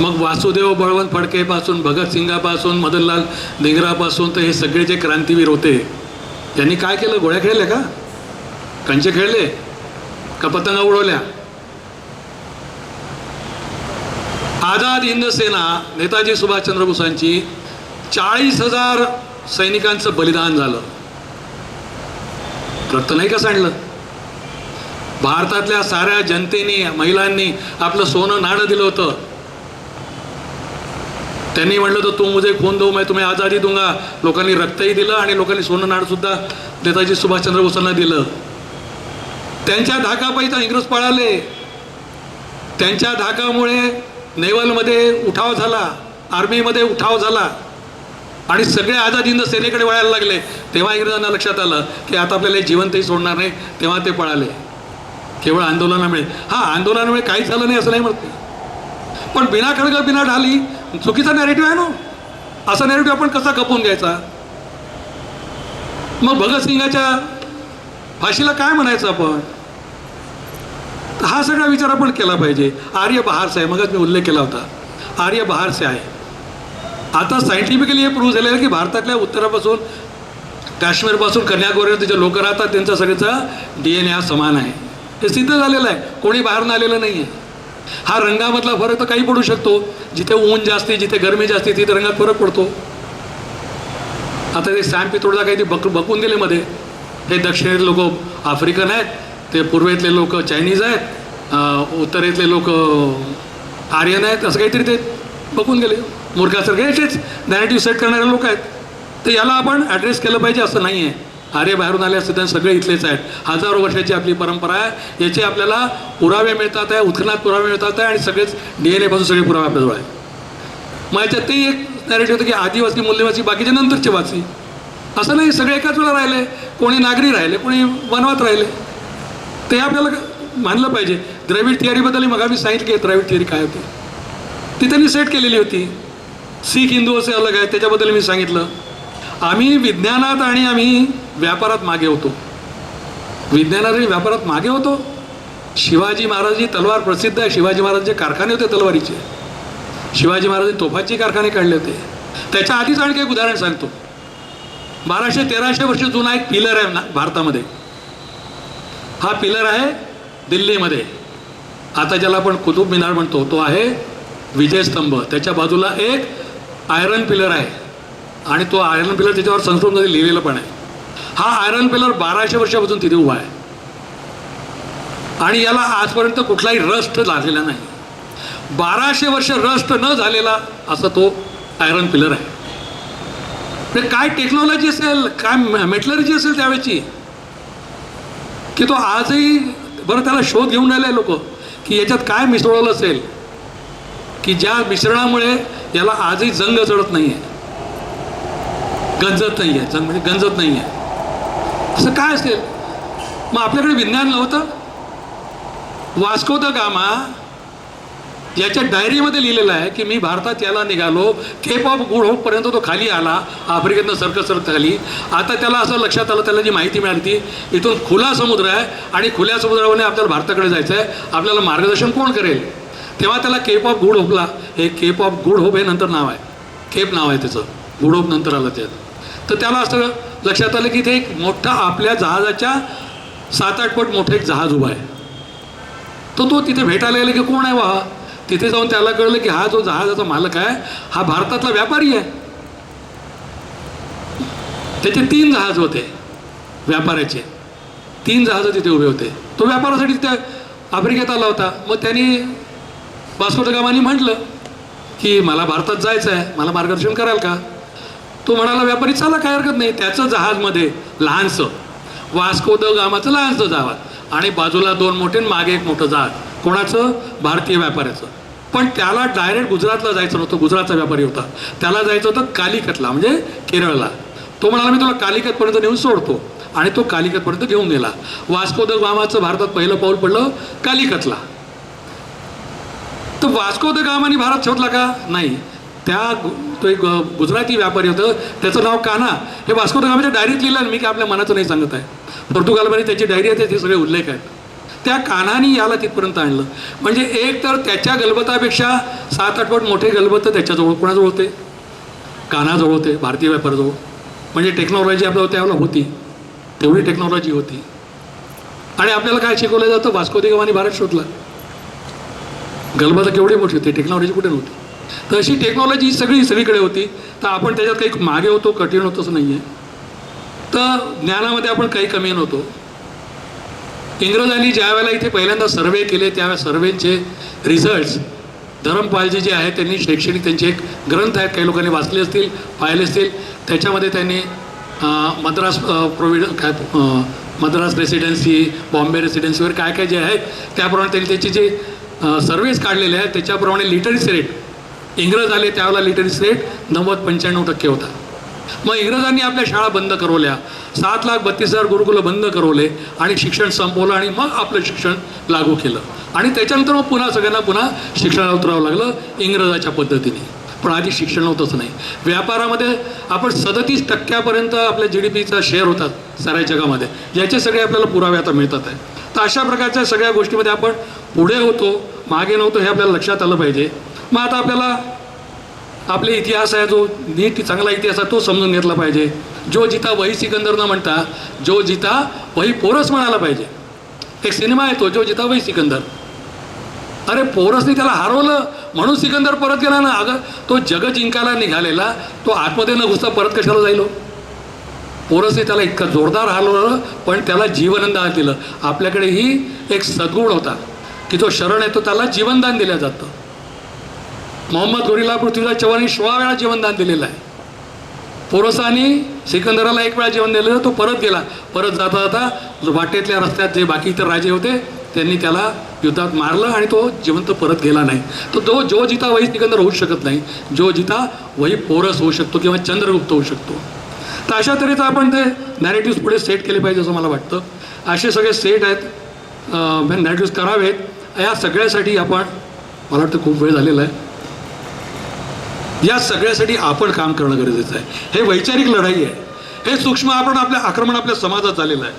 मग वासुदेव बळवंत फडकेपासून, भगतसिंगापासून, मदनलाल धिंगरापासून तर हे सगळे जे क्रांतीवीर होते त्यांनी काय केलं? गोळ्या खेळल्या का? कंचे खेळले का? पतंगा उडवल्या? आझाद हिंद सेना नेताजी सुभाषचंद्र बोसांची 40,000 सैनिकांचं बलिदान झालं. रक्त नाही का सांडलं? भारतातल्या साऱ्या जनतेने, महिलांनी आपलं सोनं नाणं दिलं होतं. त्यांनी म्हटलं होतं तू मुझे खून दो मैं तुम्हें आझादी दूंगा. लोकांनी रक्तही दिलं आणि लोकांनी सोनं नाणं सुद्धा नेताजी सुभाषचंद्र बोसांना दिलं. त्यांच्या धाकापायीचा इंग्रज पळाले. त्यांच्या धाकामुळे नेव्हलमध्ये उठाव झाला, आर्मीमध्ये उठाव झाला आणि सगळे आझाद हिंद सेनेकडे वळायला लागले. तेव्हा इंग्रजांना लक्षात आलं की आता आपल्याला जिवंतही सोडणार नाही. तेव्हा ते पळाले. केवळ आंदोलनामुळे. आंदोलनामुळे काहीच झालं नाही असं नाही म्हणते, पण बिना खडग बिना ढाली चुकीचा नॅरेटिव्ह आहे ना. असा नॅरेटिव्ह आपण कसा खपवून घ्यायचा? मग भगतसिंगाच्या फाशीला काय म्हणायचं आपण? हा सगळा विचार आपण केला पाहिजे. आर्य बहार से आहे, मगच मी उल्लेख केला होता, आर्य बहार से आहे. आता सायंटिफिकली हे प्रूव्ह झालेलं आहे की भारतातल्या उत्तरापासून काश्मीरपासून कन्याकुमारीवर जे लोक राहतात त्यांचा सगळ्याचा DNA हा समान आहे. हे सिद्ध झालेलं आहे, कोणी बाहेरून आलेलं नाही आहे. हा रंगामधला फरक तर काही पडू शकतो, जिथे ऊन जास्ती जिथे गरमी जास्ती तिथे रंगात फरक पडतो. आता ते सॅम पित्रोडा काही ते बकून दिले मध्ये, हे दक्षिणेतले लोक आफ्रिकन आहेत, ते पूर्वेतले लोक चायनीज आहेत, उत्तरेतले लोक आर्यन आहेत, असं काहीतरी ते बघून गेले. मूर्खासारखे याचेच नॅरेटिव्ह सेट करणारे लोक आहेत. तर याला आपण ॲड्रेस केलं पाहिजे असं नाही आहे. आर्य बाहेरून आले असते तर सगळे इथलेच आहेत. हजारो वर्षाची आपली परंपरा आहे. याचे आपल्याला पुरावे मिळतात आहे, उत्खननात पुरावे मिळतात आहे आणि सगळेच DNA पासून सगळे पुरावे आपल्याजवळ आहेत. मग याच्यात ते एक नॅरेटिव्ह होतं की आदिवासी मूल्यवासी बाकीचे नंतरचे वासी, असं नाही. सगळे एकाच वेळा राहिले, कोणी नागरी राहिले, कोणी वनवात राहिले. ते आपल्याला मानलं पाहिजे. द्रविड थिअरीबद्दल मग आम्ही सांगितलं की द्रविड थिअरी काय होती, ती त्यांनी सेट केलेली होती. शीख हिंदू असे अलग आहेत, त्याच्याबद्दल मी सांगितलं. आम्ही विज्ञानात आणि आम्ही व्यापारात मागे होतो. विज्ञानात आणि व्यापारात मागे होतो. शिवाजी महाराजांची तलवार प्रसिद्ध आहे. शिवाजी महाराजांचे कारखाने होते तलवारीचे. शिवाजी महाराजांनी तोफांचे कारखाने काढले होते. त्याच्या आधीच आणखी एक उदाहरण सांगतो. 1200-1300 वर्ष जुना एक पिलर आहे ना भारतामध्ये. हा पिलर आहे दिल्लीमध्ये. आता ज्याला आपण कुतुब मिनार म्हणतो तो आहे विजयस्तंभ. त्याच्या बाजूला एक आयरन पिलर आहे आणि तो आयरन पिलर त्याच्यावर संस्कृतमध्ये लिहिलेलं पण आहे. हा आयरन पिलर 1200 वर्षापासून तिथे उभा आहे आणि याला आजपर्यंत कुठलाही रस्ट लागलेला नाही. 1200 वर्ष रस्ट न झालेला असा तो आयरन पिलर आहे. म्हणजे काय टेक्नॉलॉजी असेल, काय मेटलर्जी असेल त्यावेळची, की तो आजही बरं त्याला शोध घेऊन राहिले लोक की याच्यात काय मिसळवलं असेल की ज्या मिश्रणामुळे याला आजही जंग चढत नाही आहे, गंजत नाही आहे. जंग म्हणजे गंजत नाही आहे. असं काय असेल? मग आपल्याकडे विज्ञान नव्हतं? वास्को द गामा याच्या डायरीमध्ये लिहिलेलं आहे की मी भारतात याला निघालो, केप ऑफ गुड होपपर्यंत तो खाली आला, आफ्रिकेतनं सरकत खाली. आता त्याला असं लक्षात आलं, त्याला जी माहिती मिळाली ती इथून खुला समुद्र आहे आणि खुल्या समुद्रावरून आपल्याला भारताकडे जायचं आहे, आपल्याला मार्गदर्शन कोण करेल? तेव्हा त्याला केप ऑफ गुड होपला. हे केप ऑफ गुड होप हे नंतर नाव आहे, केप नाव आहे त्याचं, गुड होप नंतर आलं त्यात. तर त्याला असं लक्षात आलं की ते एक मोठा आपल्या जहाजाच्या 7-8 पट मोठं एक जहाज उभं आहे. तो तिथे भेटायला गेला की कोण आहे वा? तिथे जाऊन त्याला कळलं की हा जो जहाजाचा मालक आहे हा भारतातला व्यापारी आहे. त्याचे 3 जहाज होते व्यापाराचे, 3 जहाज तिथे उभे होते. तो व्यापारासाठी तिथे आफ्रिकेत आला होता. मग त्यांनी वास्को द गामानी म्हटलं की मला भारतात जायचं आहे, मला मार्गदर्शन कराल का? तो म्हणाला व्यापारी चला काय हरकत नाही. त्याचं जहाजमध्ये लहानसं, वास्को द गामाचं लहानसं जहाज आणि बाजूला 2 मोठे मागे एक मोठं जहाज. कोणाचं? भारतीय व्यापाऱ्याचं. पण त्याला डायरेक्ट गुजरातला जायचं नव्हतं. गुजरातचा व्यापारी होता, त्याला जायचं होतं कालिकतला म्हणजे केरळला. तो म्हणाला मी तुला कालिकतपर्यंत नेऊन सोडतो आणि तो कालिकतपर्यंत घेऊन गेला. वास्को द गामाचं भारतात पहिलं पाऊल पडलं कालिकतला. तर वास्को द गामाने भारत शोधला का? नाही. तो एक गुजराती व्यापारी होतं, त्याचं नाव कान्हा. हे वास्को द गामाच्या डायरीत लिहिलं. मी काय आपल्या मनाचं नाही सांगत आहे. पोर्तुगालमध्ये त्याची डायरी आहे, ते सगळे उल्लेख आहेत. त्या कान्हानी याला तिथपर्यंत आणलं. म्हणजे एक तर त्याच्या गलबतापेक्षा 7-8 पट मोठे गलबत त्याच्याजवळ कोणाजवळ होते? कान्हाजवळ होते, भारतीय व्यापाराजवळ. म्हणजे टेक्नॉलॉजी आपल्याला त्यावेळेला होती, तेवढी टेक्नॉलॉजी होती. आणि आपल्याला काय शिकवलं जातं? वास्को द गामाने भारत शोधला. गलबत केवढी मोठी होती, टेक्नॉलॉजी कुठे नव्हती. तर अशी टेक्नॉलॉजी सगळीकडे होती. तर आपण त्याच्यात काही मागे होतो, कठीण होतोच नाही आहे. तर ज्ञानामध्ये आपण काही कमी नव्हतो. इंग्रजांनी ज्या वेळेला इथे पहिल्यांदा सर्वे केले त्यावेळेस सर्वेचे रिझल्ट्स धरमपालजी जे आहेत त्यांनी शैक्षणिक त्यांचे एक ग्रंथ आहेत, काही लोकांनी वाचले असतील, पाहिले असतील. त्याच्यामध्ये त्यांनी मद्रास रेसिडेन्सी, बॉम्बे रेसिडेन्सी वगैरे काय जे आहेत त्याप्रमाणे त्यांनी त्याचे जे सर्वेज काढलेले आहेत त्याच्याप्रमाणे लिटरसी रेट, इंग्रज आले त्यावेळेला लिटरसी रेट 90-95% होता. मग इंग्रजांनी आपल्या शाळा बंद करवल्या, 7,32,000 गुरुकुलं बंद करवले आणि शिक्षण संपवलं आणि मग आपलं शिक्षण लागू केलं. आणि त्याच्यानंतर मग पुन्हा सगळ्यांना पुन्हा शिक्षणाला उतरावं लागलं इंग्रजाच्या पद्धतीने. पण आधी शिक्षण नव्हतंच नाही. व्यापारामध्ये आपण 37% आपल्या GDPचा शेअर होता साऱ्या जगामध्ये. याचे सगळे आपल्याला पुरावे आता मिळतात आहे. तर अशा प्रकारच्या सगळ्या गोष्टीमध्ये आपण पुढे होतो, मागे नव्हतो, हे आपल्याला लक्षात आलं पाहिजे. मग आता आपल्याला आपले इतिहास आहे, जो नीट चांगला इतिहास आहे तो समजून घेतला पाहिजे. जो जिता वही सिकंदर न म्हणता जो जिता वही पोरस म्हणायला पाहिजे. एक सिनेमा आहे तो, जो जिता वही सिकंदर. अरे पोरसने त्याला हरवलं म्हणून सिकंदर परत गेला ना. अगं तो जग जिंकायला निघालेला तो आतमध्ये न घुसता परत कशाला जाईल? पोरसने त्याला इतकं जोरदार हरवलं पण त्याला जीवनदान दिलं. आपल्याकडेही एक सद्गुण होता की जो शरण येतो त्याला जीवनदान दिलं जातं. मोहम्मद घोरीला पृथ्वीराज चव्हाणांनी 16 वेळा जीवनदान दिलेलं आहे. पोरसानी सिकंदराला 1 वेळा जीवन दिलेलं, तो परत गेला. परत जाता जाता वाटेतल्या रस्त्यात जे बाकी इतर राजे होते त्यांनी त्याला युद्धात मारलं आणि तो जिवंत परत गेला नाही. तो जो जिता वही सिकंदर होऊ शकत नाही, जो जिता वही पोरस होऊ शकतो किंवा चंद्रगुप्त होऊ शकतो. तर अशा तऱ्हेचं आपण ते नॅरेटिव्स पुढे सेट केले पाहिजे असं मला वाटतं. असे सगळे सेट आहेत, नॅरेटिव्स करावेत. या सगळ्यासाठी आपण, मला वाटतं खूप वेळ झालेला आहे, या सगळ्यासाठी आपण काम करणं गरजेचं आहे. हे वैचारिक लढाई आहे. हे सूक्ष्म आक्रमण आपल्या समाजात झालेलं आहे.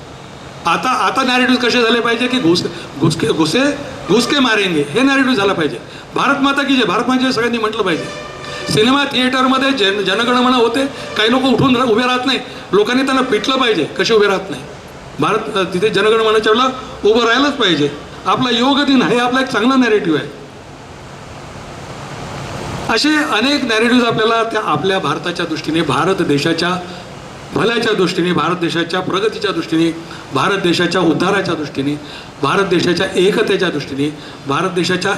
आता नॅरेटिव्ह कसे झाले पाहिजे की घुसके मारेंगे हे नॅरेटिव्ह झालं पाहिजे. भारत माता की जय, भारत माता सगळ्यांनी म्हटलं पाहिजे. सिनेमा थिएटरमध्ये जनगणमन होते, काही लोक उठून उभे राहत नाही, लोकांनी त्यांना पिटलं पाहिजे कसे उभे राहत नाही. तिथे जनगणमनाच्या वेळेला उभं राहायलाच पाहिजे. आपला योग दिन हे आपला एक चांगला नॅरेटिव्ह आहे. असे अनेक नॅरेटिव्ह आपल्याला त्या आपल्या भारताच्या दृष्टीने, भारत देशाच्या भल्याच्या दृष्टीने, भारत देशाच्या प्रगतीच्या दृष्टीने, भारत देशाच्या उद्धाराच्या दृष्टीने, भारत देशाच्या एकतेच्या दृष्टीने, भारत देशाच्या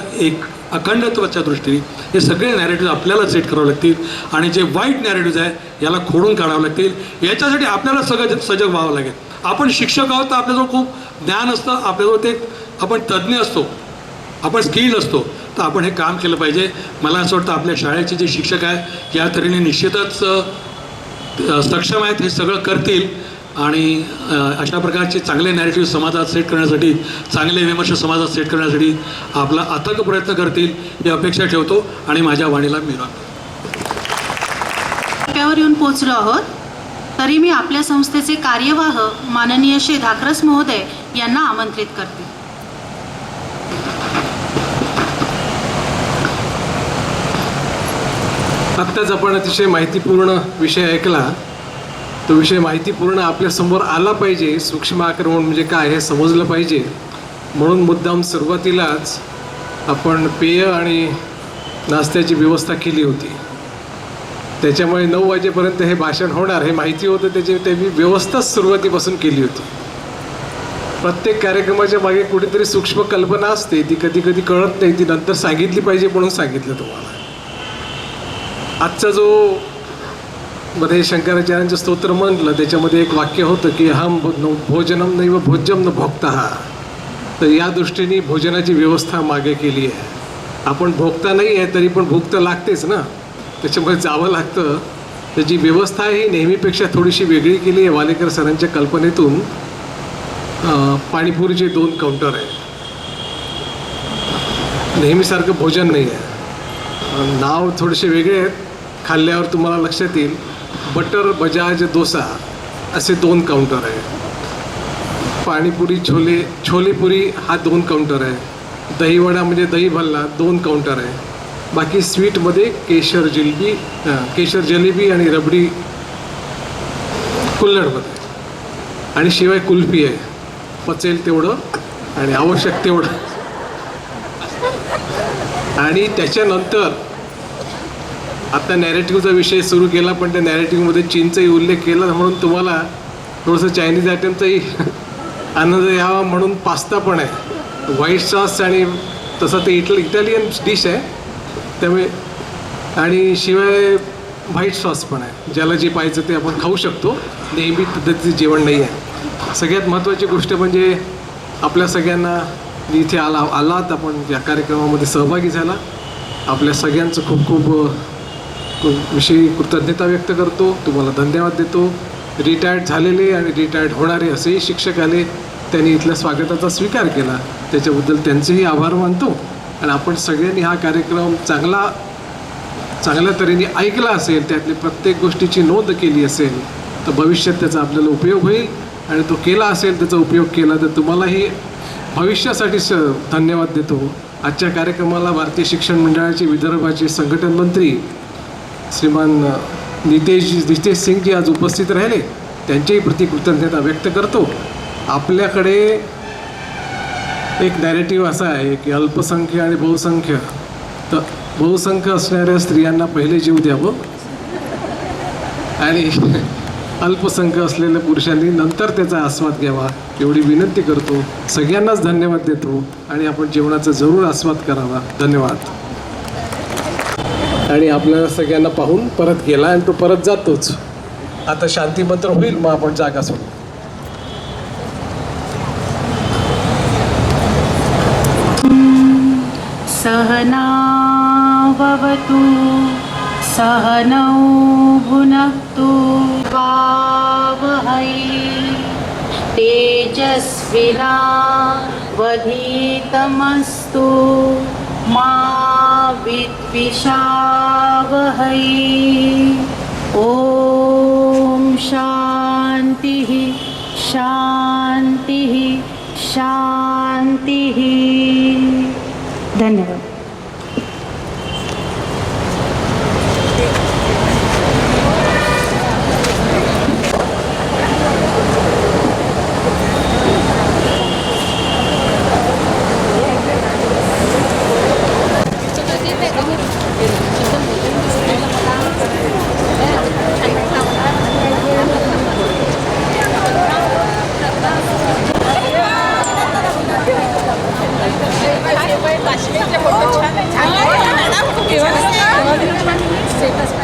अखंडत्वाच्या दृष्टीने हे सगळे नॅरेटिव्ह आपल्याला सेट करावे लागतील. आणि जे वाईट नॅरेटिव्ह आहे याला खोडून काढावं लागतील. याच्यासाठी आपल्याला सजग व्हावं लागेल. आपण शिक्षक आहोत तर आपल्याजवळ खूप ज्ञान असतं, आपल्याजवळ ते आपण तज्ज्ञ असतो, आपण स्किल्ड असतो, तर आपण हे काम केलं पाहिजे. मला असं वाटतं आपल्या शाळेचे जे शिक्षक आहेत या तऱ्हेने निश्चितच सक्षम आहेत, हे सगळं करतील आणि अशा प्रकारचे चांगले नॅरेटिव्ह समाजात सेट करण्यासाठी, चांगले विमर्श समाजात सेट करण्यासाठी आपला अथक प्रयत्न करतील ही अपेक्षा ठेवतो आणि माझ्या वाणीला मी टप्प्यावर येऊन पोहोचलो आहोत. तरी मी आपल्या संस्थेचे कार्यवाह माननीय श्री धाकरस महोदय यांना आमंत्रित करते. आत्ताच आपण अतिशय माहितीपूर्ण विषय ऐकला. तो विषय माहितीपूर्ण आपल्यासमोर आला पाहिजे. सूक्ष्म आक्रमण म्हणजे काय हे समजलं पाहिजे. म्हणून मुद्दाम सुरुवातीलाच आपण पेय आणि नाश्त्याची व्यवस्था केली होती. त्याच्यामुळे 9 वाजेपर्यंत हे भाषण होणार हे माहिती होतं. त्याची व्यवस्थाच सुरुवातीपासून केली होती. प्रत्येक कार्यक्रमाच्या मागे कुठेतरी सूक्ष्म कल्पना असते, ती कधी कधी कळत नाही, ती नंतर सांगितली पाहिजे म्हणून सांगितलं तुम्हाला. आजचा जो मध्ये शंकराचार्यांचं स्तोत्र म्हटलं त्याच्यामध्ये एक वाक्य होतं की अहम भोजनम नैव भोज्यम न भोक्तः. तर या दृष्टीने भोजनाची व्यवस्था मागे केली आहे. आपण भोगता नाही आहे तरी पण भूक तर लागतेच ना, त्याच्यामुळे जावं लागतं. त्याची व्यवस्था ही नेहमीपेक्षा थोडीशी वेगळी केली आहे. वालेकर सरांच्या कल्पनेतून पाणीपुरीचे 2 काउंटर आहे. नेहमीसारखं भोजन नाही आहे. नाव थोडेसे वेगळे आहेत, खाल्ल्यावर तुम्हाला लक्षात येईल. बटर बजाज डोसा असे 2 काउंटर आहे. पाणीपुरी छोलेपुरी हा 2 काउंटर आहे. दहीवडा म्हणजे दही भल्ला 2 काउंटर आहे. बाकी स्वीटमध्ये केशर जलेबी आणि रबडी कुल्हडमध्ये, आणि शिवाय कुल्फी आहे. पचेल तेवढं आणि आवश्यक तेवढं. आणि त्याच्यानंतर आता नॅरेटिव्हचा विषय सुरू केला, पण त्या नॅरेटिव्हमध्ये चीनचाही उल्लेख केला म्हणून तुम्हाला थोडंसं चायनीज आयटमचाही आनंद यावा म्हणून पास्ता पण आहे. व्हाईट सॉस आणि तसं ते इटालियन डिश आहे त्यामुळे, आणि शिवाय व्हाईट सॉस पण आहे. ज्याला जे पाहिजे ते आपण खाऊ शकतो. नेहमी पद्धतीचं जेवण नाही आहे. सगळ्यात महत्त्वाची गोष्ट म्हणजे आपल्या सगळ्यांना इथे आलात, आपण या कार्यक्रमामध्ये सहभागी झाला, आपल्या सगळ्यांचं खूप खूप विषयी कृतज्ञता व्यक्त करतो. तुम्हाला धन्यवाद देतो. रिटायर्ड झालेले आणि रिटायर्ड होणारे असेही शिक्षक आले, त्यांनी इथल्या स्वागताचा स्वीकार केला, त्याच्याबद्दल त्यांचेही आभार मानतो. आणि आपण सगळ्यांनी हा कार्यक्रम चांगल्या तऱ्हेने ऐकला असेल, त्यातली प्रत्येक गोष्टीची नोंद केली असेल, तर भविष्यात त्याचा आपल्याला उपयोग होईल. आणि तो केला असेल, त्याचा उपयोग केला तर तुम्हालाही भविष्यासाठी धन्यवाद देतो. आजच्या कार्यक्रमाला भारतीय शिक्षण मंडळाचे विदर्भाचे संघटन मंत्री श्रीमान नितेश सिंगजी आज उपस्थित राहिले, त्यांच्याही प्रति कृतज्ञता व्यक्त करतो. आपल्याकडे एक नॅरेटिव्ह असा आहे की अल्पसंख्य आणि बहुसंख्य, तर बहुसंख्य असणाऱ्या स्त्रियांना पहिले जीव द्यावं आणि अल्पसंख्य असलेल्या पुरुषांनी नंतर त्याचा आस्वाद घ्यावा, एवढी विनंती करतो. सगळ्यांनाच धन्यवाद देतो आणि आपण जेवणाचा जरूर आस्वाद करावा. धन्यवाद. आणि आपल्याला सगळ्यांना पाहून परत गेला आणि तो परत जातोच. आता शांतीमंत्र होईल, मग आपण जागा सोडू. सहना भवतु सहनौ भुनक्तु वावहै तेजस्विना वधीतमस्तु मा विद्विषावहै. ॐ शान्तिः शान्तिः शान्तिः. धन्यवाद. छान